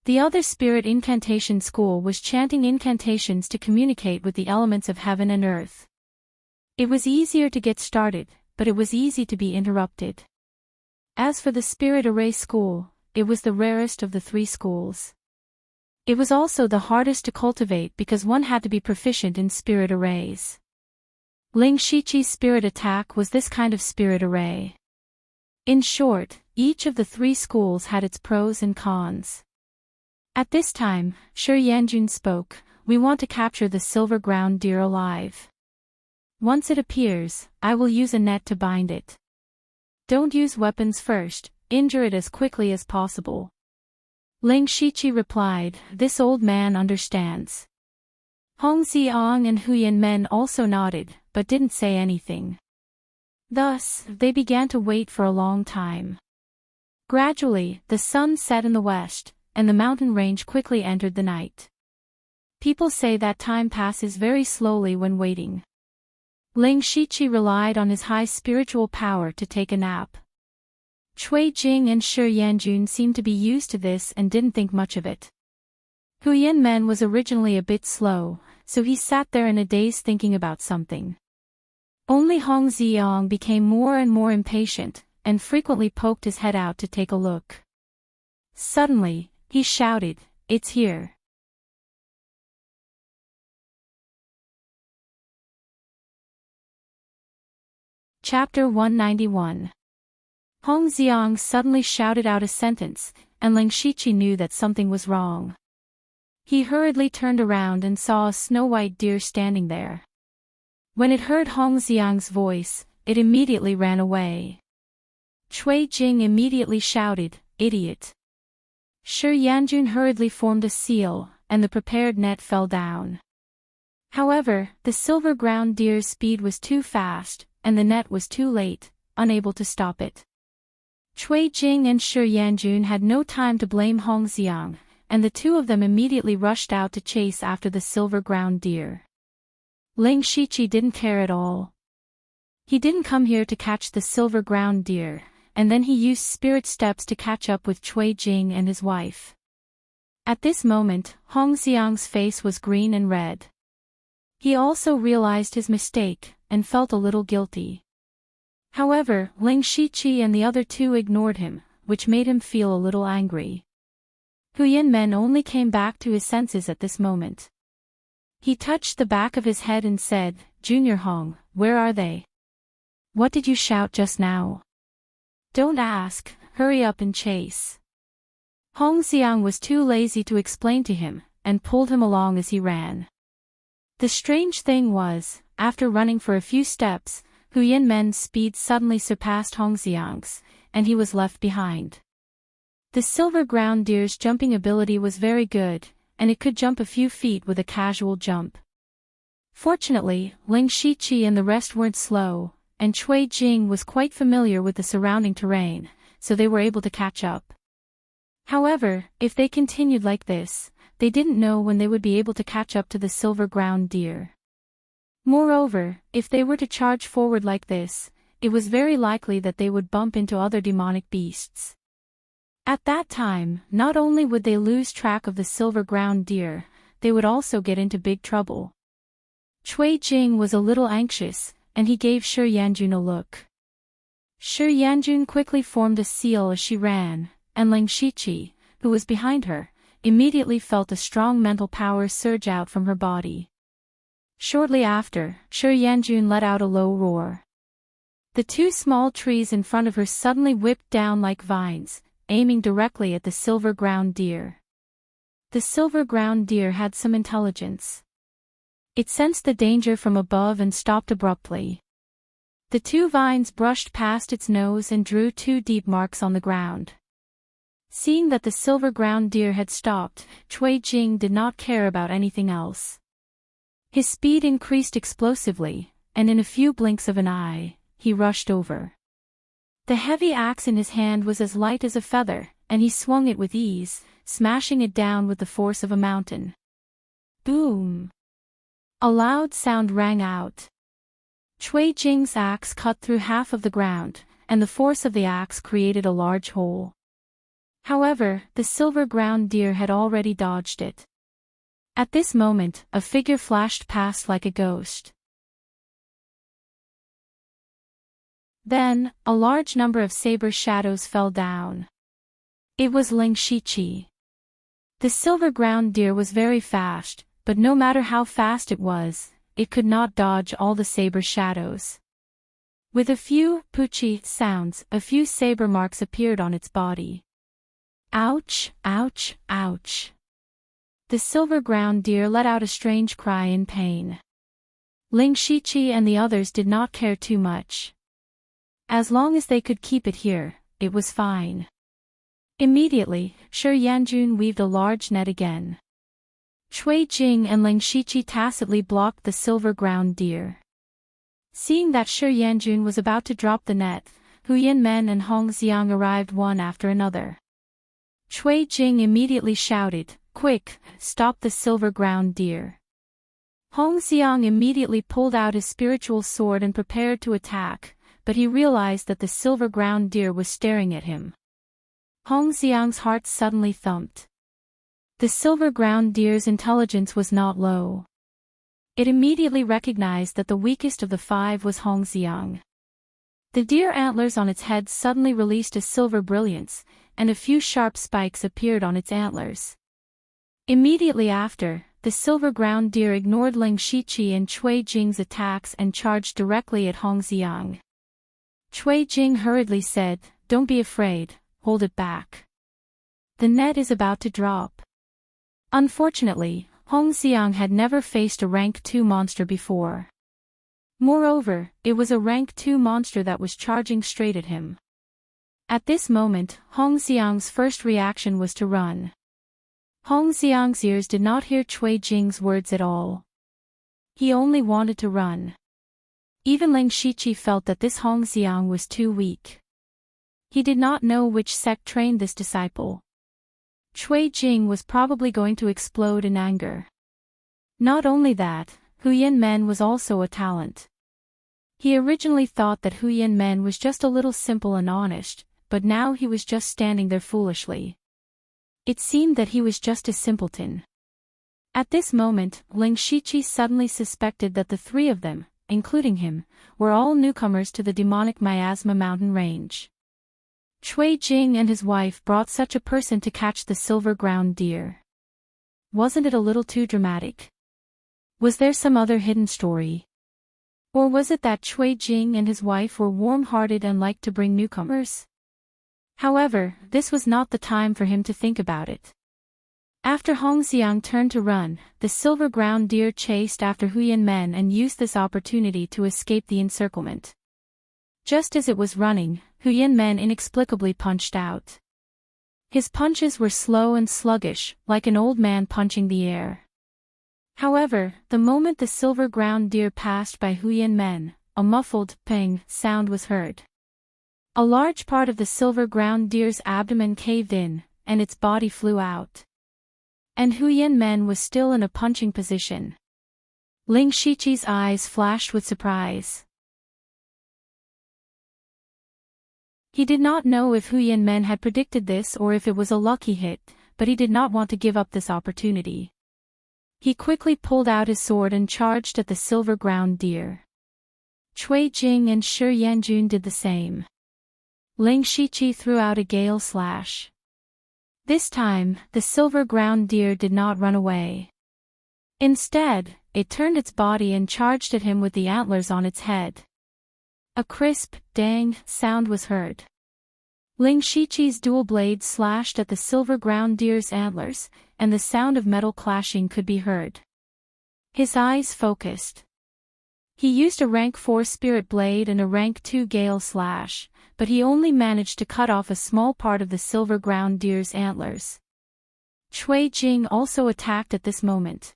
A: The other Spirit Incantation School was chanting incantations to communicate with the elements of heaven and earth. It was easier to get started, but it was easy to be interrupted. As for the Spirit Array School, it was the rarest of the 3 schools. It was also the hardest to cultivate because one had to be proficient in spirit arrays. Ling Shiqi's spirit attack was this kind of spirit array. In short, each of the 3 schools had its pros and cons. At this time, Shi Yanjun spoke, "We want to capture the silver ground deer alive. Once it appears, I will use a net to bind it. Don't use weapons first, injure it as quickly as possible." Ling Shiqi replied, "This old man understands." Hong Xiang and Huyan Men also nodded, but didn't say anything. Thus, they began to wait for a long time. Gradually, the sun set in the west, and the mountain range quickly entered the night. People say that time passes very slowly when waiting. Ling Shiqi relied on his high spiritual power to take a nap. Cui Jing and Shi Yanjun seemed to be used to this and didn't think much of it. Huyan Men was originally a bit slow, so he sat there in a daze thinking about something. Only Hong Xiang became more and more impatient, and frequently poked his head out to take a look. Suddenly, he shouted, "It's here." Chapter 191. Hong Xiang suddenly shouted out a sentence, and Ling Shiqi knew that something was wrong. He hurriedly turned around and saw a snow-white deer standing there. When it heard Hong Xiang's voice, it immediately ran away. Cui Jing immediately shouted, "Idiot!" Shi Yanjun hurriedly formed a seal, and the prepared net fell down. However, the silver ground deer's speed was too fast, and the net was too late, unable to stop it. Cui Jing and Shi Yanjun had no time to blame Hong Xiang, and the 2 of them immediately rushed out to chase after the silver ground deer. Ling Shiqi didn't care at all. He didn't come here to catch the silver ground deer, and then he used spirit steps to catch up with Cui Jing and his wife. At this moment, Hong Xiang's face was green and red. He also realized his mistake, and felt a little guilty. However, Ling Shiqi and the other 2 ignored him, which made him feel a little angry. Huyan only came back to his senses at this moment. He touched the back of his head and said, "Junior Hong, where are they? What did you shout just now? Don't ask, hurry up and chase." Hong Xiang was too lazy to explain to him, and pulled him along as he ran. The strange thing was, after running for a few steps, Huyan speed suddenly surpassed Hong Xiang's, and he was left behind. The silver ground deer's jumping ability was very good, and it could jump a few feet with a casual jump. Fortunately, Ling Shiqi and the rest weren't slow, and Cui Jing was quite familiar with the surrounding terrain, so they were able to catch up. However, if they continued like this, they didn't know when they would be able to catch up to the silver ground deer. Moreover, if they were to charge forward like this, it was very likely that they would bump into other demonic beasts. At that time, not only would they lose track of the silver ground deer, they would also get into big trouble. Cui Jing was a little anxious, and he gave Shi Yanjun a look. Shi Yanjun quickly formed a seal as she ran, and Ling Shiqi, who was behind her, immediately felt a strong mental power surge out from her body. Shortly after, Shi Yanjun let out a low roar. The two small trees in front of her suddenly whipped down like vines, aiming directly at the silver ground deer. The silver ground deer had some intelligence. It sensed the danger from above and stopped abruptly. The two vines brushed past its nose and drew two deep marks on the ground. Seeing that the silver ground deer had stopped, Cui Jing did not care about anything else. His speed increased explosively, and in a few blinks of an eye, he rushed over. The heavy axe in his hand was as light as a feather, and he swung it with ease, smashing it down with the force of a mountain. Boom! A loud sound rang out. Cui Jing's axe cut through half of the ground, and the force of the axe created a large hole. However, the silver ground deer had already dodged it. At this moment, a figure flashed past like a ghost. Then, a large number of saber shadows fell down. It was Ling Shiqi. The silver ground deer was very fast, but no matter how fast it was, it could not dodge all the saber shadows. With a few poochie sounds, a few saber marks appeared on its body. Ouch, ouch, ouch. The silver ground deer let out a strange cry in pain. Ling Shiqi and the others did not care too much. As long as they could keep it here, it was fine. Immediately, Shi Yanjun weaved a large net again. Cui Jing and Ling Shiqi tacitly blocked the silver ground deer. Seeing that Shi Yanjun was about to drop the net, Huyan and Hong Xiang arrived one after another. Cui Jing immediately shouted, "Quick, stop the silver ground deer." Hong Xiang immediately pulled out his spiritual sword and prepared to attack, but he realized that the silver ground deer was staring at him. Hong Xiang's heart suddenly thumped. The silver ground deer's intelligence was not low. It immediately recognized that the weakest of the five was Hong Xiang. The deer antlers on its head suddenly released a silver brilliance, and a few sharp spikes appeared on its antlers. Immediately after, the silver ground deer ignored Ling Shiqi and Cui Jing's attacks and charged directly at Hong Xiang. Cui Jing hurriedly said, "Don't be afraid, hold it back. The net is about to drop." Unfortunately, Hong Xiang had never faced a rank 2 monster before. Moreover, it was a rank 2 monster that was charging straight at him. At this moment, Hong Xiang's first reaction was to run. Hong Xiang's ears did not hear Cui Jing's words at all. He only wanted to run. Even Ling Shiqi felt that this Hong Xiang was too weak. He did not know which sect trained this disciple. Cui Jing was probably going to explode in anger. Not only that, Huyan was also a talent. He originally thought that Huyan was just a little simple and honest, but now he was just standing there foolishly. It seemed that he was just a simpleton. At this moment, Ling Shiqi suddenly suspected that the three of them, including him, were all newcomers to the demonic miasma mountain range. Cui Jing and his wife brought such a person to catch the silver ground deer. Wasn't it a little too dramatic? Was there some other hidden story? Or was it that Cui Jing and his wife were warm-hearted and liked to bring newcomers? However, this was not the time for him to think about it. After Hongxiang turned to run, the silver ground deer chased after Huyan Men and used this opportunity to escape the encirclement. Just as it was running, Huyan Men inexplicably punched out. His punches were slow and sluggish, like an old man punching the air. However, the moment the silver ground deer passed by Huyan Men, a muffled ping sound was heard. A large part of the silver ground deer's abdomen caved in, and its body flew out. And Huyan Men was still in a punching position. Ling Shiqi's eyes flashed with surprise. He did not know if Huyan Men had predicted this or if it was a lucky hit, but he did not want to give up this opportunity. He quickly pulled out his sword and charged at the silver ground deer. Cui Jing and Shi Yanjun did the same. Ling Shiqi threw out a gale slash. This time, the silver ground deer did not run away. Instead, it turned its body and charged at him with the antlers on its head. A crisp, dang sound was heard. Ling Shiqi's dual blade slashed at the silver ground deer's antlers, and the sound of metal clashing could be heard. His eyes focused. He used a rank 4 spirit blade and a rank 2 gale slash, but he only managed to cut off a small part of the silver ground deer's antlers. Cui Jing also attacked at this moment.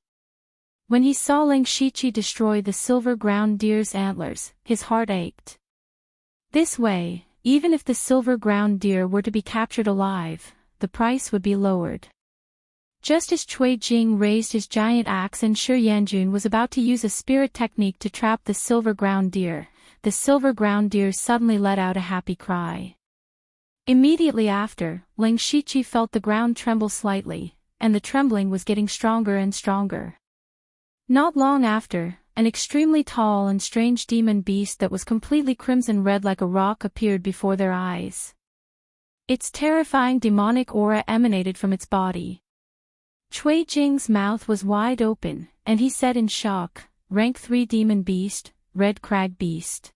A: When he saw Ling Shiqi destroy the silver ground deer's antlers, his heart ached. This way, even if the silver ground deer were to be captured alive, the price would be lowered. Just as Cui Jing raised his giant axe and Shi Yanjun was about to use a spirit technique to trap the silver ground deer, the silver ground deer suddenly let out a happy cry. Immediately after, Ling Shiqi felt the ground tremble slightly, and the trembling was getting stronger and stronger. Not long after, an extremely tall and strange demon beast that was completely crimson red like a rock appeared before their eyes. Its terrifying demonic aura emanated from its body. Cui Jing's mouth was wide open, and he said in shock, "Rank 3 demon beast, red crag beast."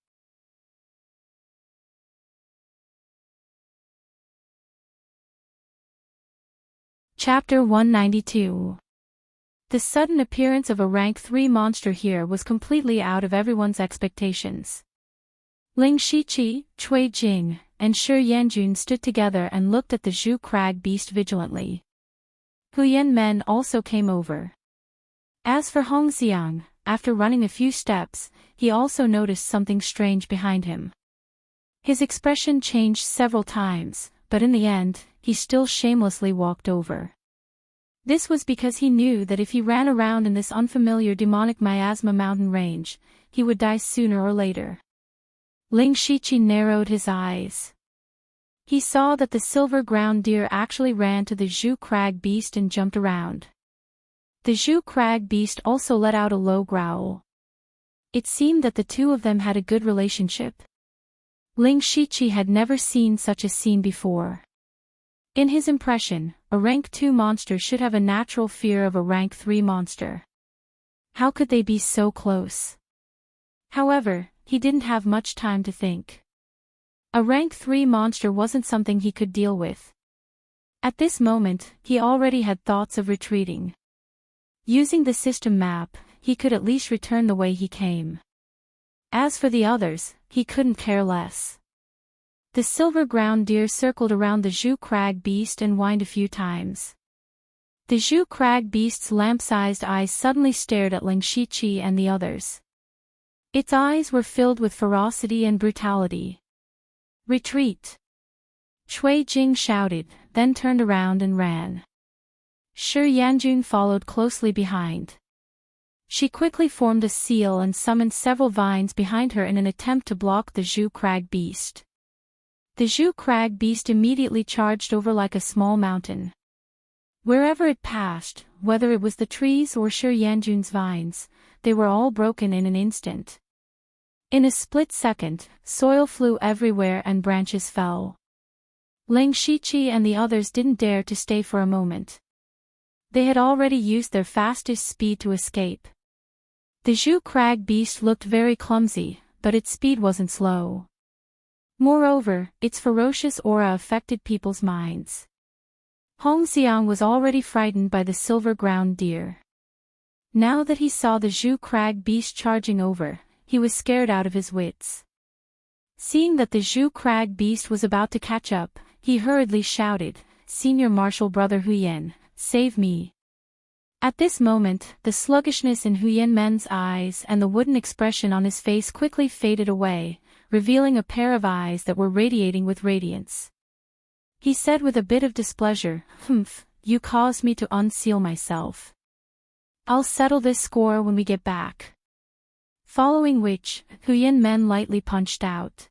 A: Chapter 192. The sudden appearance of a rank 3 monster here was completely out of everyone's expectations. Ling Shiqi, Cui Jing, and Shi Yanjun stood together and looked at the Zhu crag beast vigilantly. Huyan Men also came over. As for Hongxiang, after running a few steps, he also noticed something strange behind him. His expression changed several times, but in the end, he still shamelessly walked over. This was because he knew that if he ran around in this unfamiliar demonic miasma mountain range, he would die sooner or later. Ling Shiqi narrowed his eyes. He saw that the silver ground deer actually ran to the Zhu crag beast and jumped around. The Zhu crag beast also let out a low growl. It seemed that the two of them had a good relationship. Ling Shiqi had never seen such a scene before. In his impression, a rank 2 monster should have a natural fear of a rank 3 monster. How could they be so close? However, he didn't have much time to think. A rank 3 monster wasn't something he could deal with. At this moment, he already had thoughts of retreating. Using the system map, he could at least return the way he came. As for the others, he couldn't care less. The silver ground deer circled around the Zhu crag beast and whined a few times. The Zhu crag beast's lamp-sized eyes suddenly stared at Ling Shiqi and the others. Its eyes were filled with ferocity and brutality. "Retreat!" Cui Jing shouted, then turned around and ran. Shi Yanjun followed closely behind. She quickly formed a seal and summoned several vines behind her in an attempt to block the Zhu crag beast. The Zhu crag beast immediately charged over like a small mountain. Wherever it passed, whether it was the trees or Shi Yanjun's vines, they were all broken in an instant. In a split second, soil flew everywhere and branches fell. Ling Shiqi and the others didn't dare to stay for a moment. They had already used their fastest speed to escape. The Zhu Crag beast looked very clumsy, but its speed wasn't slow. Moreover, its ferocious aura affected people's minds. Hong Xiang was already frightened by the silver ground deer. Now that he saw the Zhu Crag beast charging over, he was scared out of his wits. Seeing that the Zhu Crag beast was about to catch up, he hurriedly shouted, "Senior Marshal Brother Huyen, save me." At this moment, the sluggishness in Huyen Men's eyes and the wooden expression on his face quickly faded away, revealing a pair of eyes that were radiating with radiance. He said with a bit of displeasure, "Humph, you caused me to unseal myself. I'll settle this score when we get back." Following which, Huyen Men lightly punched out.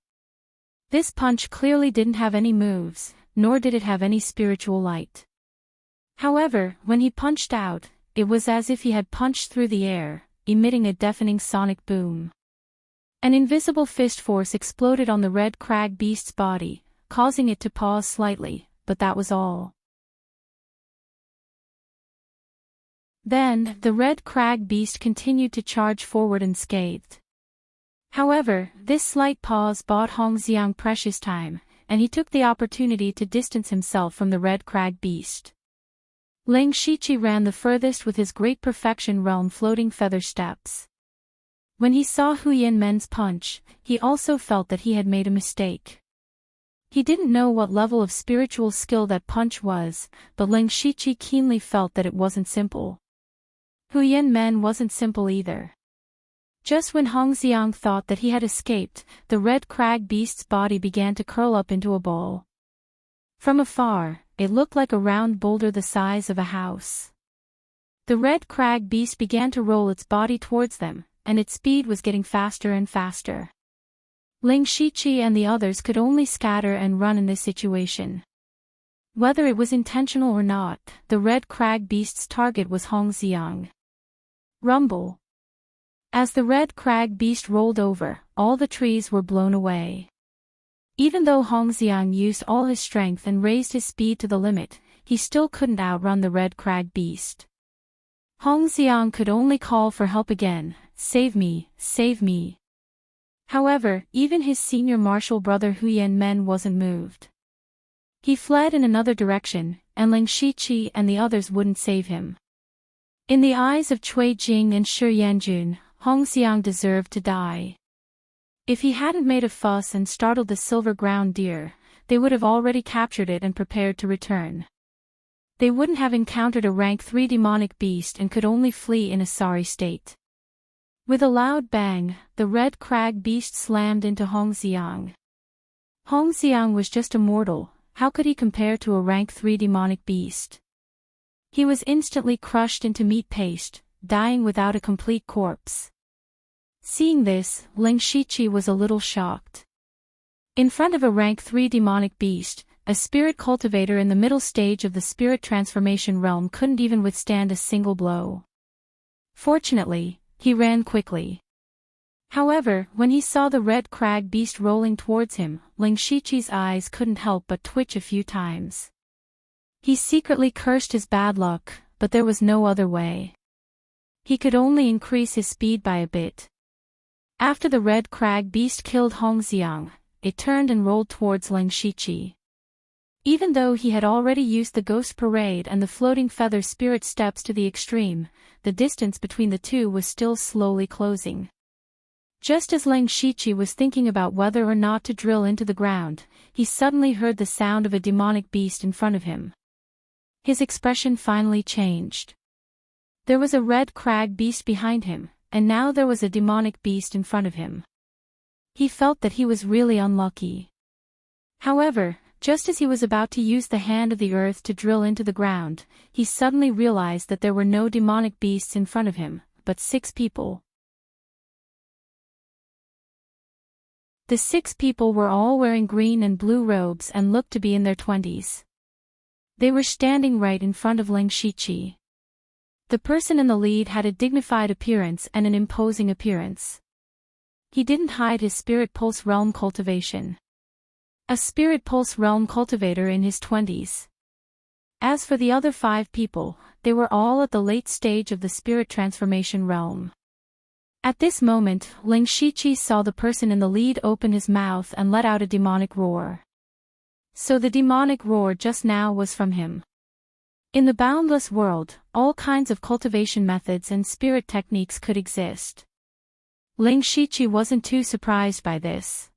A: This punch clearly didn't have any moves, nor did it have any spiritual light. However, when he punched out, it was as if he had punched through the air, emitting a deafening sonic boom. An invisible fist force exploded on the red crag beast's body, causing it to pause slightly, but that was all. Then, the red crag beast continued to charge forward unscathed. However, this slight pause bought Hong Xiang precious time, and he took the opportunity to distance himself from the red crag beast. Ling Shiqi ran the furthest with his great perfection realm floating feather steps. When he saw Huyen Men's punch, he also felt that he had made a mistake. He didn't know what level of spiritual skill that punch was, but Ling Shiqi keenly felt that it wasn't simple. Huyen Men wasn't simple either. Just when Hong Xiang thought that he had escaped, the red crag beast's body began to curl up into a ball. From afar, it looked like a round boulder the size of a house. The red crag beast began to roll its body towards them, and its speed was getting faster and faster. Ling Shiqi and the others could only scatter and run in this situation. Whether it was intentional or not, the red crag beast's target was Hong Xiang. Rumble. As the red crag beast rolled over, all the trees were blown away. Even though Hong Xiang used all his strength and raised his speed to the limit, he still couldn't outrun the red crag beast. Hong Xiang could only call for help again, "Save me, save me." However, even his senior martial brother Huyen Men wasn't moved. He fled in another direction, and Ling Shiqi and the others wouldn't save him. In the eyes of Cui Jing and Shi Yanjun, Hong Xiang deserved to die. If he hadn't made a fuss and startled the silver ground deer, they would have already captured it and prepared to return. They wouldn't have encountered a rank 3 demonic beast and could only flee in a sorry state. With a loud bang, the red crag beast slammed into Hong Xiang. Hong Xiang was just a mortal, how could he compare to a rank 3 demonic beast? He was instantly crushed into meat paste, dying without a complete corpse. Seeing this, Ling Shiqi was a little shocked. In front of a rank 3 demonic beast, a spirit cultivator in the middle stage of the spirit transformation realm couldn't even withstand a single blow. Fortunately, he ran quickly. However, when he saw the red crag beast rolling towards him, Ling Shiqi's eyes couldn't help but twitch a few times. He secretly cursed his bad luck, but there was no other way. He could only increase his speed by a bit. After the red crag beast killed Hong Xiang, it turned and rolled towards Ling Shiqi. Even though he had already used the ghost parade and the floating feather spirit steps to the extreme, the distance between the two was still slowly closing. Just as Ling Shiqi was thinking about whether or not to drill into the ground, he suddenly heard the sound of a demonic beast in front of him. His expression finally changed. There was a red crag beast behind him, and now there was a demonic beast in front of him. He felt that he was really unlucky. However, just as he was about to use the hand of the earth to drill into the ground, he suddenly realized that there were no demonic beasts in front of him, but 6 people. The 6 people were all wearing green and blue robes and looked to be in their 20s. They were standing right in front of Ling Shiqi. The person in the lead had a dignified appearance and an imposing appearance. He didn't hide his spirit pulse realm cultivation. a Spirit Pulse Realm cultivator in his 20s. As for the other 5 people, they were all at the late stage of the spirit transformation realm. At this moment, Ling Shiqi saw the person in the lead open his mouth and let out a demonic roar. So the demonic roar just now was from him. In the boundless world, all kinds of cultivation methods and spirit techniques could exist. Ling Shiqi wasn't too surprised by this.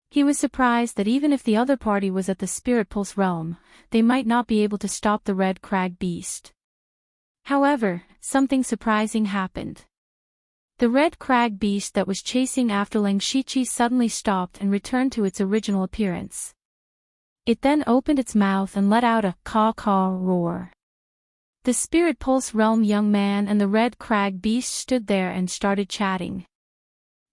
A: He was surprised that even if the other party was at the Spirit Pulse realm, they might not be able to stop the Red Crag Beast. However, something surprising happened. The Red Crag Beast that was chasing after Ling Shiqi suddenly stopped and returned to its original appearance. It then opened its mouth and let out a caw-caw roar. The Spirit Pulse realm young man and the Red Crag Beast stood there and started chatting.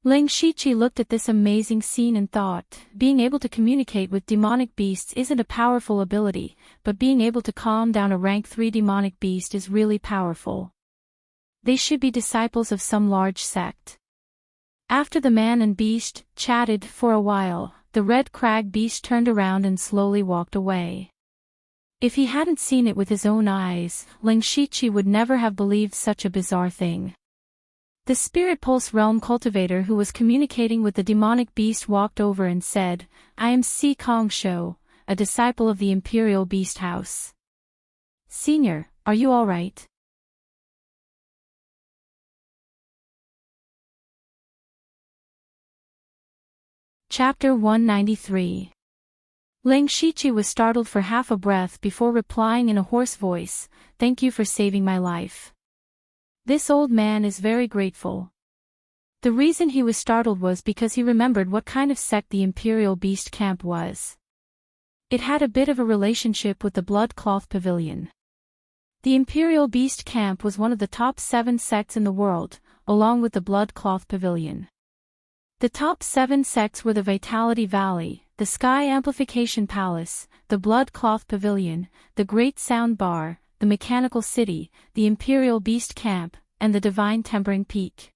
A: Ling Shiqi looked at this amazing scene and thought, being able to communicate with demonic beasts isn't a powerful ability, but being able to calm down a rank 3 demonic beast is really powerful. They should be disciples of some large sect. After the man and beast chatted for a while, the Red Crag Beast turned around and slowly walked away. If he hadn't seen it with his own eyes, Ling Shiqi would never have believed such a bizarre thing. The Spirit Pulse Realm cultivator who was communicating with the demonic beast walked over and said, "I am Si Kong Shou, a disciple of the Imperial Beast House. Senior, are you alright?" Chapter 193. Ling Shiqi was startled for half a breath before replying in a hoarse voice, "Thank you for saving my life. This old man is very grateful." The reason he was startled was because he remembered what kind of sect the Imperial Beast Camp was. It had a bit of a relationship with the Blood Cloth Pavilion. The Imperial Beast Camp was one of the top 7 sects in the world, along with the Blood Cloth Pavilion. The top 7 sects were the Vitality Valley, the Sky Amplification Palace, the Blood Cloth Pavilion, the Great Sound Bar, the Mechanical City, the Imperial Beast Camp, and the Divine Tempering Peak.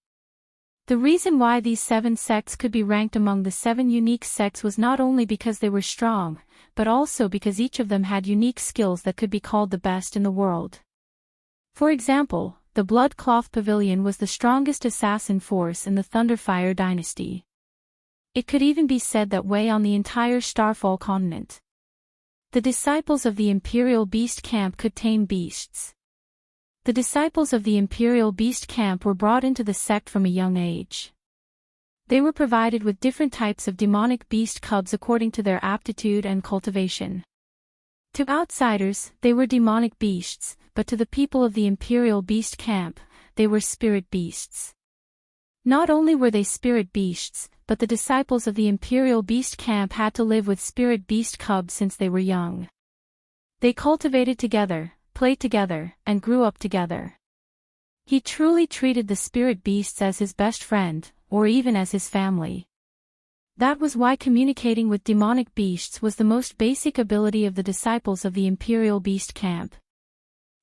A: The reason why these 7 sects could be ranked among the 7 unique sects was not only because they were strong, but also because each of them had unique skills that could be called the best in the world. For example, the Blood Cloth Pavilion was the strongest assassin force in the Thunderfire dynasty. It could even be said that way on the entire Starfall continent. The disciples of the Imperial Beast Camp could tame beasts. The disciples of the Imperial Beast Camp were brought into the sect from a young age. They were provided with different types of demonic beast cubs according to their aptitude and cultivation. To outsiders, they were demonic beasts, but to the people of the Imperial Beast Camp, they were spirit beasts. Not only were they spirit beasts, but the disciples of the Imperial Beast Camp had to live with spirit beast cubs since they were young. They cultivated together, played together, and grew up together. He truly treated the spirit beasts as his best friend, or even as his family. That was why communicating with demonic beasts was the most basic ability of the disciples of the Imperial Beast Camp.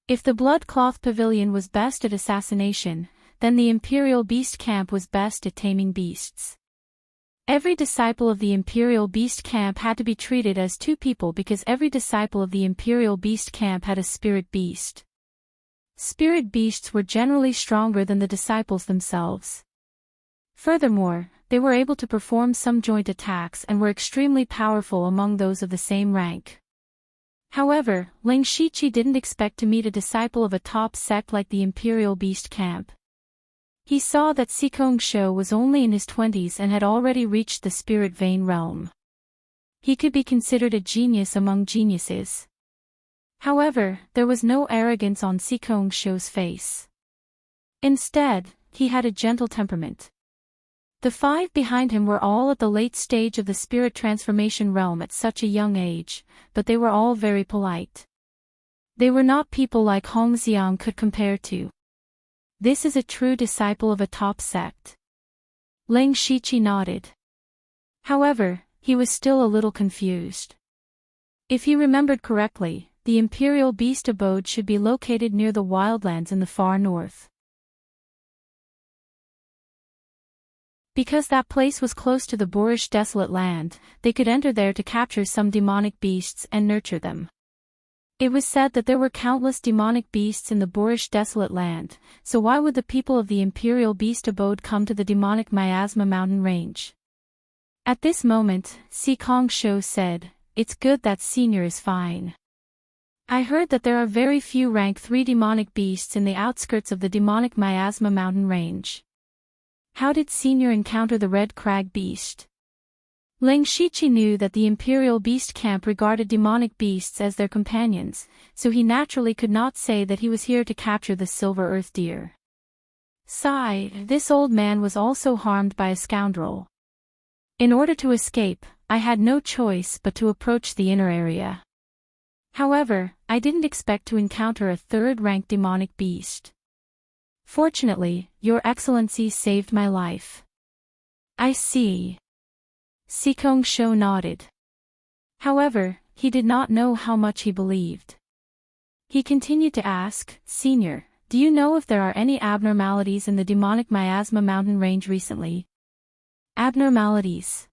A: If the Blood Cloth Pavilion was best at assassination, then the Imperial Beast Camp was best at taming beasts. Every disciple of the Imperial Beast Camp had to be treated as 2 people because every disciple of the Imperial Beast Camp had a spirit beast. Spirit beasts were generally stronger than the disciples themselves. Furthermore, they were able to perform some joint attacks and were extremely powerful among those of the same rank. However, Ling Shiqi didn't expect to meet a disciple of a top sect like the Imperial Beast Camp. He saw that Sikong Shou was only in his 20s and had already reached the Spirit Vein realm. He could be considered a genius among geniuses. However, there was no arrogance on Sikong Shou's face. Instead, he had a gentle temperament. The 5 behind him were all at the late stage of the spirit transformation realm at such a young age, but they were all very polite. They were not people like Hong Xiang could compare to. This is a true disciple of a top sect. Ling Shiqi nodded. However, he was still a little confused. If he remembered correctly, the Imperial Beast abode should be located near the wildlands in the far north. Because that place was close to the boorish desolate land, they could enter there to capture some demonic beasts and nurture them. It was said that there were countless demonic beasts in the boorish desolate land, so why would the people of the imperial beast abode come to the demonic Miasma mountain range? At this moment, Sikong Shou said, "It's good that Senior is fine. I heard that there are very few rank 3 demonic beasts in the outskirts of the demonic Miasma mountain range. How did Senior encounter the Red Crag beast?" Ling Shichi knew that the Imperial Beast Camp regarded demonic beasts as their companions, so he naturally could not say that he was here to capture the Silver Earth Deer. Sigh, this old man was also harmed by a scoundrel. In order to escape, I had no choice but to approach the inner area. However, I didn't expect to encounter a 3rd-rank demonic beast. Fortunately, Your Excellency saved my life. I see. Sikong Shou nodded. However, he did not know how much he believed. He continued to ask, "Senior, do you know if there are any abnormalities in the demonic Miasma mountain range recently?" Abnormalities?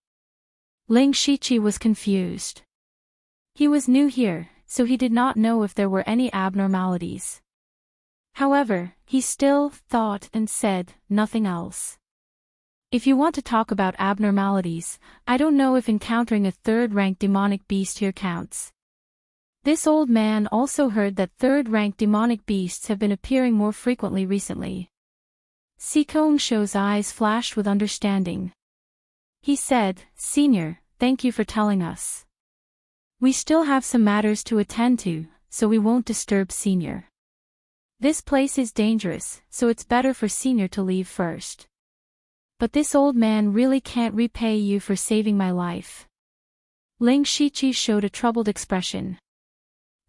A: Ling Shichi was confused. He was new here, so he did not know if there were any abnormalities. However, he still thought and said, "Nothing else. If you want to talk about abnormalities, I don't know if encountering a 3rd-rank demonic beast here counts." This old man also heard that 3rd-rank demonic beasts have been appearing more frequently recently. Sikong Shou's eyes flashed with understanding. He said, "Senior, thank you for telling us. We still have some matters to attend to, so we won't disturb Senior. This place is dangerous, so it's better for Senior to leave first. But this old man really can't repay you for saving my life." Ling Shichi showed a troubled expression.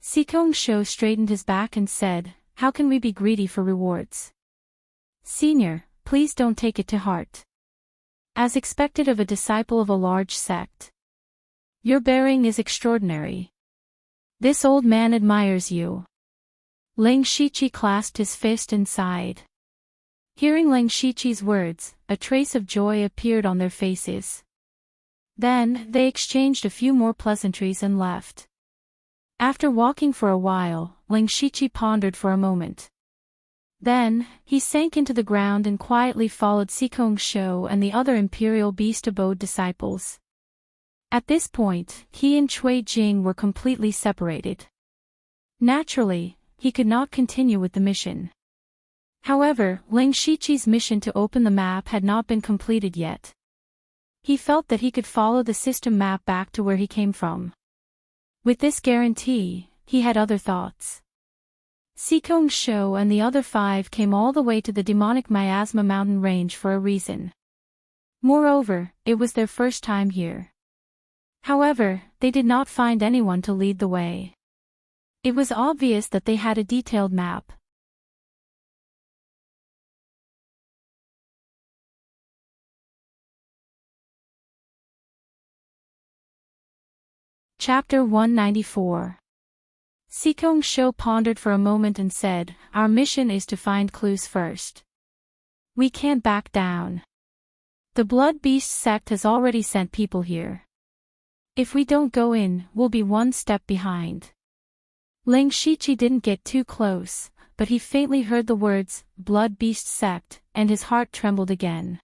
A: Sikong Shou straightened his back and said, "How can we be greedy for rewards? Senior, please don't take it to heart. As expected of a disciple of a large sect. Your bearing is extraordinary. This old man admires you." Ling Shichi clasped his fist and sighed. Hearing Ling Shichi's words, a trace of joy appeared on their faces. Then, they exchanged a few more pleasantries and left. After walking for a while, Ling Shichi pondered for a moment. Then, he sank into the ground and quietly followed Sikong Shou and the other Imperial Beast Abode disciples. At this point, he and Cui Jing were completely separated. Naturally, he could not continue with the mission. However, Ling Shichi's mission to open the map had not been completed yet. He felt that he could follow the system map back to where he came from. With this guarantee, he had other thoughts. Sikong Shou and the other 5 came all the way to the demonic Miasma mountain range for a reason. Moreover, it was their first time here. However, they did not find anyone to lead the way. It was obvious that they had a detailed map. Chapter 194. Sikong Shou pondered for a moment and said, "Our mission is to find clues first. We can't back down. The Blood Beast sect has already sent people here. If we don't go in, we'll be one step behind." Ling Shichi didn't get too close, but he faintly heard the words, "Blood Beast sect," and his heart trembled again.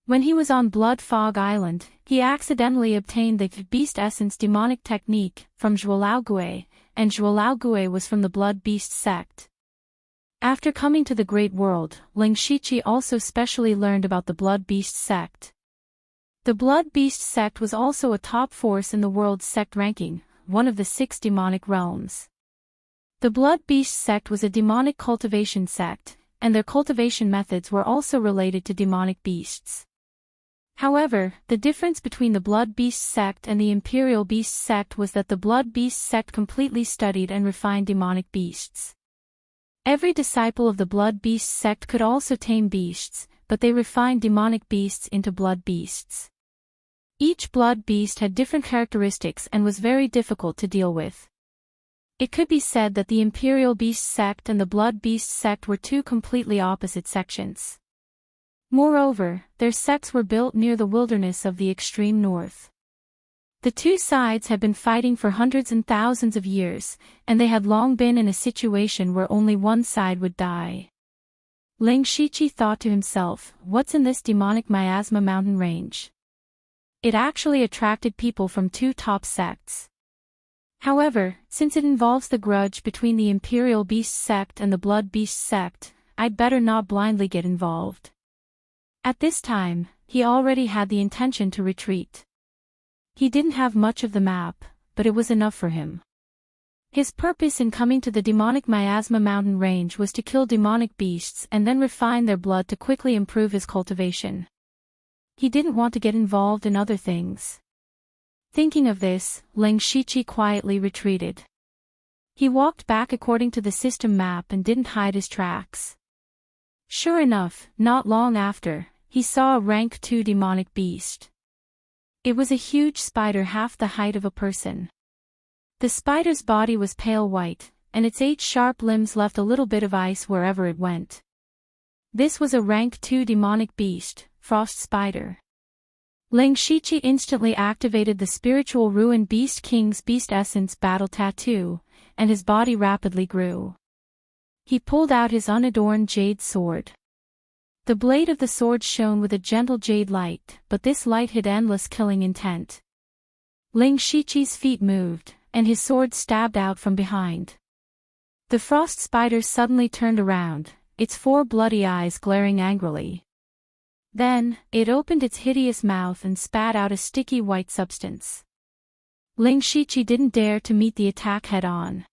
A: When he was on Blood Fog Island, he accidentally obtained the Beast Essence demonic technique from Zhuolaogui, and Zhuolaogui was from the Blood Beast sect. After coming to the Great World, Ling Shichi also specially learned about the Blood Beast sect. The Blood Beast sect was also a top force in the world's sect ranking, one of the 6 demonic realms. The Blood Beast sect was a demonic cultivation sect, and their cultivation methods were also related to demonic beasts. However, the difference between the Blood Beast sect and the Imperial Beast sect was that the Blood Beast sect completely studied and refined demonic beasts. Every disciple of the Blood Beast sect could also tame beasts, but they refined demonic beasts into blood beasts. Each blood beast had different characteristics and was very difficult to deal with. It could be said that the Imperial Beast sect and the Blood Beast sect were 2 completely opposite sections. Moreover, their sects were built near the wilderness of the extreme north. The two sides had been fighting for hundreds and thousands of years, and they had long been in a situation where only one side would die. Ling Shiqi thought to himself, what's in this demonic miasma mountain range? It actually attracted people from two top sects. However, since it involves the grudge between the Imperial Beast sect and the Blood Beast sect, I'd better not blindly get involved. At this time, he already had the intention to retreat. He didn't have much of the map, but it was enough for him. His purpose in coming to the demonic miasma mountain range was to kill demonic beasts and then refine their blood to quickly improve his cultivation. He didn't want to get involved in other things. Thinking of this, Ling Shiqi quietly retreated. He walked back according to the system map and didn't hide his tracks. Sure enough, not long after, he saw a rank 2 demonic beast. It was a huge spider half the height of a person. The spider's body was pale white, and its 8 sharp limbs left a little bit of ice wherever it went. This was a rank 2 demonic beast, Frost Spider. Ling Shiqi instantly activated the spiritual ruin Beast King's Beast Essence Battle Tattoo, and his body rapidly grew. He pulled out his unadorned jade sword. The blade of the sword shone with a gentle jade light, but this light hid endless killing intent. Ling Shiqi's feet moved, and his sword stabbed out from behind. The frost spider suddenly turned around, its 4 bloody eyes glaring angrily. Then, it opened its hideous mouth and spat out a sticky white substance. Ling Shiqi didn't dare to meet the attack head-on.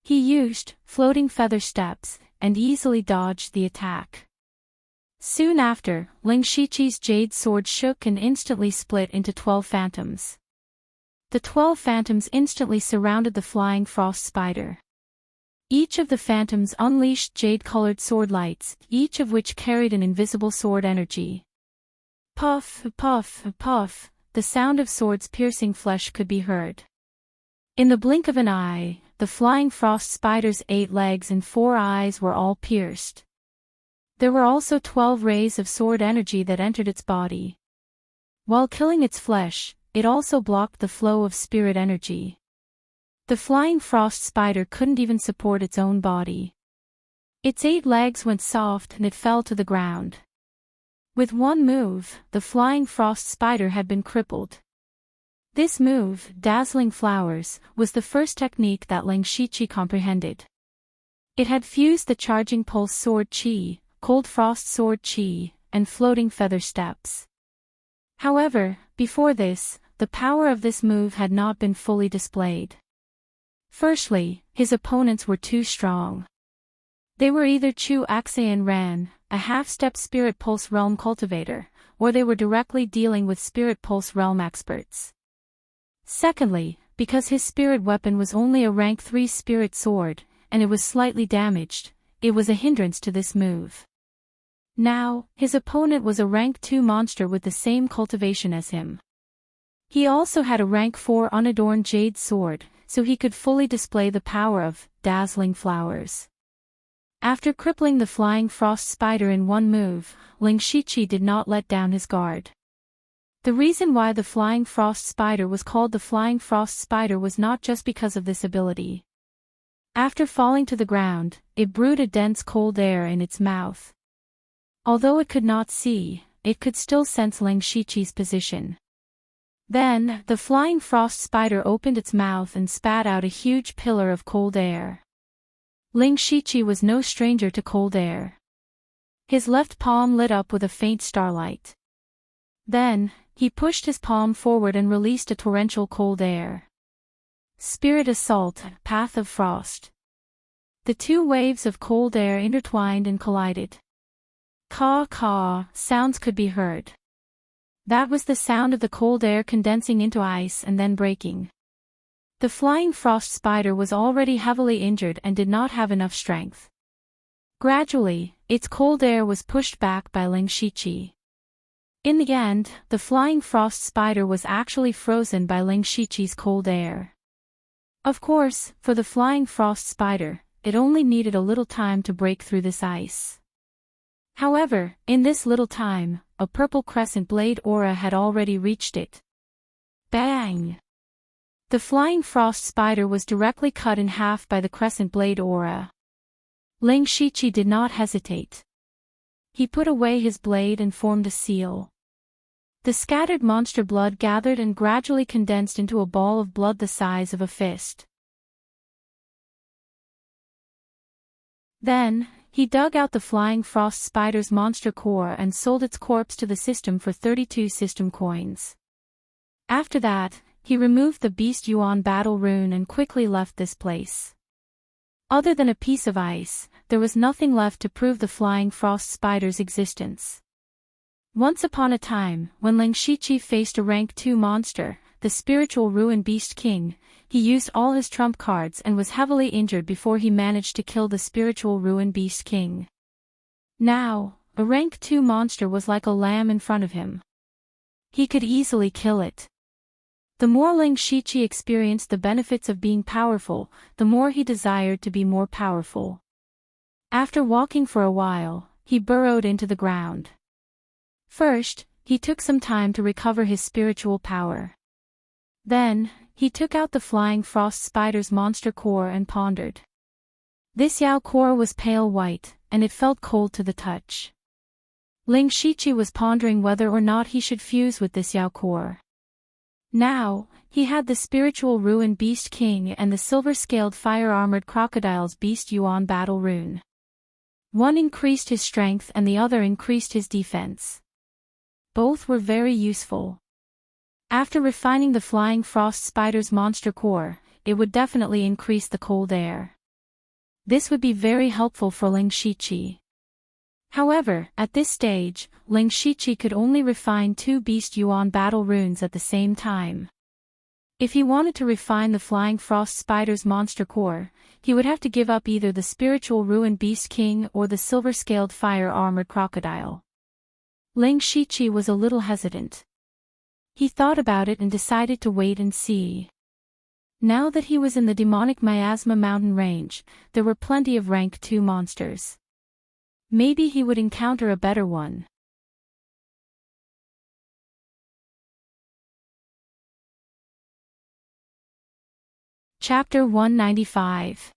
A: He used floating feather steps and easily dodged the attack. Soon after, Ling Shiqi's jade sword shook and instantly split into 12 phantoms. The 12 phantoms instantly surrounded the flying frost spider. Each of the phantoms unleashed jade-colored sword lights, each of which carried an invisible sword energy. Puff, puff, puff, the sound of swords piercing flesh could be heard. In the blink of an eye, the flying frost spider's 8 legs and 4 eyes were all pierced. There were also 12 rays of sword energy that entered its body. While killing its flesh, it also blocked the flow of spirit energy. The flying frost spider couldn't even support its own body. Its 8 legs went soft and it fell to the ground. With one move, the flying frost spider had been crippled. This move, Dazzling Flowers, was the first technique that Ling Shiqi comprehended. It had fused the Charging Pulse Sword Chi, Cold Frost Sword Chi, and Floating Feather Steps. However, before this, the power of this move had not been fully displayed. Firstly, his opponents were too strong. They were either Chu Axean Ran, a half-step Spirit Pulse Realm cultivator, or they were directly dealing with Spirit Pulse Realm experts. Secondly, because his spirit weapon was only a rank 3 spirit sword, and it was slightly damaged, it was a hindrance to this move. Now, his opponent was a rank 2 monster with the same cultivation as him. He also had a rank 4 unadorned jade sword, so he could fully display the power of Dazzling Flowers. After crippling the flying frost spider in one move, Ling Shiqi did not let down his guard. The reason why the flying frost spider was called the flying frost spider was not just because of this ability. After falling to the ground, it brewed a dense cold air in its mouth. Although it could not see, it could still sense Ling Shiqi's position. Then, the flying frost spider opened its mouth and spat out a huge pillar of cold air. Ling Shiqi was no stranger to cold air. His left palm lit up with a faint starlight. Then, he pushed his palm forward and released a torrential cold air. Spirit Assault, Path of Frost. The 2 waves of cold air intertwined and collided. Caw-caw, sounds could be heard. That was the sound of the cold air condensing into ice and then breaking. The flying frost spider was already heavily injured and did not have enough strength. Gradually, its cold air was pushed back by Ling Shiqi. In the end, the flying frost spider was actually frozen by Ling Shiqi's cold air. Of course, for the flying frost spider, it only needed a little time to break through this ice. However, in this little time, a purple crescent blade aura had already reached it. Bang! The flying frost spider was directly cut in half by the crescent blade aura. Ling Shiqi did not hesitate. He put away his blade and formed a seal. The scattered monster blood gathered and gradually condensed into a ball of blood the size of a fist. Then, he dug out the flying frost spider's monster core and sold its corpse to the system for 32 system coins. After that, he removed the Beast Yuan battle rune and quickly left this place. Other than a piece of ice, there was nothing left to prove the flying frost spider's existence. Once upon a time, when Ling Shiqi faced a rank 2 monster, the spiritual ruin beast king, he used all his trump cards and was heavily injured before he managed to kill the spiritual ruin beast king. Now, a rank 2 monster was like a lamb in front of him. He could easily kill it. The more Ling Shiqi experienced the benefits of being powerful, the more he desired to be more powerful. After walking for a while, he burrowed into the ground. First, he took some time to recover his spiritual power. Then, he took out the flying frost spider's monster core and pondered. This Yao core was pale white, and it felt cold to the touch. Ling Shiqi was pondering whether or not he should fuse with this Yao core. Now, he had the spiritual ruin beast king and the silver-scaled fire-armored crocodile's beast Yuan battle rune. One increased his strength and the other increased his defense. Both were very useful. After refining the flying frost spider's monster core, it would definitely increase the cold air. This would be very helpful for Ling Shiqi. However, at this stage, Ling Shiqi could only refine 2 Beast Yuan battle runes at the same time. If he wanted to refine the flying frost spider's monster core, he would have to give up either the spiritual ruin beast king or the silver-scaled fire-armored crocodile. Ling Shiqi was a little hesitant. He thought about it and decided to wait and see. Now that he was in the demonic miasma mountain range, there were plenty of rank 2 monsters. Maybe he would encounter a better one. Chapter 195.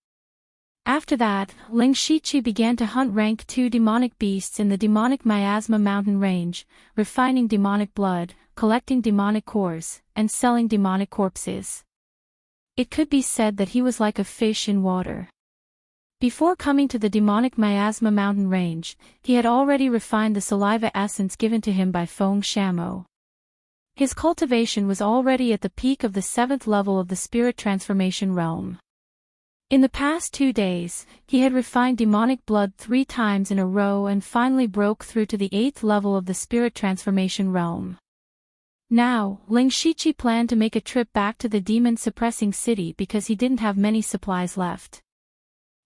A: After that, Ling Shiqi began to hunt rank 2 demonic beasts in the demonic miasma mountain range, refining demonic blood, collecting demonic cores, and selling demonic corpses. It could be said that he was like a fish in water. Before coming to the demonic miasma mountain range, he had already refined the saliva essence given to him by Feng Shamo. His cultivation was already at the peak of the 7th level of the spirit transformation realm. In the past 2 days, he had refined demonic blood 3 times in a row and finally broke through to the 8th level of the spirit transformation realm. Now, Ling Shiqi planned to make a trip back to the demon-suppressing city because he didn't have many supplies left.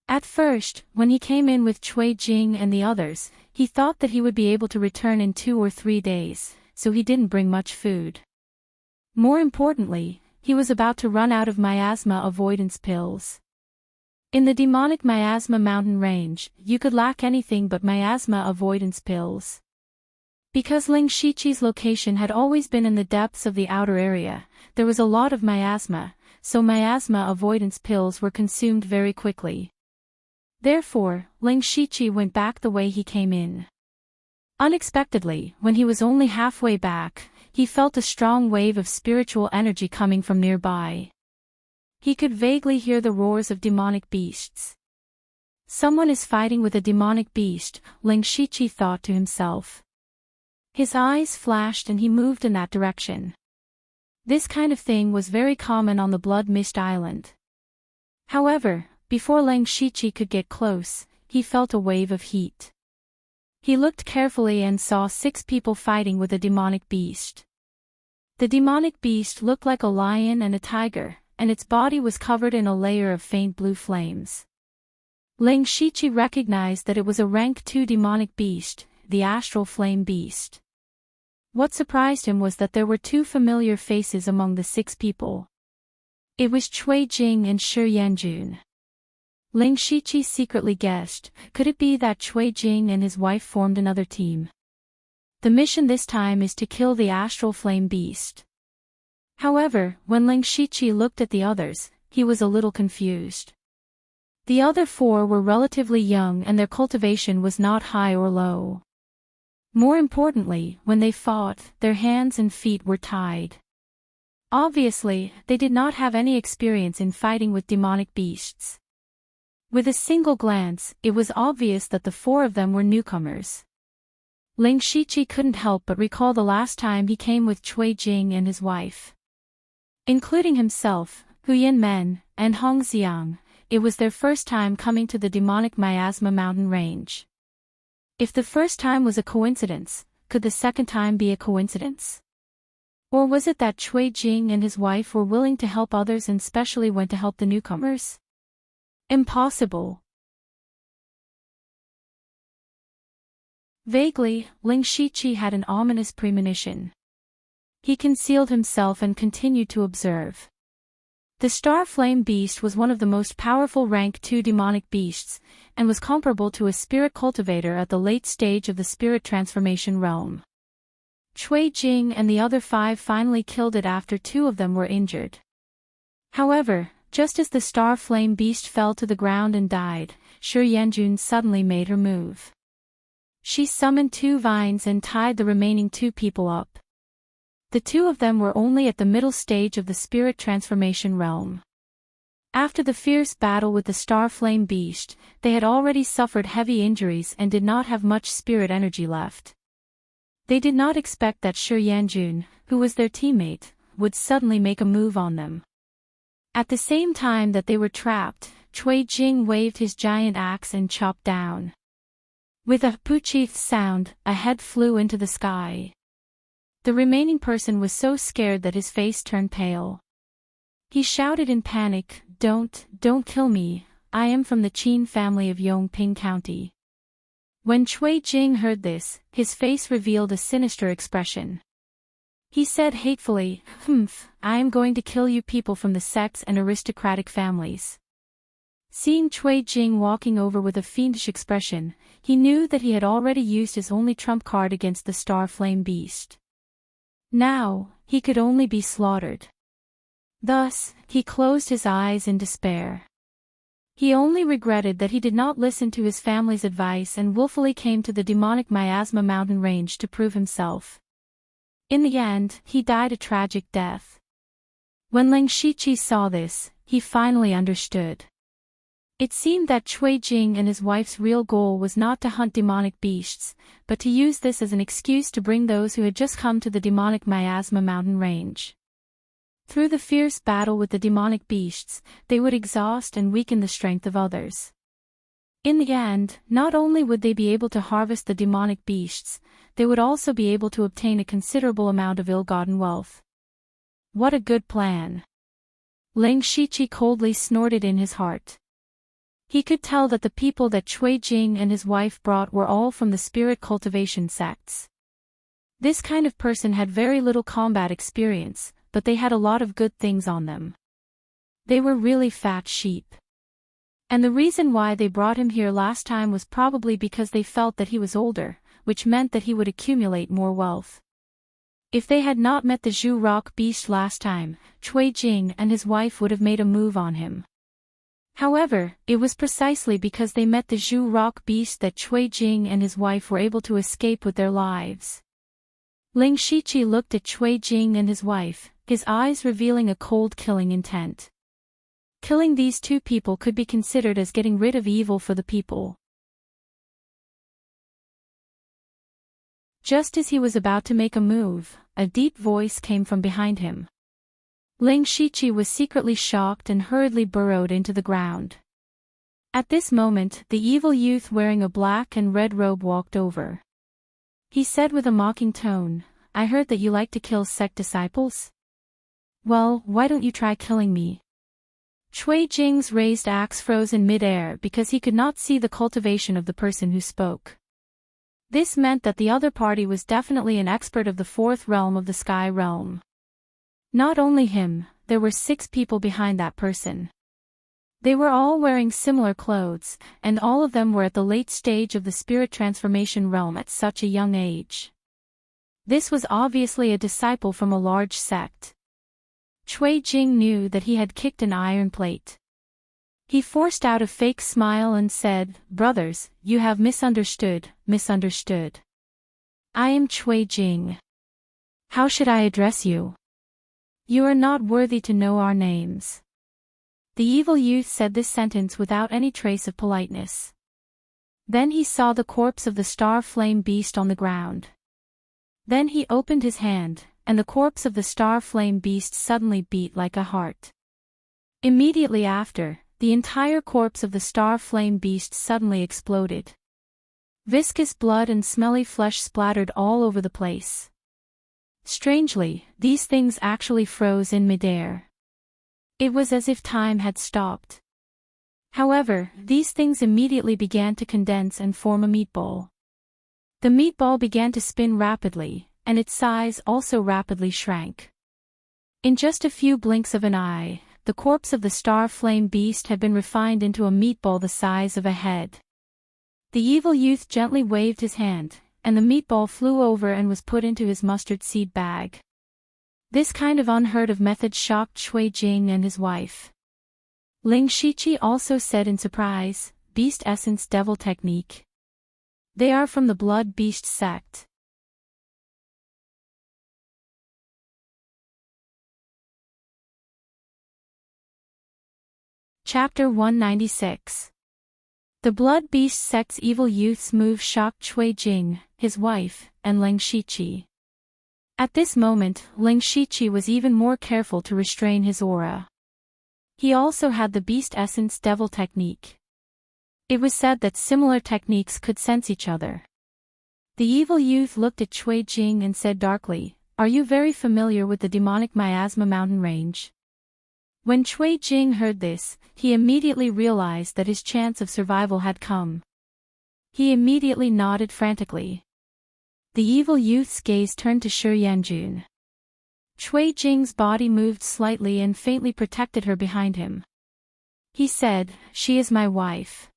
A: At first, when he came in with Cui Jing and the others, he thought that he would be able to return in 2 or 3 days, so he didn't bring much food. More importantly, he was about to run out of miasma avoidance pills. In the demonic miasma mountain range, you could lack anything but miasma avoidance pills. Because Ling Shiqi's location had always been in the depths of the outer area, there was a lot of miasma, so miasma avoidance pills were consumed very quickly. Therefore, Ling Shiqi went back the way he came in. Unexpectedly, when he was only halfway back, he felt a strong wave of spiritual energy coming from nearby. He could vaguely hear the roars of demonic beasts. Someone is fighting with a demonic beast, Ling Shiqi thought to himself. His eyes flashed and he moved in that direction. This kind of thing was very common on the Blood Mist Island. However, before Ling Shiqi could get close, he felt a wave of heat. He looked carefully and saw 6 people fighting with a demonic beast. The demonic beast looked like a lion and a tiger, and its body was covered in a layer of faint blue flames. Ling Shiqi recognized that it was a rank 2 demonic beast, the astral flame beast. What surprised him was that there were 2 familiar faces among the 6 people. It was Cui Jing and Shi Yanjun. Ling Shiqi secretly guessed, could it be that Cui Jing and his wife formed another team? The mission this time is to kill the astral flame beast. However, when Ling Shiqi looked at the others, he was a little confused. The other four were relatively young and their cultivation was not high or low. More importantly, when they fought, their hands and feet were tied. Obviously, they did not have any experience in fighting with demonic beasts. With a single glance, it was obvious that the four of them were newcomers. Ling Shiqi couldn't help but recall the last time he came with Cui Jing and his wife. Including himself, Hu Yinmen, and Hong Xiang, it was their first time coming to the demonic miasma mountain range. If the first time was a coincidence, could the second time be a coincidence? Or was it that Cui Jing and his wife were willing to help others and specially went to help the newcomers? Impossible. Vaguely, Ling Shiqi had an ominous premonition. He concealed himself and continued to observe. The Star Flame Beast was one of the most powerful rank 2 demonic beasts, and was comparable to a spirit cultivator at the late stage of the spirit transformation realm. Cui Jing and the other 5 finally killed it after 2 of them were injured. However, just as the Star Flame Beast fell to the ground and died, Shi Yanjun suddenly made her move. She summoned 2 vines and tied the remaining 2 people up. The 2 of them were only at the middle stage of the spirit transformation realm. After the fierce battle with the Star Flame Beast, they had already suffered heavy injuries and did not have much spirit energy left. They did not expect that Shi Yanjun, who was their teammate, would suddenly make a move on them. At the same time that they were trapped, Cui Jing waved his giant axe and chopped down. With a poochieff sound, a head flew into the sky. The remaining person was so scared that his face turned pale. He shouted in panic, Don't kill me, I am from the Qin family of Yongping County." When Cui Jing heard this, his face revealed a sinister expression. He said hatefully, I am going to kill you people from the sects and aristocratic families." Seeing Cui Jing walking over with a fiendish expression, he knew that he had already used his only trump card against the Star Flame Beast. Now, he could only be slaughtered. Thus, he closed his eyes in despair. He only regretted that he did not listen to his family's advice and willfully came to the demonic miasma mountain range to prove himself. In the end, he died a tragic death. When Ling Shiqi saw this, he finally understood. It seemed that Cui Jing and his wife's real goal was not to hunt demonic beasts, but to use this as an excuse to bring those who had just come to the demonic miasma mountain range. Through the fierce battle with the demonic beasts, they would exhaust and weaken the strength of others. In the end, not only would they be able to harvest the demonic beasts, they would also be able to obtain a considerable amount of ill-gotten wealth. What a good plan! Ling Shiqi coldly snorted in his heart. He could tell that the people that Cui Jing and his wife brought were all from the spirit cultivation sects. This kind of person had very little combat experience, but they had a lot of good things on them. They were really fat sheep. And the reason why they brought him here last time was probably because they felt that he was older, which meant that he would accumulate more wealth. If they had not met the Zhu Rock Beast last time, Cui Jing and his wife would have made a move on him. However, it was precisely because they met the Zhu Rock Beast that Cui Jing and his wife were able to escape with their lives. Ling Shiqi looked at Cui Jing and his wife, his eyes revealing a cold killing intent. Killing these 2 people could be considered as getting rid of evil for the people. Just as he was about to make a move, a deep voice came from behind him. Ling Shiqi was secretly shocked and hurriedly burrowed into the ground. At this moment, the evil youth wearing a black and red robe walked over. He said with a mocking tone, "I heard that you like to kill sect disciples? Well, why don't you try killing me?" Cui Jing's raised axe froze in mid-air because he could not see the cultivation of the person who spoke. This meant that the other party was definitely an expert of the 4th realm of the Sky Realm. Not only him, there were 6 people behind that person. They were all wearing similar clothes, and all of them were at the late stage of the spirit transformation realm at such a young age. This was obviously a disciple from a large sect. Cui Jing knew that he had kicked an iron plate. He forced out a fake smile and said, "Brothers, you have misunderstood. I am Cui Jing. How should I address you? You are not worthy to know our names." The evil youth said this sentence without any trace of politeness. Then he saw the corpse of the star flame beast on the ground. Then he opened his hand, and the corpse of the star flame beast suddenly beat like a heart. Immediately after, the entire corpse of the star flame beast suddenly exploded. Viscous blood and smelly flesh splattered all over the place. Strangely, these things actually froze in midair. It was as if time had stopped. However, these things immediately began to condense and form a meatball. The meatball began to spin rapidly, and its size also rapidly shrank. In just a few blinks of an eye, the corpse of the star flame beast had been refined into a meatball the size of a head. The evil youth gently waved his hand, and the meatball flew over and was put into his mustard seed bag. This kind of unheard-of method shocked Cui Jing and his wife. Ling Shiqi also said in surprise, "Beast Essence Devil Technique. They are from the Blood Beast sect." Chapter 196. The Blood Beast sect's evil youth's move shocked Cui Jing, his wife, and Ling Shiqi. At this moment, Ling Shiqi was even more careful to restrain his aura. He also had the Beast Essence Devil Technique. It was said that similar techniques could sense each other. The evil youth looked at Cui Jing and said darkly, "Are you very familiar with the demonic miasma mountain range?" When Cui Jing heard this, he immediately realized that his chance of survival had come. He immediately nodded frantically. The evil youth's gaze turned to Shi Yanjun. Cui Jing's body moved slightly and faintly protected her behind him. He said, "She is my wife.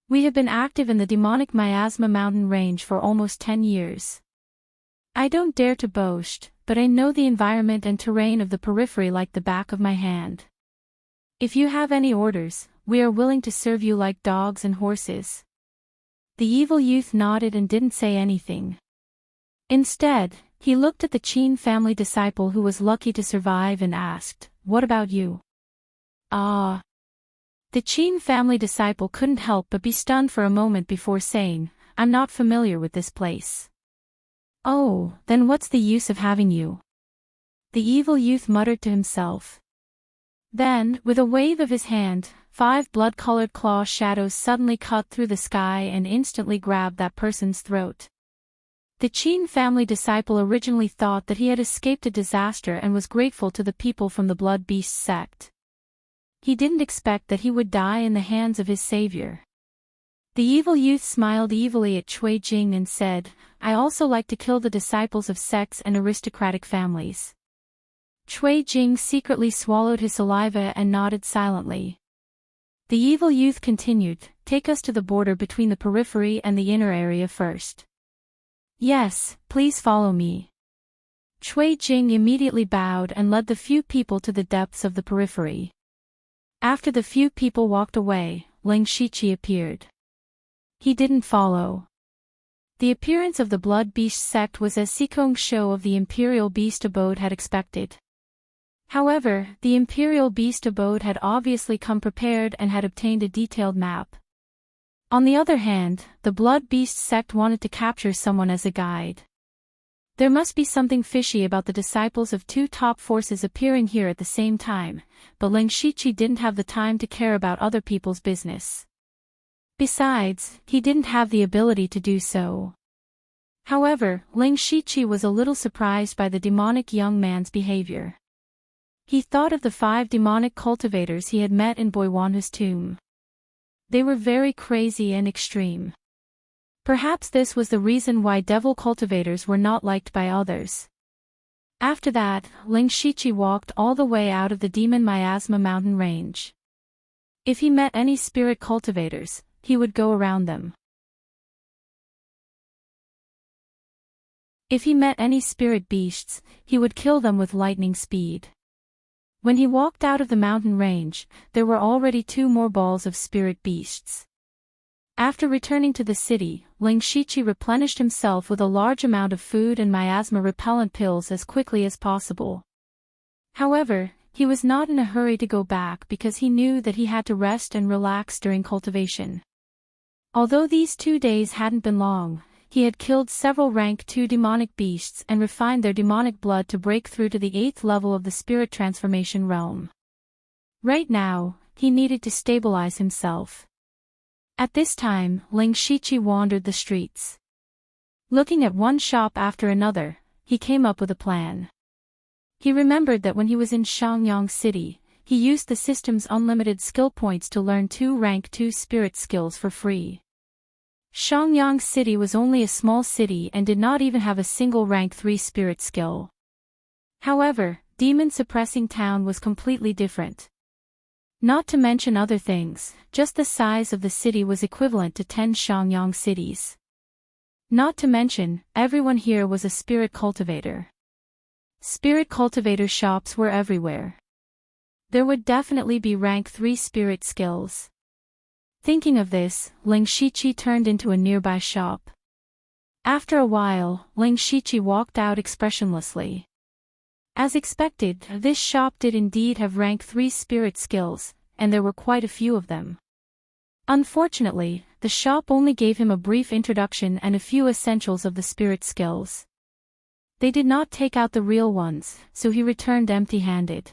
A: We have been active in the demonic miasma mountain range for almost 10 years. I don't dare to boast, but I know the environment and terrain of the periphery like the back of my hand. If you have any orders, we are willing to serve you like dogs and horses." The evil youth nodded and didn't say anything. Instead, he looked at the Qin family disciple who was lucky to survive and asked, "What about you?" "Ah." The Qin family disciple couldn't help but be stunned for a moment before saying, "I'm not familiar with this place." "Oh, then what's the use of having you?" the evil youth muttered to himself. Then, with a wave of his hand, 5 blood-colored claw shadows suddenly cut through the sky and instantly grabbed that person's throat. The Qin family disciple originally thought that he had escaped a disaster and was grateful to the people from the Blood Beast sect. He didn't expect that he would die in the hands of his savior. The evil youth smiled evilly at Cui Jing and said, "I also like to kill the disciples of sects and aristocratic families." Cui Jing secretly swallowed his saliva and nodded silently. The evil youth continued, "Take us to the border between the periphery and the inner area first." "Yes, please follow me." Cui Jing immediately bowed and led the few people to the depths of the periphery. After the few people walked away, Ling Shiqi appeared. He didn't follow. The appearance of the Blood Beast sect was as Sikong's show of the Imperial Beast Abode had expected. However, the Imperial Beast Abode had obviously come prepared and had obtained a detailed map. On the other hand, the Blood Beast sect wanted to capture someone as a guide. There must be something fishy about the disciples of 2 top forces appearing here at the same time, but Ling Shiqi didn't have the time to care about other people's business. Besides, he didn't have the ability to do so. However, Ling Shiqi was a little surprised by the demonic young man's behavior. He thought of the 5 demonic cultivators he had met in Boiwanhu's tomb. They were very crazy and extreme. Perhaps this was the reason why devil cultivators were not liked by others. After that, Ling Shiqi walked all the way out of the demon miasma mountain range. If he met any spirit cultivators, he would go around them. If he met any spirit beasts, he would kill them with lightning speed. When he walked out of the mountain range, there were already 2 more balls of spirit beasts. After returning to the city, Ling Shiqi replenished himself with a large amount of food and miasma repellent pills as quickly as possible. However, he was not in a hurry to go back because he knew that he had to rest and relax during cultivation. Although these 2 days hadn't been long, he had killed several rank 2 demonic beasts and refined their demonic blood to break through to the 8th level of the spirit transformation realm. Right now, he needed to stabilize himself. At this time, Ling Shiqi wandered the streets. Looking at one shop after another, he came up with a plan. He remembered that when he was in Shangyang City, he used the system's unlimited skill points to learn 2 rank 2 spirit skills for free. Shangyang City was only a small city and did not even have a single rank 3 spirit skill. However, Demon Suppressing Town was completely different. Not to mention other things, just the size of the city was equivalent to 10 Shangyang cities. Not to mention, everyone here was a spirit cultivator. Spirit cultivator shops were everywhere. There would definitely be rank 3 spirit skills. Thinking of this, Ling Shiqi turned into a nearby shop. After a while, Ling Shiqi walked out expressionlessly. As expected, this shop did indeed have rank 3 spirit skills, and there were quite a few of them. Unfortunately, the shop only gave him a brief introduction and a few essentials of the spirit skills. They did not take out the real ones, so he returned empty-handed.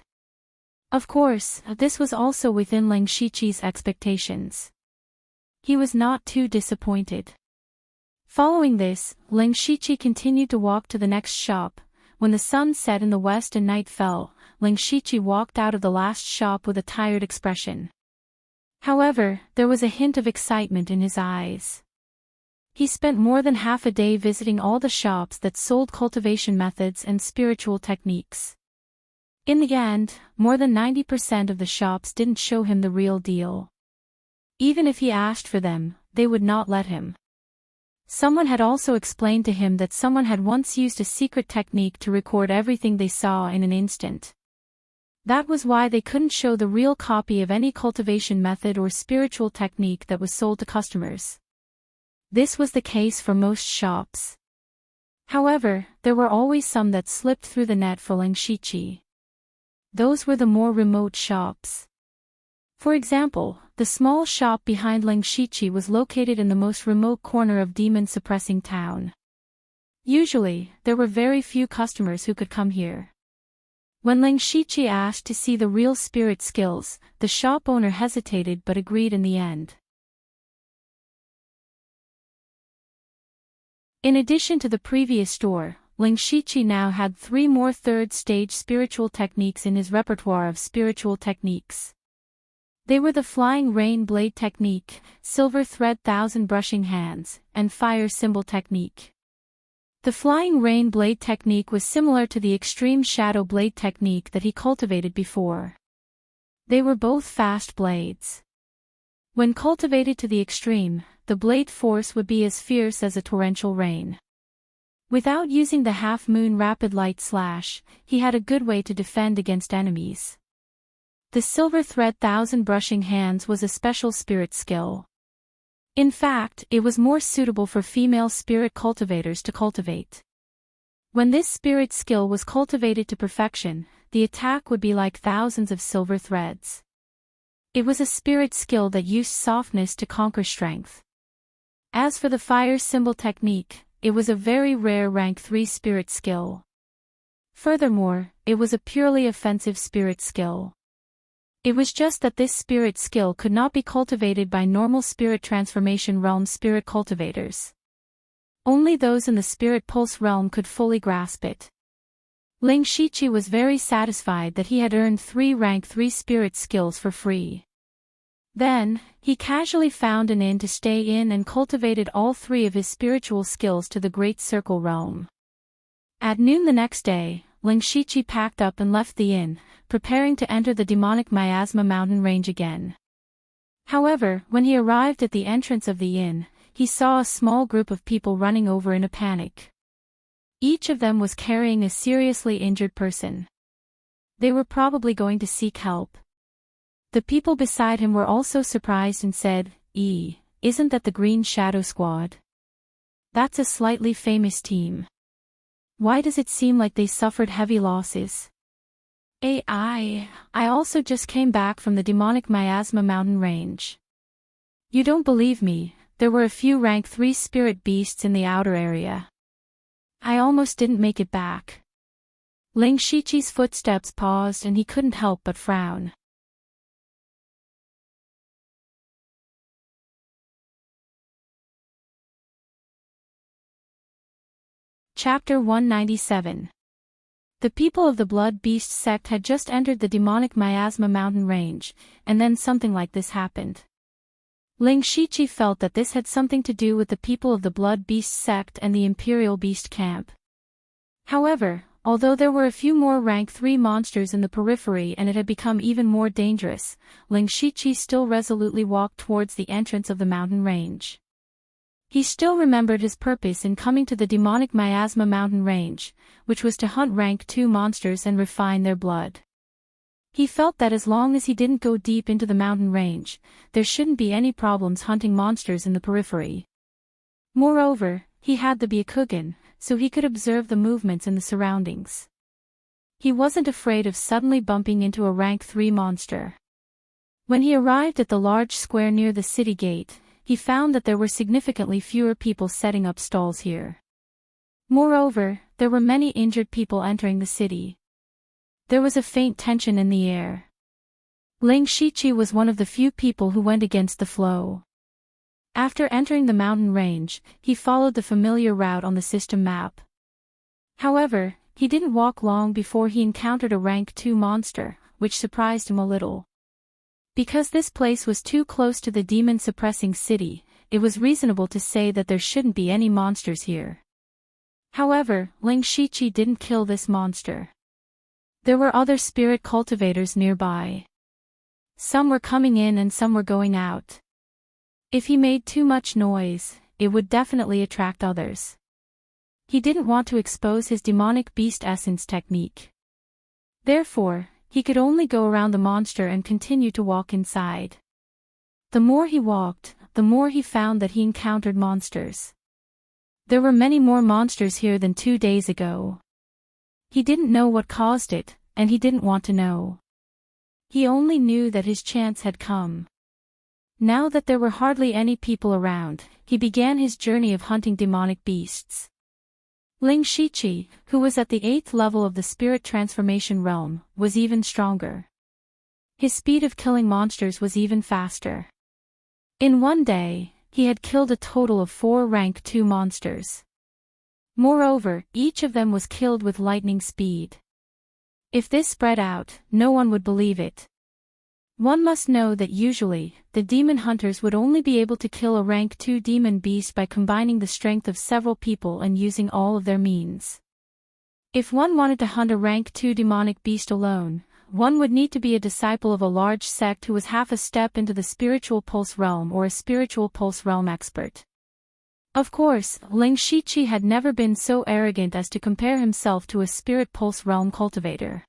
A: Of course, this was also within Ling Shiqi's expectations. He was not too disappointed. Following this, Ling Shiqi continued to walk to the next shop. When the sun set in the west and night fell, Ling Shiqi walked out of the last shop with a tired expression. However, there was a hint of excitement in his eyes. He spent more than half a day visiting all the shops that sold cultivation methods and spiritual techniques. In the end, more than 90% of the shops didn't show him the real deal. Even if he asked for them, they would not let him. Someone had also explained to him that someone had once used a secret technique to record everything they saw in an instant. That was why they couldn't show the real copy of any cultivation method or spiritual technique that was sold to customers. This was the case for most shops. However, there were always some that slipped through the net for Ling Shiqi. Those were the more remote shops. For example, the small shop behind Ling Shiqi was located in the most remote corner of Demon Suppressing Town. Usually, there were very few customers who could come here. When Ling Shiqi asked to see the real spirit skills, the shop owner hesitated but agreed in the end. In addition to the previous store, Ling Shiqi now had 3 more third-stage spiritual techniques in his repertoire of spiritual techniques. They were the Flying Rain Blade Technique, Silver Thread Thousand Brushing Hands, and Fire Symbol Technique. The Flying Rain Blade Technique was similar to the Extreme Shadow Blade Technique that he cultivated before. They were both fast blades. When cultivated to the extreme, the blade force would be as fierce as a torrential rain. Without using the half-moon rapid light slash, he had a good way to defend against enemies. The Silver Thread Thousand Brushing Hands was a special spirit skill. In fact, it was more suitable for female spirit cultivators to cultivate. When this spirit skill was cultivated to perfection, the attack would be like thousands of silver threads. It was a spirit skill that used softness to conquer strength. As for the Fire Symbol Technique, it was a very rare rank 3 spirit skill. Furthermore, it was a purely offensive spirit skill. It was just that this spirit skill could not be cultivated by normal spirit transformation realm spirit cultivators. Only those in the spirit pulse realm could fully grasp it. Ling Shiqi was very satisfied that he had earned 3 rank 3 spirit skills for free. Then, he casually found an inn to stay in and cultivated all 3 of his spiritual skills to the Great Circle realm. At noon the next day, Ling Shiqi packed up and left the inn, preparing to enter the demonic miasma mountain range again. However, when he arrived at the entrance of the inn, he saw a small group of people running over in a panic. Each of them was carrying a seriously injured person. They were probably going to seek help. The people beside him were also surprised and said, "Isn't that the Green Shadow Squad? That's a slightly famous team. Why does it seem like they suffered heavy losses?" I also just came back from the demonic Miasma mountain range. You don't believe me, there were a few rank 3 spirit beasts in the outer area. I almost didn't make it back. Ling Shichi's footsteps paused and he couldn't help but frown. Chapter 197. The people of the Blood Beast sect had just entered the demonic Miasma mountain range, and then something like this happened. Ling Shichi felt that this had something to do with the people of the Blood Beast sect and the Imperial Beast camp. However, although there were a few more rank 3 monsters in the periphery and it had become even more dangerous, Ling Shichi still resolutely walked towards the entrance of the mountain range. He still remembered his purpose in coming to the demonic Miasma mountain range, which was to hunt rank 2 monsters and refine their blood. He felt that as long as he didn't go deep into the mountain range, there shouldn't be any problems hunting monsters in the periphery. Moreover, he had the Byakugan, so he could observe the movements in the surroundings. He wasn't afraid of suddenly bumping into a rank 3 monster. When he arrived at the large square near the city gate, he found that there were significantly fewer people setting up stalls here. Moreover, there were many injured people entering the city. There was a faint tension in the air. Ling Shichi was one of the few people who went against the flow. After entering the mountain range, he followed the familiar route on the system map. However, he didn't walk long before he encountered a rank 2 monster, which surprised him a little. Because this place was too close to the demon-suppressing city, it was reasonable to say that there shouldn't be any monsters here. However, Ling Shichi didn't kill this monster. There were other spirit cultivators nearby. Some were coming in and some were going out. If he made too much noise, it would definitely attract others. He didn't want to expose his demonic beast essence technique. Therefore, he could only go around the monster and continue to walk inside. The more he walked, the more he found that he encountered monsters. There were many more monsters here than 2 days ago. He didn't know what caused it, and he didn't want to know. He only knew that his chance had come. Now that there were hardly any people around, he began his journey of hunting demonic beasts. Ling Shichi, who was at the 8th level of the spirit transformation realm, was even stronger. His speed of killing monsters was even faster. In one day, he had killed a total of 4 rank 2 monsters. Moreover, each of them was killed with lightning speed. If this spread out, no one would believe it. One must know that usually, the demon hunters would only be able to kill a rank 2 demon beast by combining the strength of several people and using all of their means. If one wanted to hunt a rank 2 demonic beast alone, one would need to be a disciple of a large sect who was half a step into the spiritual pulse realm or a spiritual pulse realm expert. Of course, Ling Shichi had never been so arrogant as to compare himself to a spirit pulse realm cultivator.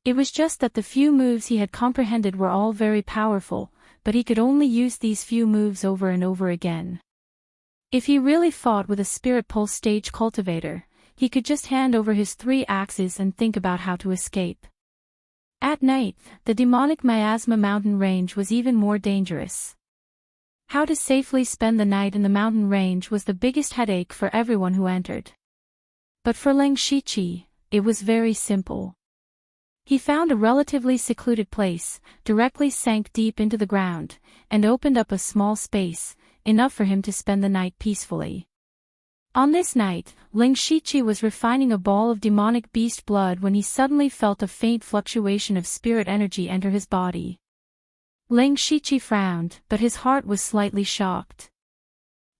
A: It was just that the few moves he had comprehended were all very powerful, but he could only use these few moves over and over again. If he really fought with a spirit pulse stage cultivator, he could just hand over his 3 axes and think about how to escape. At night, the demonic Miasma mountain range was even more dangerous. How to safely spend the night in the mountain range was the biggest headache for everyone who entered. But for Ling Shichi, it was very simple. He found a relatively secluded place, directly sank deep into the ground, and opened up a small space, enough for him to spend the night peacefully. On this night, Ling Shichi was refining a ball of demonic beast blood when he suddenly felt a faint fluctuation of spirit energy enter his body. Ling Shichi frowned, but his heart was slightly shocked.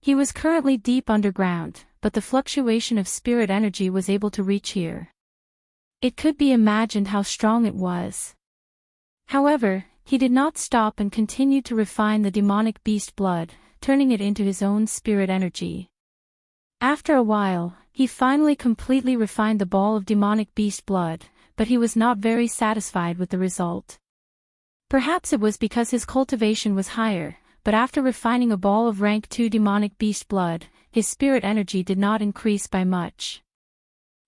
A: He was currently deep underground, but the fluctuation of spirit energy was able to reach here. It could be imagined how strong it was. However, he did not stop and continued to refine the demonic beast blood, turning it into his own spirit energy. After a while, he finally completely refined the ball of demonic beast blood, but he was not very satisfied with the result. Perhaps it was because his cultivation was higher, but after refining a ball of rank 2 demonic beast blood, his spirit energy did not increase by much.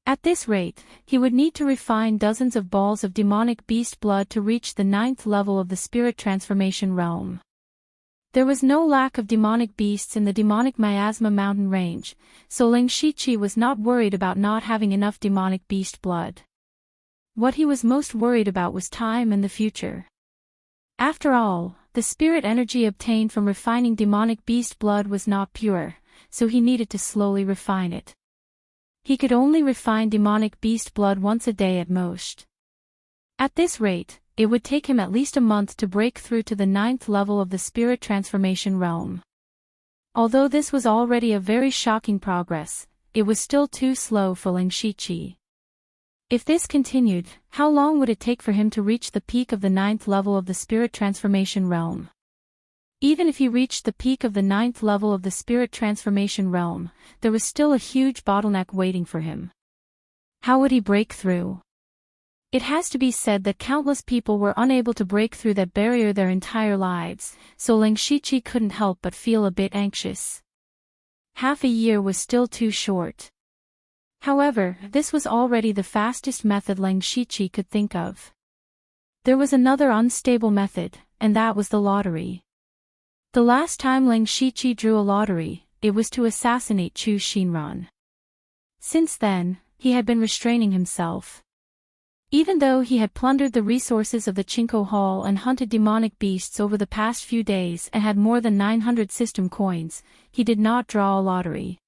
A: At this rate, he would need to refine dozens of balls of demonic beast blood to reach the 9th level of the spirit transformation realm. There was no lack of demonic beasts in the demonic miasma mountain range, so Ling Shiqi was not worried about not having enough demonic beast blood. What he was most worried about was time and the future. After all, the spirit energy obtained from refining demonic beast blood was not pure, so he needed to slowly refine it. He could only refine demonic beast blood once a day at most. At this rate, it would take him at least a month to break through to the 9th level of the spirit transformation realm. Although this was already a very shocking progress, it was still too slow for Ling Shiqi. If this continued, how long would it take for him to reach the peak of the 9th level of the spirit transformation realm? Even if he reached the peak of the 9th level of the spirit transformation realm, there was still a huge bottleneck waiting for him. How would he break through? It has to be said that countless people were unable to break through that barrier their entire lives, so Ling Shiqi couldn't help but feel a bit anxious. Half a year was still too short. However, this was already the fastest method Ling Shiqi could think of. There was another unstable method, and that was the lottery. The last time Ling Shiqi drew a lottery, it was to assassinate Chu Xinran. Since then, he had been restraining himself. Even though he had plundered the resources of the Chinko Hall and hunted demonic beasts over the past few days and had more than 900 system coins, he did not draw a lottery.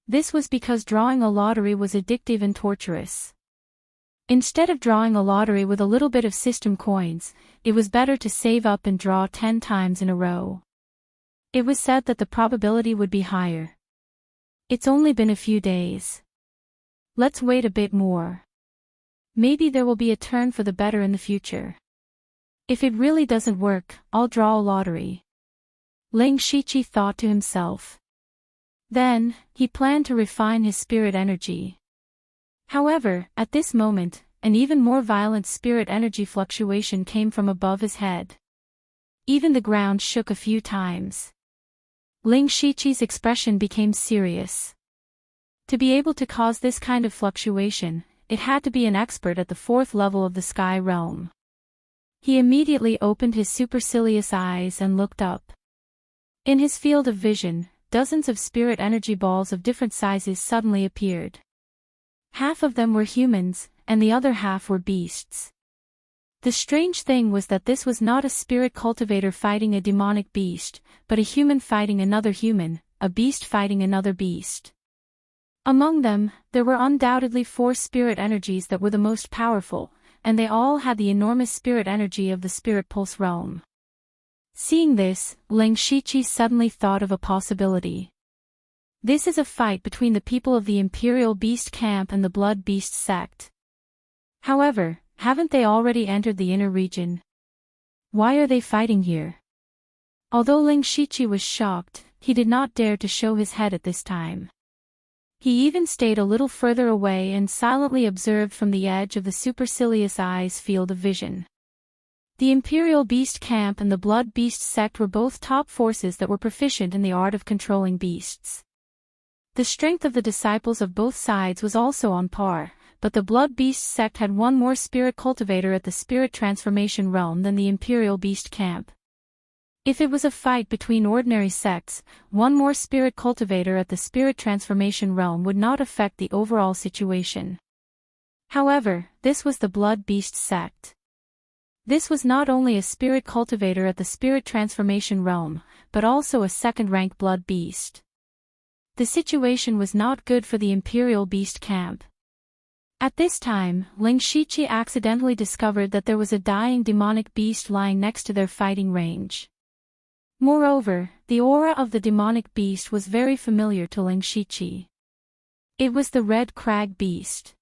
A: This was because drawing a lottery was addictive and torturous. Instead of drawing a lottery with a little bit of system coins, it was better to save up and draw 10 times in a row. It was said that the probability would be higher. It's only been a few days. Let's wait a bit more. Maybe there will be a turn for the better in the future. If it really doesn't work, I'll draw a lottery. Ling Shiqi thought to himself. Then, he planned to refine his spirit energy. However, at this moment, an even more violent spirit energy fluctuation came from above his head. Even the ground shook a few times. Ling Shiqi's expression became serious. To be able to cause this kind of fluctuation, it had to be an expert at the 4th level of the sky realm. He immediately opened his supercilious eyes and looked up. In his field of vision, dozens of spirit energy balls of different sizes suddenly appeared. Half of them were humans, and the other half were beasts. The strange thing was that this was not a spirit cultivator fighting a demonic beast, but a human fighting another human, a beast fighting another beast. Among them, there were undoubtedly 4 spirit energies that were the most powerful, and they all had the enormous spirit energy of the spirit pulse realm. Seeing this, Ling Shiqi suddenly thought of a possibility. This is a fight between the people of the Imperial Beast Camp and the Blood Beast sect. However, haven't they already entered the inner region? Why are they fighting here? Although Ling Shiqi was shocked, he did not dare to show his head at this time. He even stayed a little further away and silently observed from the edge of the supercilious eye's field of vision. The Imperial Beast Camp and the Blood Beast sect were both top forces that were proficient in the art of controlling beasts. The strength of the disciples of both sides was also on par, but the Blood Beast sect had one more spirit cultivator at the spirit transformation realm than the Imperial Beast Camp. If it was a fight between ordinary sects, one more spirit cultivator at the spirit transformation realm would not affect the overall situation. However, this was the Blood Beast sect. This was not only a spirit cultivator at the spirit transformation realm, but also a second-rank blood beast. The situation was not good for the Imperial Beast Camp. At this time, Ling Shiqi accidentally discovered that there was a dying demonic beast lying next to their fighting range. Moreover, the aura of the demonic beast was very familiar to Ling Shiqi. It was the red crag beast.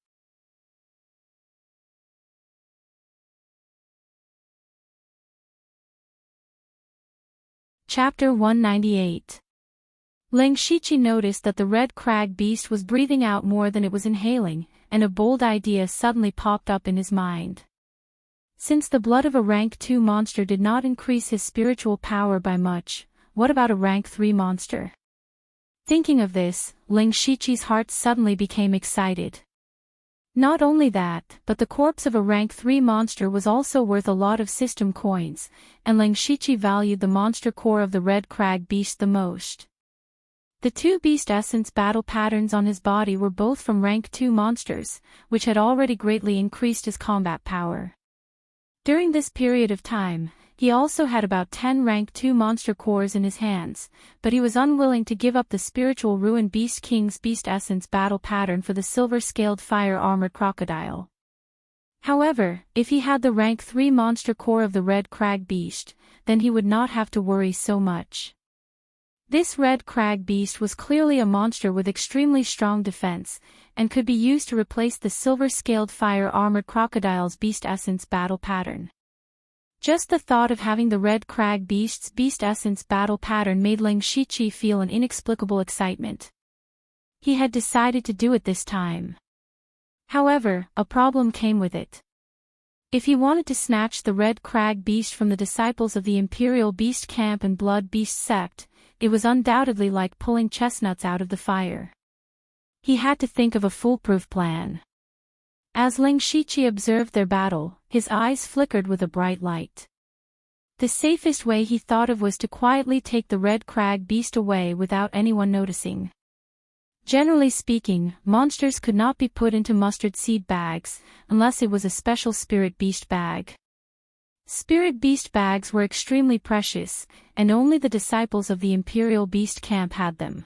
A: Chapter 198. Lang Shichi noticed that the red crag beast was breathing out more than it was inhaling, and a bold idea suddenly popped up in his mind. Since the blood of a rank 2 monster did not increase his spiritual power by much, what about a rank 3 monster? Thinking of this, Lang Shichi's heart suddenly became excited. Not only that, but the corpse of a rank 3 monster was also worth a lot of system coins, and Lang Shichi valued the monster core of the red crag beast the most. The 2 beast essence battle patterns on his body were both from rank 2 monsters, which had already greatly increased his combat power. During this period of time, he also had about 10 rank 2 monster cores in his hands, but he was unwilling to give up the spiritual ruin beast king's beast essence battle pattern for the silver-scaled fire-armored crocodile. However, if he had the rank 3 monster core of the red crag beast, then he would not have to worry so much. This red crag beast was clearly a monster with extremely strong defense, and could be used to replace the silver-scaled fire-armored crocodile's beast essence battle pattern. Just the thought of having the red crag beast's beast essence battle pattern made Lang Shichi feel an inexplicable excitement. He had decided to do it this time. However, a problem came with it. If he wanted to snatch the red crag beast from the disciples of the Imperial Beast Camp and Blood Beast Sect, it was undoubtedly like pulling chestnuts out of the fire. He had to think of a foolproof plan. As Lang Shichi observed their battle, his eyes flickered with a bright light. The safest way he thought of was to quietly take the red crag beast away without anyone noticing. Generally speaking, monsters could not be put into mustard seed bags, unless it was a special spirit beast bag. Spirit beast bags were extremely precious, and only the disciples of the Imperial Beast Camp had them.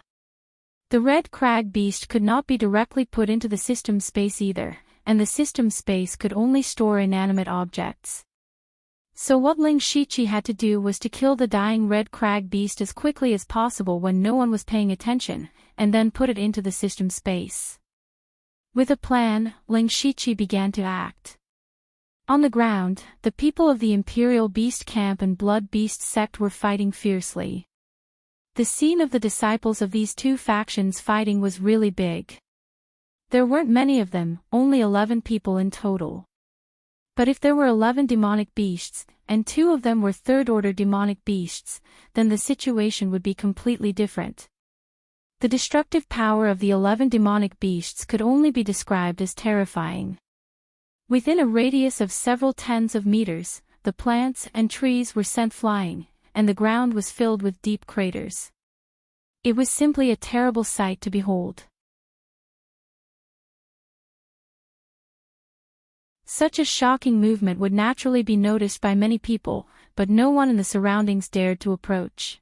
A: The red crag beast could not be directly put into the system space either, and the system space could only store inanimate objects. So what Lang Shichi had to do was to kill the dying red crag beast as quickly as possible when no one was paying attention, and then put it into the system space. With a plan, Lang Shichi began to act. On the ground, the people of the Imperial Beast Camp and Blood Beast Sect were fighting fiercely. The scene of the disciples of these 2 factions fighting was really big. There weren't many of them, only 11 people in total. But if there were 11 demonic beasts, and 2 of them were third-order demonic beasts, then the situation would be completely different. The destructive power of the 11 demonic beasts could only be described as terrifying. Within a radius of several tens of meters, the plants and trees were sent flying, and the ground was filled with deep craters. It was simply a terrible sight to behold. Such a shocking movement would naturally be noticed by many people, but no one in the surroundings dared to approach.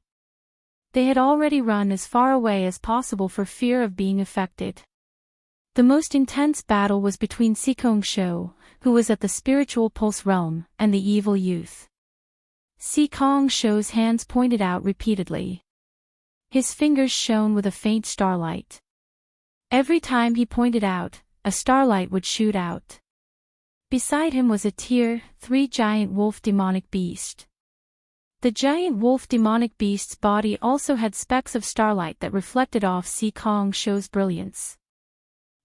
A: They had already run as far away as possible for fear of being affected. The most intense battle was between Sikong Shou, who was at the spiritual pulse realm, and the evil youth. Sikong Shou's hands pointed out repeatedly. His fingers shone with a faint starlight. Every time he pointed out, a starlight would shoot out. Beside him was a Tier 3 giant wolf demonic beast. The giant wolf demonic beast's body also had specks of starlight that reflected off Sikong Shou's brilliance.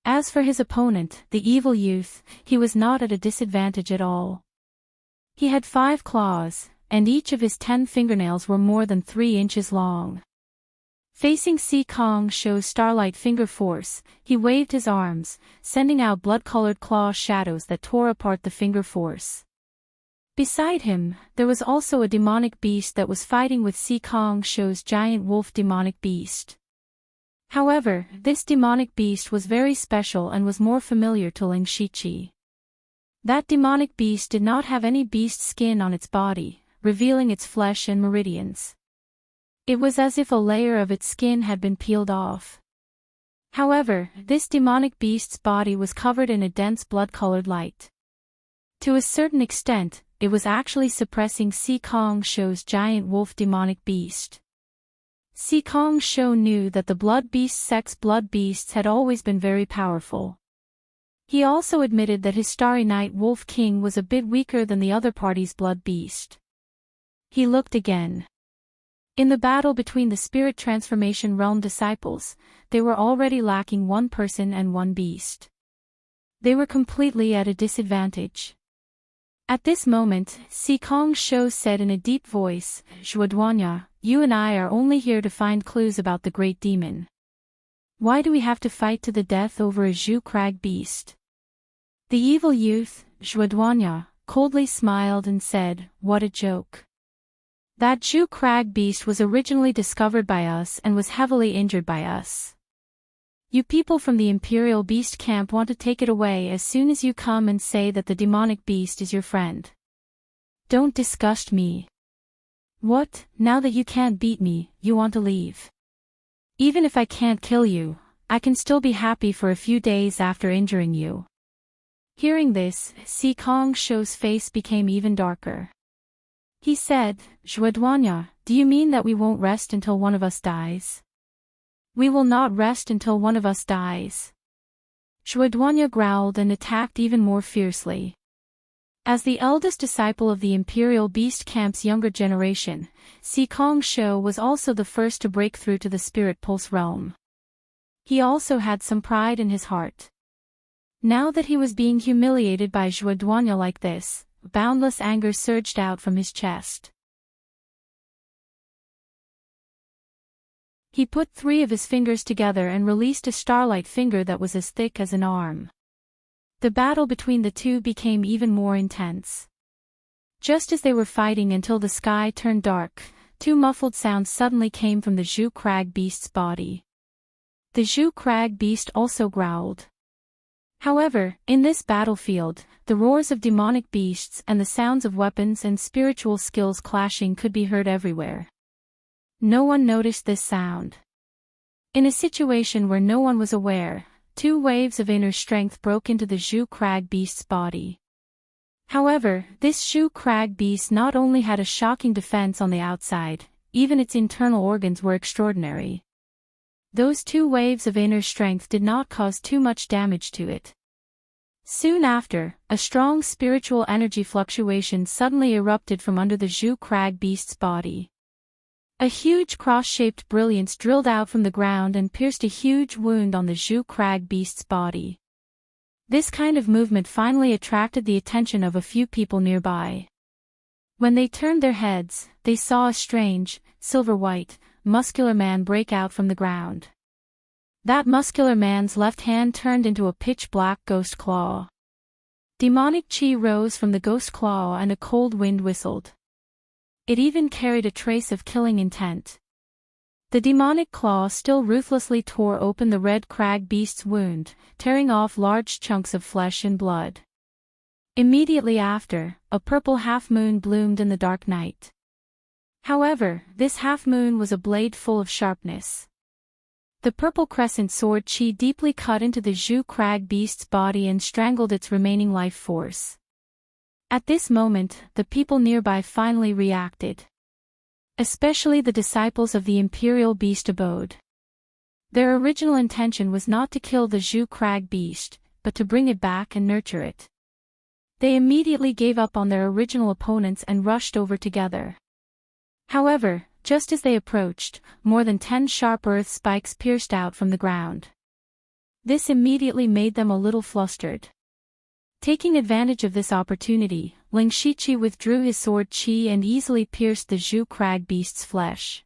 A: As for his opponent, the evil youth, he was not at a disadvantage at all. He had 5 claws, and each of his 10 fingernails were more than 3 inches long. Facing Sikong Shou's starlight finger force, he waved his arms, sending out blood-colored claw shadows that tore apart the finger force. Beside him, there was also a demonic beast that was fighting with Sikong Shou's giant wolf demonic beast. However, this demonic beast was very special and was more familiar to Lang Shichi. That demonic beast did not have any beast skin on its body, revealing its flesh and meridians. It was as if a layer of its skin had been peeled off. However, this demonic beast's body was covered in a dense blood-colored light. To a certain extent, it was actually suppressing Sikong Shou's giant wolf demonic beast. Sikong Shou knew that the Blood Beast Sect's blood beasts had always been very powerful. He also admitted that his Starry Night Wolf King was a bit weaker than the other party's blood beast. He looked again. In the battle between the Spirit Transformation Realm disciples, they were already lacking one person and one beast. They were completely at a disadvantage. At this moment, Sikong Sho said in a deep voice, "Zhuoduanya, you and I are only here to find clues about the great demon. Why do we have to fight to the death over a Zhu Crag beast?" The evil youth, Zhuoduanya, coldly smiled and said, "What a joke. That Zhu Crag beast was originally discovered by us and was heavily injured by us. You people from the Imperial Beast camp want to take it away as soon as you come and say that the demonic beast is your friend. Don't disgust me. What, now that you can't beat me, you want to leave? Even if I can't kill you, I can still be happy for a few days after injuring you." Hearing this, Sikong Sho's face became even darker. He said, "Zhuoduanya, do you mean that we won't rest until one of us dies?" "We will not rest until one of us dies." Zhuoduanya growled and attacked even more fiercely. As the eldest disciple of the Imperial Beast Camp's younger generation, Sikong Sho was also the first to break through to the Spirit Pulse realm. He also had some pride in his heart. Now that he was being humiliated by Zhuoduanya like this, boundless anger surged out from his chest. He put 3 of his fingers together and released a starlight finger that was as thick as an arm. The battle between the two became even more intense. Just as they were fighting until the sky turned dark, 2 muffled sounds suddenly came from the Zhu Crag beast's body. The Zhu Crag beast also growled. However, in this battlefield, the roars of demonic beasts and the sounds of weapons and spiritual skills clashing could be heard everywhere. No one noticed this sound. In a situation where no one was aware, 2 waves of inner strength broke into the Zhu Crag beast's body. However, this Zhu Crag beast not only had a shocking defense on the outside, even its internal organs were extraordinary. Those 2 waves of inner strength did not cause too much damage to it. Soon after, a strong spiritual energy fluctuation suddenly erupted from under the Zhu Crag beast's body. A huge cross-shaped brilliance drilled out from the ground and pierced a huge wound on the Zhu Crag beast's body. This kind of movement finally attracted the attention of a few people nearby. When they turned their heads, they saw a strange, silver-white, muscular man break out from the ground. That muscular man's left hand turned into a pitch-black ghost claw. Demonic chi rose from the ghost claw and a cold wind whistled. It even carried a trace of killing intent. The demonic claw still ruthlessly tore open the red crag beast's wound, tearing off large chunks of flesh and blood. Immediately after, a purple half-moon bloomed in the dark night. However, this half-moon was a blade full of sharpness. The purple crescent sword chi deeply cut into the Zhu Crag beast's body and strangled its remaining life force. At this moment, the people nearby finally reacted. Especially the disciples of the Imperial Beast Abode. Their original intention was not to kill the Zhu Crag beast, but to bring it back and nurture it. They immediately gave up on their original opponents and rushed over together. However, just as they approached, more than 10 sharp earth spikes pierced out from the ground. This immediately made them a little flustered. Taking advantage of this opportunity, Ling Shichi withdrew his sword chi and easily pierced the Zhu Crag beast's flesh.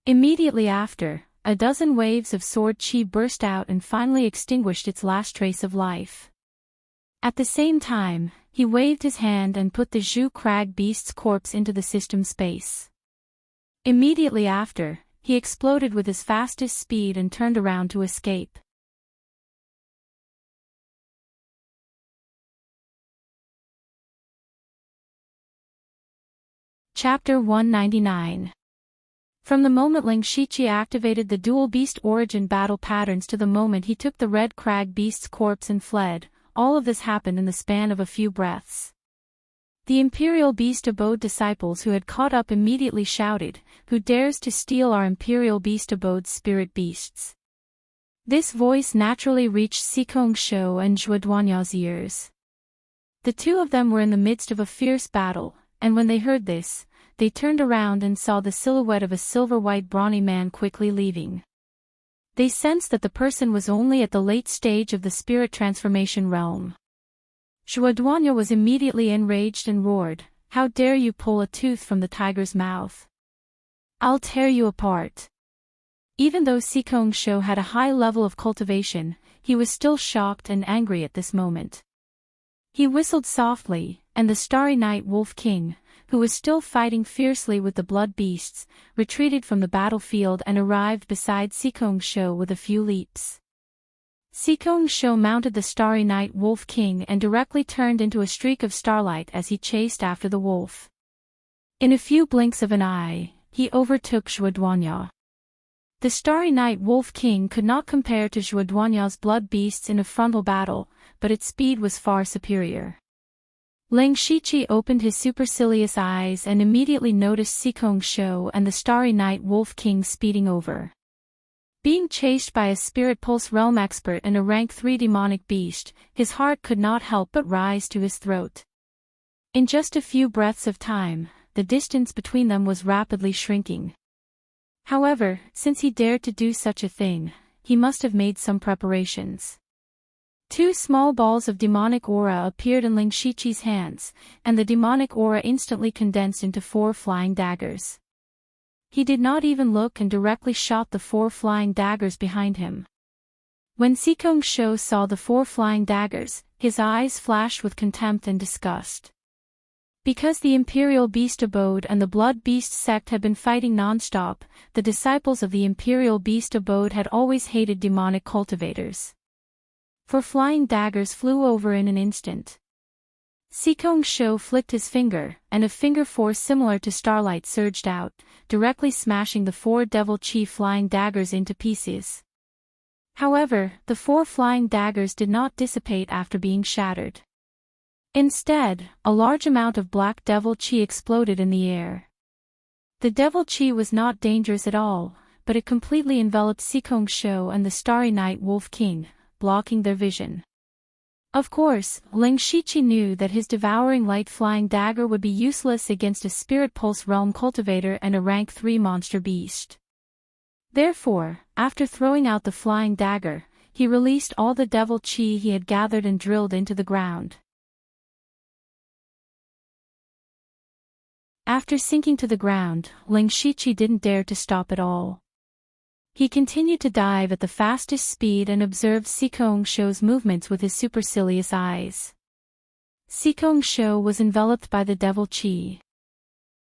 A: Immediately after, a dozen waves of sword chi burst out and finally extinguished its last trace of life. At the same time, he waved his hand and put the Zhu Crag beast's corpse into the system space. Immediately after, he exploded with his fastest speed and turned around to escape. Chapter 199. From the moment Ling Shichi activated the dual beast origin battle patterns to the moment he took the red crag beast's corpse and fled, all of this happened in the span of a few breaths. The Imperial Beast Abode disciples who had caught up immediately shouted, "Who dares to steal our Imperial Beast Abode's spirit beasts?" This voice naturally reached Sikong Sho and Zhuoduanya's ears. The 2 of them were in the midst of a fierce battle, and when they heard this, they turned around and saw the silhouette of a silver-white brawny man quickly leaving. They sensed that the person was only at the late stage of the spirit transformation realm. Zhuoduanya was immediately enraged and roared, "How dare you pull a tooth from the tiger's mouth? I'll tear you apart." Even though Sikongsho had a high level of cultivation, he was still shocked and angry at this moment. He whistled softly, and the Starry Night Wolf King, who was still fighting fiercely with the blood beasts, retreated from the battlefield and arrived beside Sikongsho with a few leaps. Sikongsho mounted the Starry Night Wolf King and directly turned into a streak of starlight as he chased after the wolf. In a few blinks of an eye, he overtook Zhuoduanya. The Starry Night Wolf King could not compare to Zhuoduanya's blood beasts in a frontal battle, but its speed was far superior. Lang Shiqi opened his supercilious eyes and immediately noticed Sikongsho and the Starry Night Wolf King speeding over. Being chased by a Spirit Pulse Realm expert and a rank 3 demonic beast, his heart could not help but rise to his throat. In just a few breaths of time, the distance between them was rapidly shrinking. However, since he dared to do such a thing, he must have made some preparations. 2 small balls of demonic aura appeared in Ling Shiqi's hands, and the demonic aura instantly condensed into 4 flying daggers. He did not even look and directly shot the 4 flying daggers behind him. When Sikongsho saw the 4 flying daggers, his eyes flashed with contempt and disgust. Because the Imperial Beast Abode and the Blood Beast sect had been fighting non-stop, the disciples of the Imperial Beast Abode had always hated demonic cultivators. 4 flying daggers flew over in an instant. Sikongsho flicked his finger, and a finger force similar to starlight surged out, directly smashing the 4 Devil Chi flying daggers into pieces. However, the 4 flying daggers did not dissipate after being shattered. Instead, a large amount of black Devil Chi exploded in the air. The Devil Chi was not dangerous at all, but it completely enveloped Sikongsho and the Starry Night Wolf King, blocking their vision. Of course, Ling Shiqi knew that his devouring light flying dagger would be useless against a Spirit Pulse Realm cultivator and a rank 3 monster beast. Therefore, after throwing out the flying dagger, he released all the Devil Chi he had gathered and drilled into the ground. After sinking to the ground, Ling Shiqi didn't dare to stop at all. He continued to dive at the fastest speed and observed Sikongsho's movements with his supercilious eyes. Sikongsho was enveloped by the Devil Chi.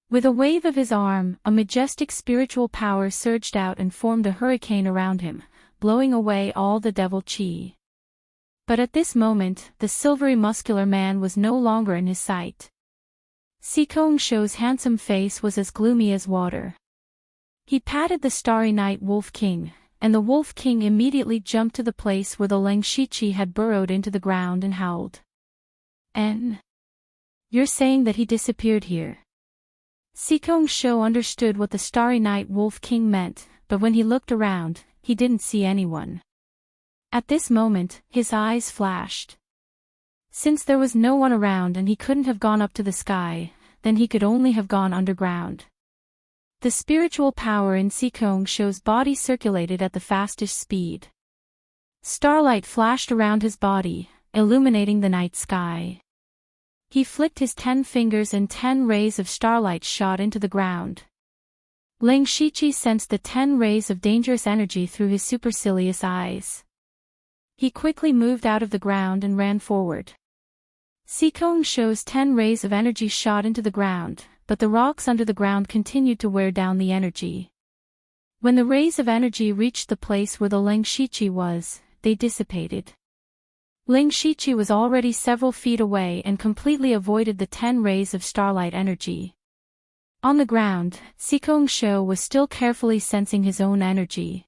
A: With a wave of his arm, a majestic spiritual power surged out and formed a hurricane around him, blowing away all the Devil Chi. But at this moment, the silvery muscular man was no longer in his sight. Sikongsho's handsome face was as gloomy as water. He patted the Starry Night Wolf King, and the Wolf King immediately jumped to the place where the Ling Shiqi had burrowed into the ground and howled. You're saying that he disappeared here?" Sikongsho understood what the Starry Night Wolf King meant, but when he looked around, he didn't see anyone. At this moment, his eyes flashed. Since there was no one around and he couldn't have gone up to the sky, then he could only have gone underground. The spiritual power in Sikongsho's body circulated at the fastest speed. Starlight flashed around his body, illuminating the night sky. He flicked his 10 fingers and 10 rays of starlight shot into the ground. Ling Shiqi sensed the 10 rays of dangerous energy through his supercilious eyes. He quickly moved out of the ground and ran forward. Sikongsho's 10 rays of energy shot into the ground, but the rocks under the ground continued to wear down the energy. When the rays of energy reached the place where the Ling Shiqi was, they dissipated. Ling Shiqi was already several feet away and completely avoided the 10 rays of starlight energy. On the ground, Sikongsho was still carefully sensing his own energy.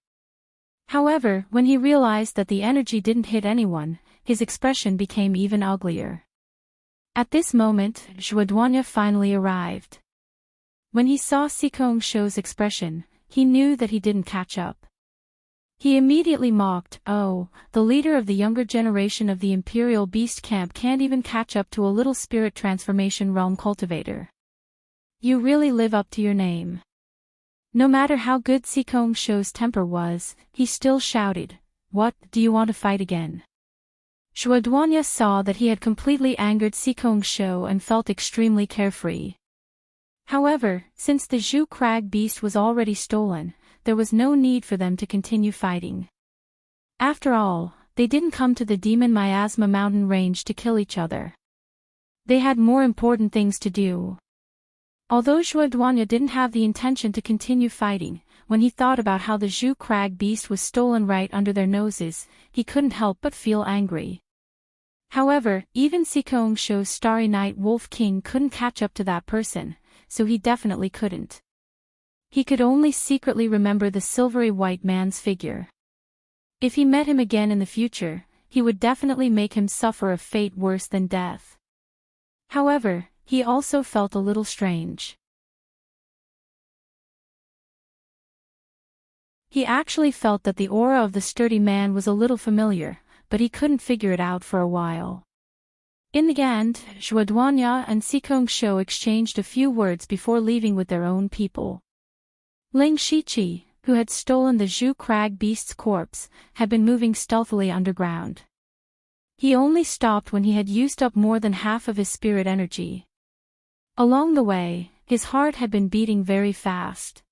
A: However, when he realized that the energy didn't hit anyone, his expression became even uglier. At this moment, Zhuoduanya finally arrived. When he saw Sikongsho's expression, he knew that he didn't catch up. He immediately mocked, "Oh, the leader of the younger generation of the Imperial Beast Camp can't even catch up to a little spirit transformation realm cultivator." You really live up to your name. No matter how good Sikong Shou's temper was, he still shouted, "What, do you want to fight again?" Shuaduanya saw that he had completely angered Sikong Shou and felt extremely carefree. However, since the Zhu Crag beast was already stolen, there was no need for them to continue fighting. After all, they didn't come to the Demon Miasma mountain range to kill each other. They had more important things to do. Although Shuaduanya didn't have the intention to continue fighting, when he thought about how the Zhu Crag beast was stolen right under their noses, he couldn't help but feel angry. However, even Sikong Shou's Starry Night Wolf King couldn't catch up to that person, so he definitely couldn't. He could only secretly remember the silvery white man's figure. If he met him again in the future, he would definitely make him suffer a fate worse than death. However, he also felt a little strange. He actually felt that the aura of the sturdy man was a little familiar, but he couldn't figure it out for a while. In the end, Shuaduanya and Sikong Shou exchanged a few words before leaving with their own people. Ling Shiqi, who had stolen the Zhu Crag beast's corpse, had been moving stealthily underground. He only stopped when he had used up more than half of his spirit energy. Along the way, his heart had been beating very fast.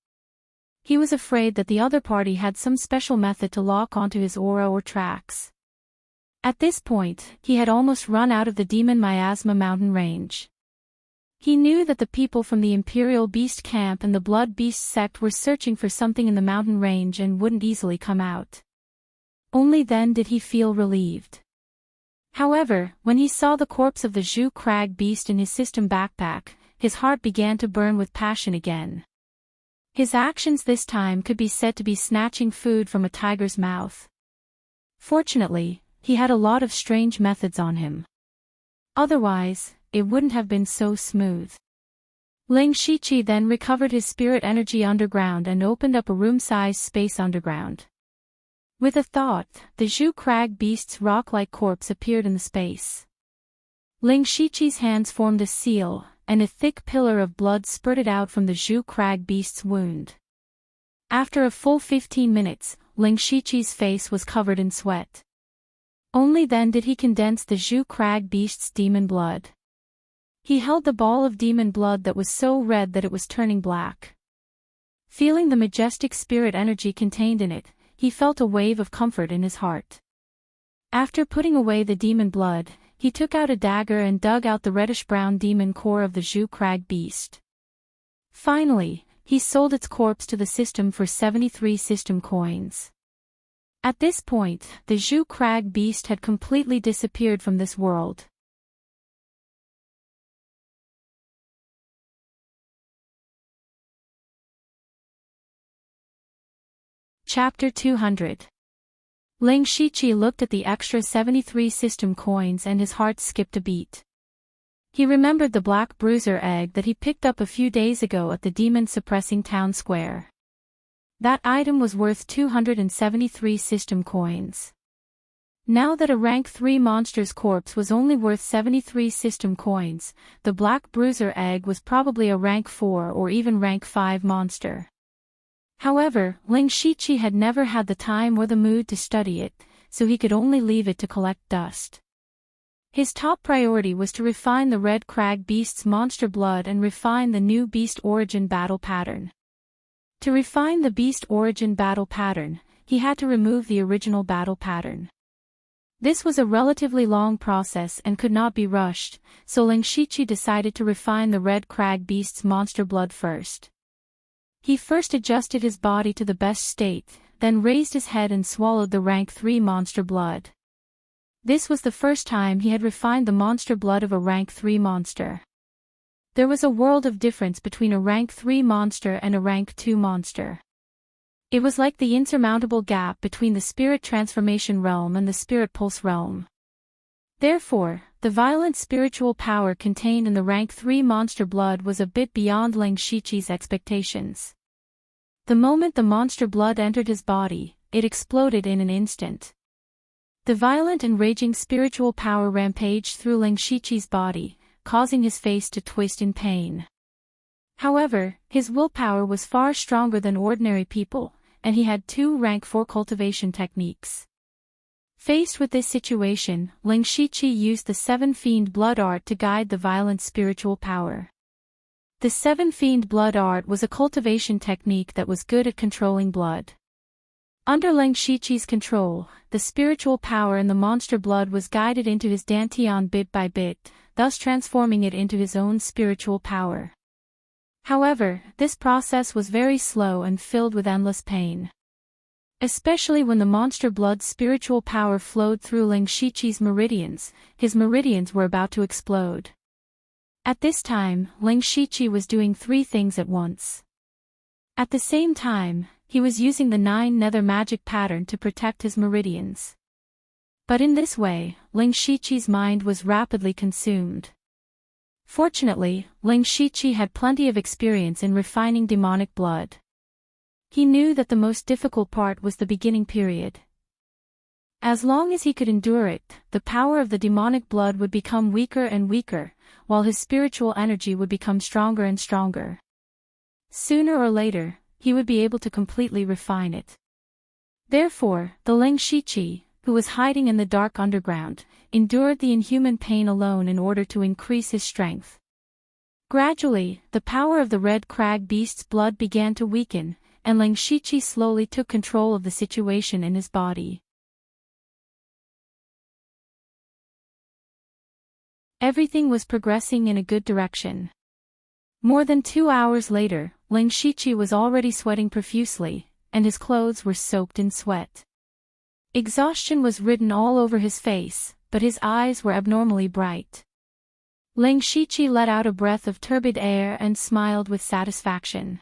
A: He was afraid that the other party had some special method to lock onto his aura or tracks. At this point, he had almost run out of the Demon Miasma mountain range. He knew that the people from the Imperial Beast Camp and the Blood Beast sect were searching for something in the mountain range and wouldn't easily come out. Only then did he feel relieved. However, when he saw the corpse of the Zhu Crag beast in his system backpack, his heart began to burn with passion again. His actions this time could be said to be snatching food from a tiger's mouth. Fortunately, he had a lot of strange methods on him. Otherwise, it wouldn't have been so smooth. Ling Shiqi then recovered his spirit energy underground and opened up a room-sized space underground. With a thought, the Zhu Crag beast's rock-like corpse appeared in the space. Ling Shiqi's hands formed a seal, and a thick pillar of blood spurted out from the Zhu Crag beast's wound. After a full 15 minutes, Ling Shiqi's face was covered in sweat. Only then did he condense the Zhu Crag beast's demon blood. He held the ball of demon blood that was so red that it was turning black. Feeling the majestic spirit energy contained in it, he felt a wave of comfort in his heart. After putting away the demon blood, he took out a dagger and dug out the reddish-brown demon core of the Zhu Crag beast. Finally, he sold its corpse to the system for 73 system coins. At this point, the Zhu Crag beast had completely disappeared from this world. Chapter 200. Ling Shiqi looked at the extra 73 system coins and his heart skipped a beat. He remembered the black bruiser egg that he picked up a few days ago at the demon-suppressing town square. That item was worth 273 system coins. Now that a rank 3 monster's corpse was only worth 73 system coins, the black bruiser egg was probably a rank 4 or even rank 5 monster. However, Ling Shiqi had never had the time or the mood to study it, so he could only leave it to collect dust. His top priority was to refine the Red Crag Beast's monster blood and refine the new Beast Origin battle pattern. To refine the Beast Origin battle pattern, he had to remove the original battle pattern. This was a relatively long process and could not be rushed, so Ling Shiqi decided to refine the Red Crag Beast's monster blood first. He first adjusted his body to the best state, then raised his head and swallowed the rank 3 monster blood. This was the first time he had refined the monster blood of a rank 3 monster. There was a world of difference between a rank 3 monster and a rank 2 monster. It was like the insurmountable gap between the spirit transformation realm and the spirit pulse realm. Therefore, the violent spiritual power contained in the rank 3 monster blood was a bit beyond Ling Shiqi's expectations. The moment the monster blood entered his body, it exploded in an instant. The violent and raging spiritual power rampaged through Ling Shiqi's body, causing his face to twist in pain. However, his willpower was far stronger than ordinary people, and he had 2 rank 4 cultivation techniques. Faced with this situation, Ling Shiqi used the 7 Fiend Blood Art to guide the violent spiritual power. The 7 Fiend Blood Art was a cultivation technique that was good at controlling blood. Under Ling Shiqi's control, the spiritual power in the monster blood was guided into his dantian bit by bit, thus transforming it into his own spiritual power. However, this process was very slow and filled with endless pain. Especially when the monster blood's spiritual power flowed through Ling Shiqi's meridians, his meridians were about to explode. At this time, Ling Shiqi was doing 3 things at once. At the same time, he was using the 9 nether magic pattern to protect his meridians. But in this way, Ling Shiqi's mind was rapidly consumed. Fortunately, Ling Shiqi had plenty of experience in refining demonic blood. He knew that the most difficult part was the beginning period. As long as he could endure it, the power of the demonic blood would become weaker and weaker, while his spiritual energy would become stronger and stronger. Sooner or later, he would be able to completely refine it. Therefore, the Ling Shiqi, who was hiding in the dark underground, endured the inhuman pain alone in order to increase his strength. Gradually, the power of the red crag beast's blood began to weaken, and Ling Shiqi slowly took control of the situation in his body. Everything was progressing in a good direction. More than 2 hours later, Ling Shiqi was already sweating profusely, and his clothes were soaked in sweat. Exhaustion was written all over his face, but his eyes were abnormally bright. Ling Shiqi let out a breath of turbid air and smiled with satisfaction.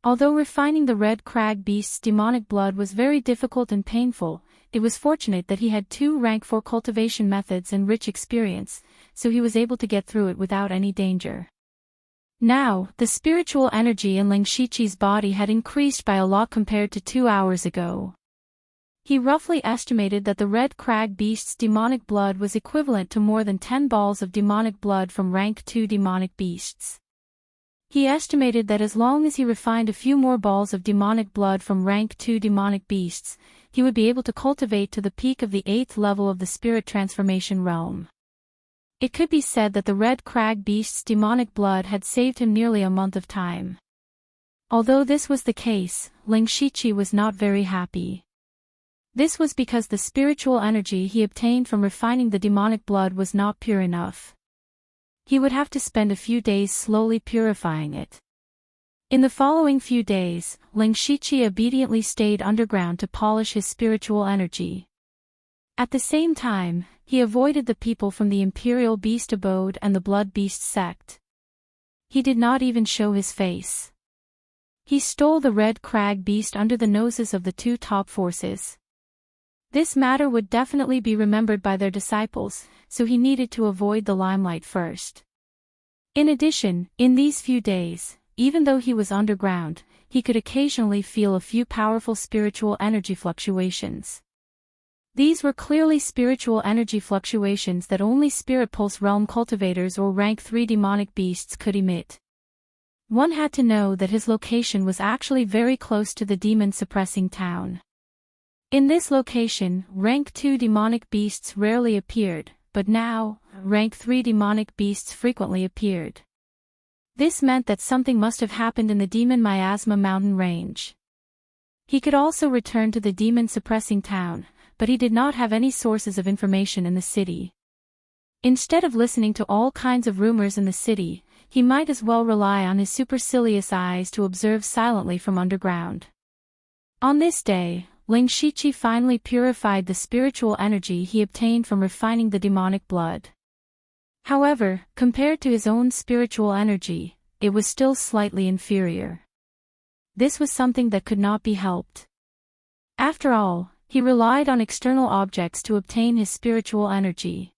A: Although refining the red crag beast's demonic blood was very difficult and painful, it was fortunate that he had 2 rank 4 cultivation methods and rich experience, so he was able to get through it without any danger. Now, the spiritual energy in Ling Shiqi's body had increased by a lot compared to 2 hours ago. He roughly estimated that the red crag beast's demonic blood was equivalent to more than 10 balls of demonic blood from rank 2 demonic beasts. He estimated that as long as he refined a few more balls of demonic blood from rank 2 demonic beasts, he would be able to cultivate to the peak of the 8th level of the spirit transformation realm. It could be said that the red crag beast's demonic blood had saved him nearly a month of time. Although this was the case, Ling Shiqi was not very happy. This was because the spiritual energy he obtained from refining the demonic blood was not pure enough. He would have to spend a few days slowly purifying it. In the following few days, Ling Shiqi obediently stayed underground to polish his spiritual energy. At the same time, he avoided the people from the Imperial Beast Abode and the Blood Beast sect. He did not even show his face. He stole the red crag beast under the noses of the 2 top forces. This matter would definitely be remembered by their disciples, so he needed to avoid the limelight first. In addition, in these few days, even though he was underground, he could occasionally feel a few powerful spiritual energy fluctuations. These were clearly spiritual energy fluctuations that only Spirit Pulse Realm cultivators or rank 3 demonic beasts could emit. One had to know that his location was actually very close to the demon-suppressing town. In this location, rank 2 demonic beasts rarely appeared, but now, rank 3 demonic beasts frequently appeared. This meant that something must have happened in the Demon Miasma mountain range. He could also return to the demon-suppressing town, but he did not have any sources of information in the city. Instead of listening to all kinds of rumors in the city, he might as well rely on his supercilious eyes to observe silently from underground. On this day, Ling Shiqi finally purified the spiritual energy he obtained from refining the demonic blood. However, compared to his own spiritual energy, it was still slightly inferior. This was something that could not be helped. After all, he relied on external objects to obtain his spiritual energy.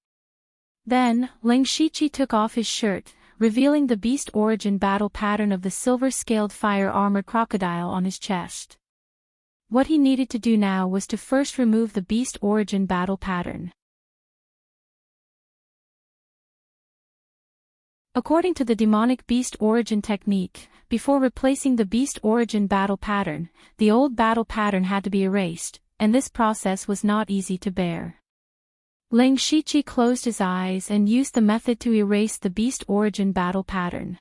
A: Then, Ling Shiqi took off his shirt, revealing the beast origin battle pattern of the silver-scaled fire-armored crocodile on his chest. What he needed to do now was to first remove the beast origin battle pattern. According to the demonic beast origin technique, before replacing the beast origin battle pattern, the old battle pattern had to be erased, and this process was not easy to bear. Ling Shiqi closed his eyes and used the method to erase the beast origin battle pattern.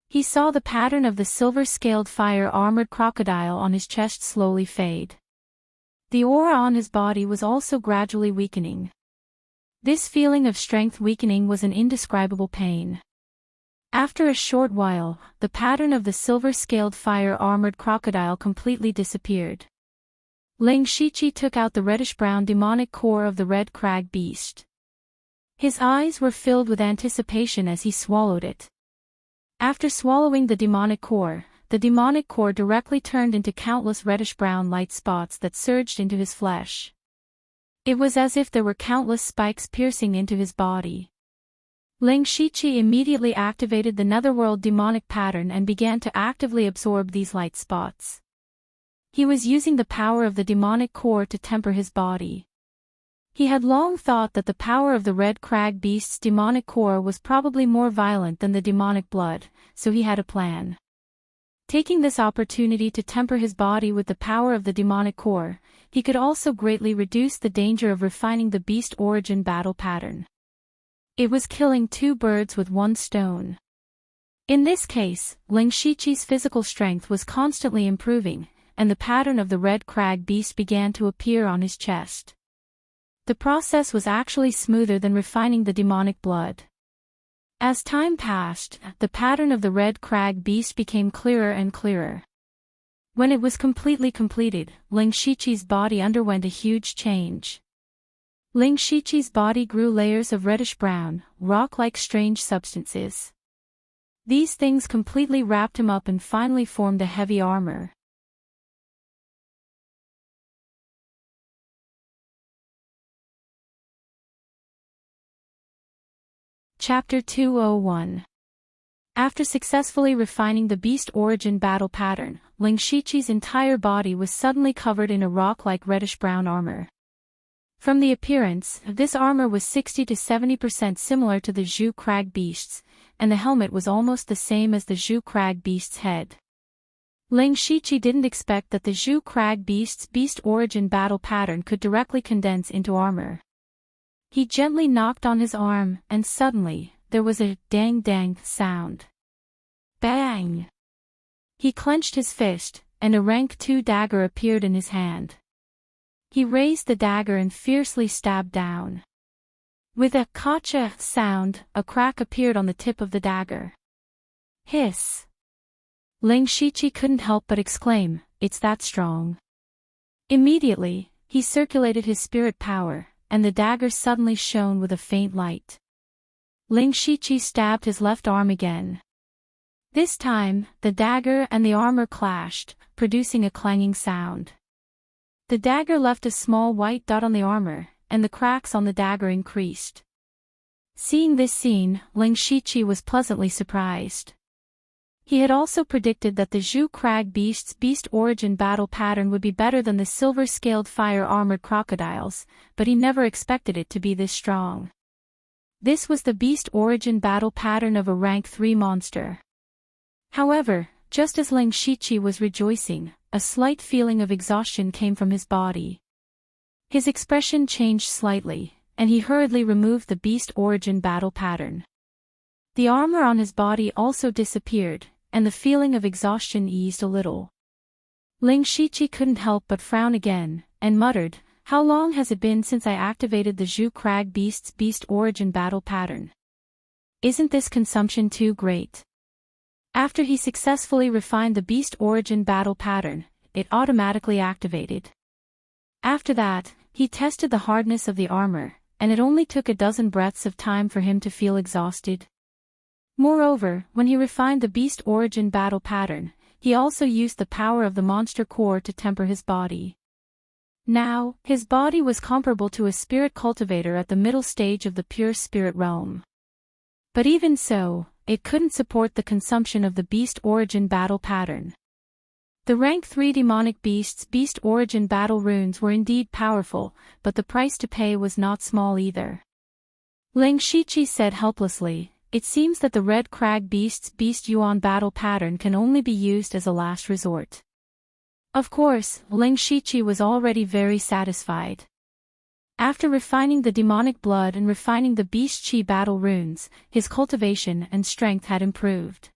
A: He saw the pattern of the silver-scaled fire-armored crocodile on his chest slowly fade. The aura on his body was also gradually weakening. This feeling of strength weakening was an indescribable pain. After a short while, the pattern of the silver-scaled fire-armored crocodile completely disappeared. Ling Shiqi took out the reddish-brown demonic core of the red crag beast. His eyes were filled with anticipation as he swallowed it. After swallowing the demonic core directly turned into countless reddish-brown light spots that surged into his flesh. It was as if there were countless spikes piercing into his body. Ling Shiqi immediately activated the netherworld demonic pattern and began to actively absorb these light spots. He was using the power of the demonic core to temper his body. He had long thought that the power of the red crag beast's demonic core was probably more violent than the demonic blood, so he had a plan. Taking this opportunity to temper his body with the power of the demonic core, he could also greatly reduce the danger of refining the beast origin battle pattern. It was killing two birds with one stone. In this case, Ling Shiqi's physical strength was constantly improving, and the pattern of the red crag beast began to appear on his chest. The process was actually smoother than refining the demonic blood. As time passed, the pattern of the red crag beast became clearer and clearer. When it was completely completed, Ling Shiqi's body underwent a huge change. Ling Shiqi's body grew layers of reddish-brown, rock-like strange substances. These things completely wrapped him up and finally formed a heavy armor. Chapter 201. After successfully refining the beast origin battle pattern, Ling Shiqi's entire body was suddenly covered in a rock-like reddish-brown armor. From the appearance, this armor was 60 to 70% similar to the Zhu crag beast's, and the helmet was almost the same as the Zhu crag beast's head. Ling Shiqi didn't expect that the Zhu crag beast's beast origin battle pattern could directly condense into armor. He gently knocked on his arm, and suddenly, there was a dang-dang sound. Bang! He clenched his fist, and a rank 2 dagger appeared in his hand. He raised the dagger and fiercely stabbed down. With a "kacha" sound, a crack appeared on the tip of the dagger. Hiss! Ling Shiqi couldn't help but exclaim, "It's that strong." Immediately, he circulated his spirit power, and the dagger suddenly shone with a faint light. Ling Shiqi stabbed his left arm again. This time, the dagger and the armor clashed, producing a clanging sound. The dagger left a small white dot on the armor, and the cracks on the dagger increased. Seeing this scene, Ling Shiqi was pleasantly surprised. He had also predicted that the Zhu crag beast's beast origin battle pattern would be better than the silver-scaled fire-armored crocodiles, but he never expected it to be this strong. This was the beast origin battle pattern of a rank 3 monster. However, just as Ling Shiqi was rejoicing, a slight feeling of exhaustion came from his body. His expression changed slightly, and he hurriedly removed the beast origin battle pattern. The armor on his body also disappeared, and the feeling of exhaustion eased a little. Ling Shiqi couldn't help but frown again, and muttered, "How long has it been since I activated the Zhu crag beast's beast origin battle pattern? Isn't this consumption too great?" After he successfully refined the beast origin battle pattern, it automatically activated. After that, he tested the hardness of the armor, and it only took a dozen breaths of time for him to feel exhausted. Moreover, when he refined the beast origin battle pattern, he also used the power of the monster core to temper his body. Now, his body was comparable to a spirit cultivator at the middle stage of the pure spirit realm. But even so, it couldn't support the consumption of the beast origin battle pattern. The rank 3 demonic beast's beast origin battle runes were indeed powerful, but the price to pay was not small either. Ling Shiqi said helplessly, it seems that the Red Crag Beast's Beast Yuan battle pattern can only be used as a last resort. Of course, Ling Shiqi was already very satisfied. After refining the demonic blood and refining the Beast Qi battle runes, his cultivation and strength had improved.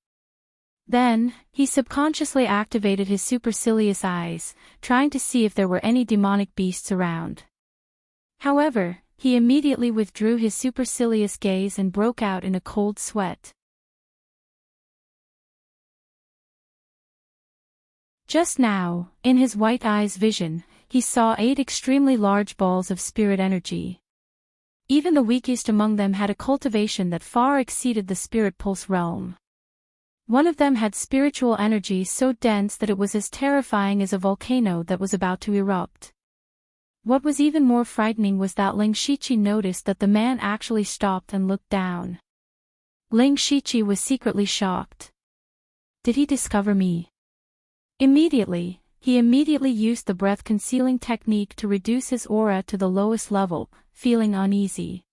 A: Then, he subconsciously activated his supercilious eyes, trying to see if there were any demonic beasts around. However, he immediately withdrew his supercilious gaze and broke out in a cold sweat. Just now, in his white eye's vision, he saw 8 extremely large balls of spirit energy. Even the weakest among them had a cultivation that far exceeded the spirit pulse realm. One of them had spiritual energy so dense that it was as terrifying as a volcano that was about to erupt. What was even more frightening was that Ling Shiqi noticed that the man actually stopped and looked down. Ling Shiqi was secretly shocked. Did he discover me? He immediately used the breath-concealing technique to reduce his aura to the lowest level, feeling uneasy.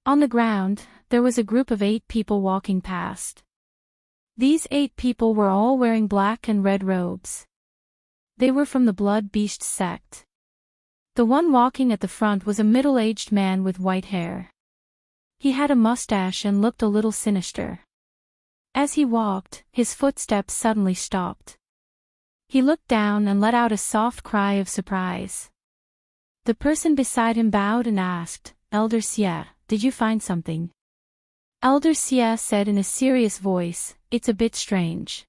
A: On the ground, there was a group of 8 people walking past. These 8 people were all wearing black and red robes. They were from the Blood Beast sect. The one walking at the front was a middle-aged man with white hair. He had a mustache and looked a little sinister. As he walked, his footsteps suddenly stopped. He looked down and let out a soft cry of surprise. The person beside him bowed and asked, "Elder Xie, did you find something?" Elder Xie said in a serious voice, "It's a bit strange.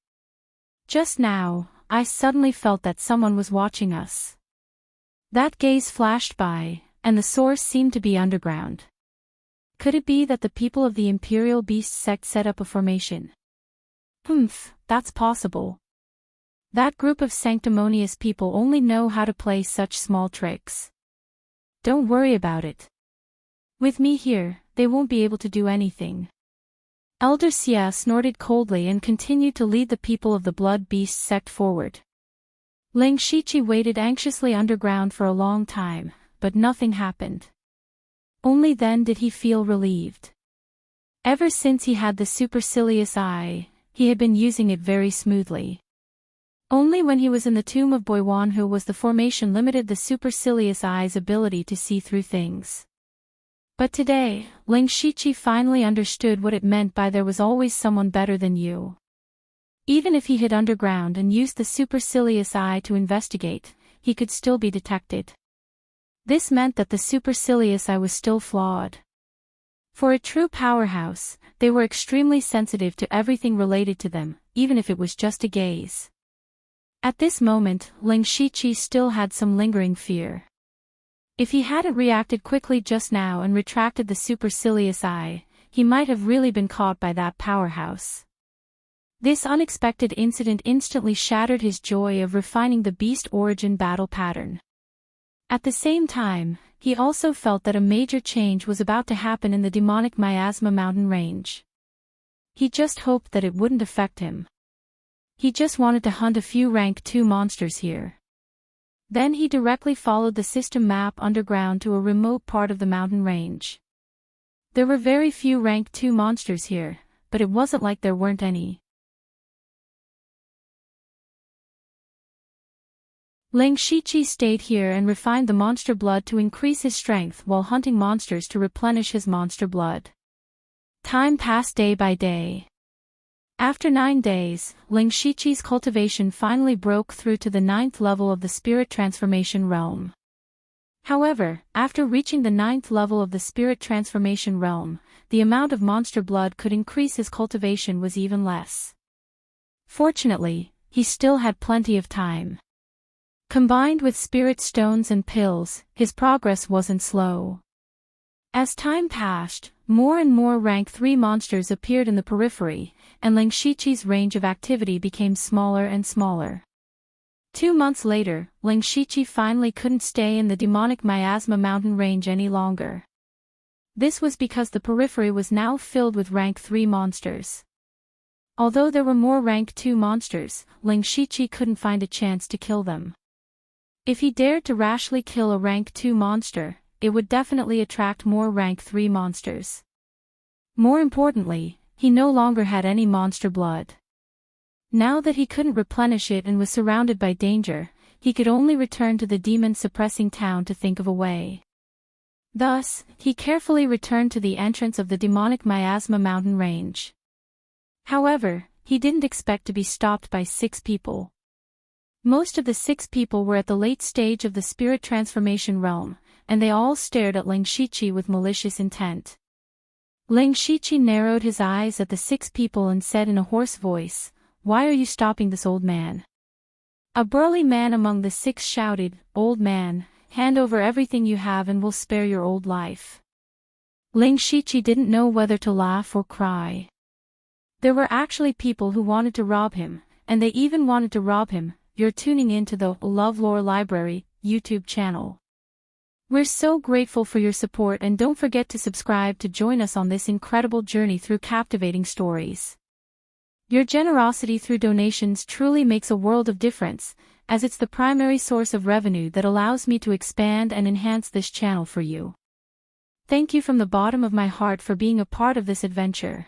A: Just now, I suddenly felt that someone was watching us." That gaze flashed by, and the source seemed to be underground. Could it be that the people of the Imperial Beast sect set up a formation? That's possible. That group of sanctimonious people only know how to play such small tricks. Don't worry about it. With me here, they won't be able to do anything. Elder Xie snorted coldly and continued to lead the people of the Blood Beast sect forward. Ling Shiqi waited anxiously underground for a long time, but nothing happened. Only then did he feel relieved. Ever since he had the supercilious eye, he had been using it very smoothly. Only when he was in the tomb of Boiwanhu was the formation limited the supercilious eye's ability to see through things. But today, Ling Shiqi finally understood what it meant by there was always someone better than you. Even if he hid underground and used the supercilious eye to investigate, he could still be detected. This meant that the supercilious eye was still flawed. For a true powerhouse, they were extremely sensitive to everything related to them, even if it was just a gaze. At this moment, Ling Shiqi still had some lingering fear. If he hadn't reacted quickly just now and retracted the supercilious eye, he might have really been caught by that powerhouse. This unexpected incident instantly shattered his joy of refining the beast origin battle pattern. At the same time, he also felt that a major change was about to happen in the demonic miasma mountain range. He just hoped that it wouldn't affect him. He just wanted to hunt a few rank 2 monsters here. Then he directly followed the system map underground to a remote part of the mountain range. There were very few rank 2 monsters here, but it wasn't like there weren't any. Ling Shiqi stayed here and refined the monster blood to increase his strength while hunting monsters to replenish his monster blood. Time passed day by day. After 9 days, Ling Shiqi's cultivation finally broke through to the 9th level of the spirit transformation realm. However, after reaching the 9th level of the spirit transformation realm, the amount of monster blood could increase his cultivation was even less. Fortunately, he still had plenty of time. Combined with spirit stones and pills, his progress wasn't slow. As time passed, more and more rank 3 monsters appeared in the periphery, and Ling Shiqi's range of activity became smaller and smaller. 2 months later, Ling Shiqi finally couldn't stay in the demonic miasma mountain range any longer. This was because the periphery was now filled with rank 3 monsters. Although there were more rank 2 monsters, Ling Shiqi couldn't find a chance to kill them. If he dared to rashly kill a rank 2 monster, it would definitely attract more rank 3 monsters. More importantly, he no longer had any monster blood. Now that he couldn't replenish it and was surrounded by danger, he could only return to the demon-suppressing town to think of a way. Thus, he carefully returned to the entrance of the demonic Miasma mountain range. However, he didn't expect to be stopped by 6 people. Most of the 6 people were at the late stage of the spirit transformation realm, and they all stared at Ling Shiqi with malicious intent. Ling Shiqi narrowed his eyes at the 6 people and said in a hoarse voice, "Why are you stopping this old man?" A burly man among the 6 shouted, "Old man, hand over everything you have and we'll spare your old life." Ling Shiqi didn't know whether to laugh or cry. There were actually people who wanted to rob him, and they even wanted to rob him. You're tuning in to the LoveLore Library YouTube channel. We're so grateful for your support, and don't forget to subscribe to join us on this incredible journey through captivating stories. Your generosity through donations truly makes a world of difference, as it's the primary source of revenue that allows me to expand and enhance this channel for you. Thank you from the bottom of my heart for being a part of this adventure.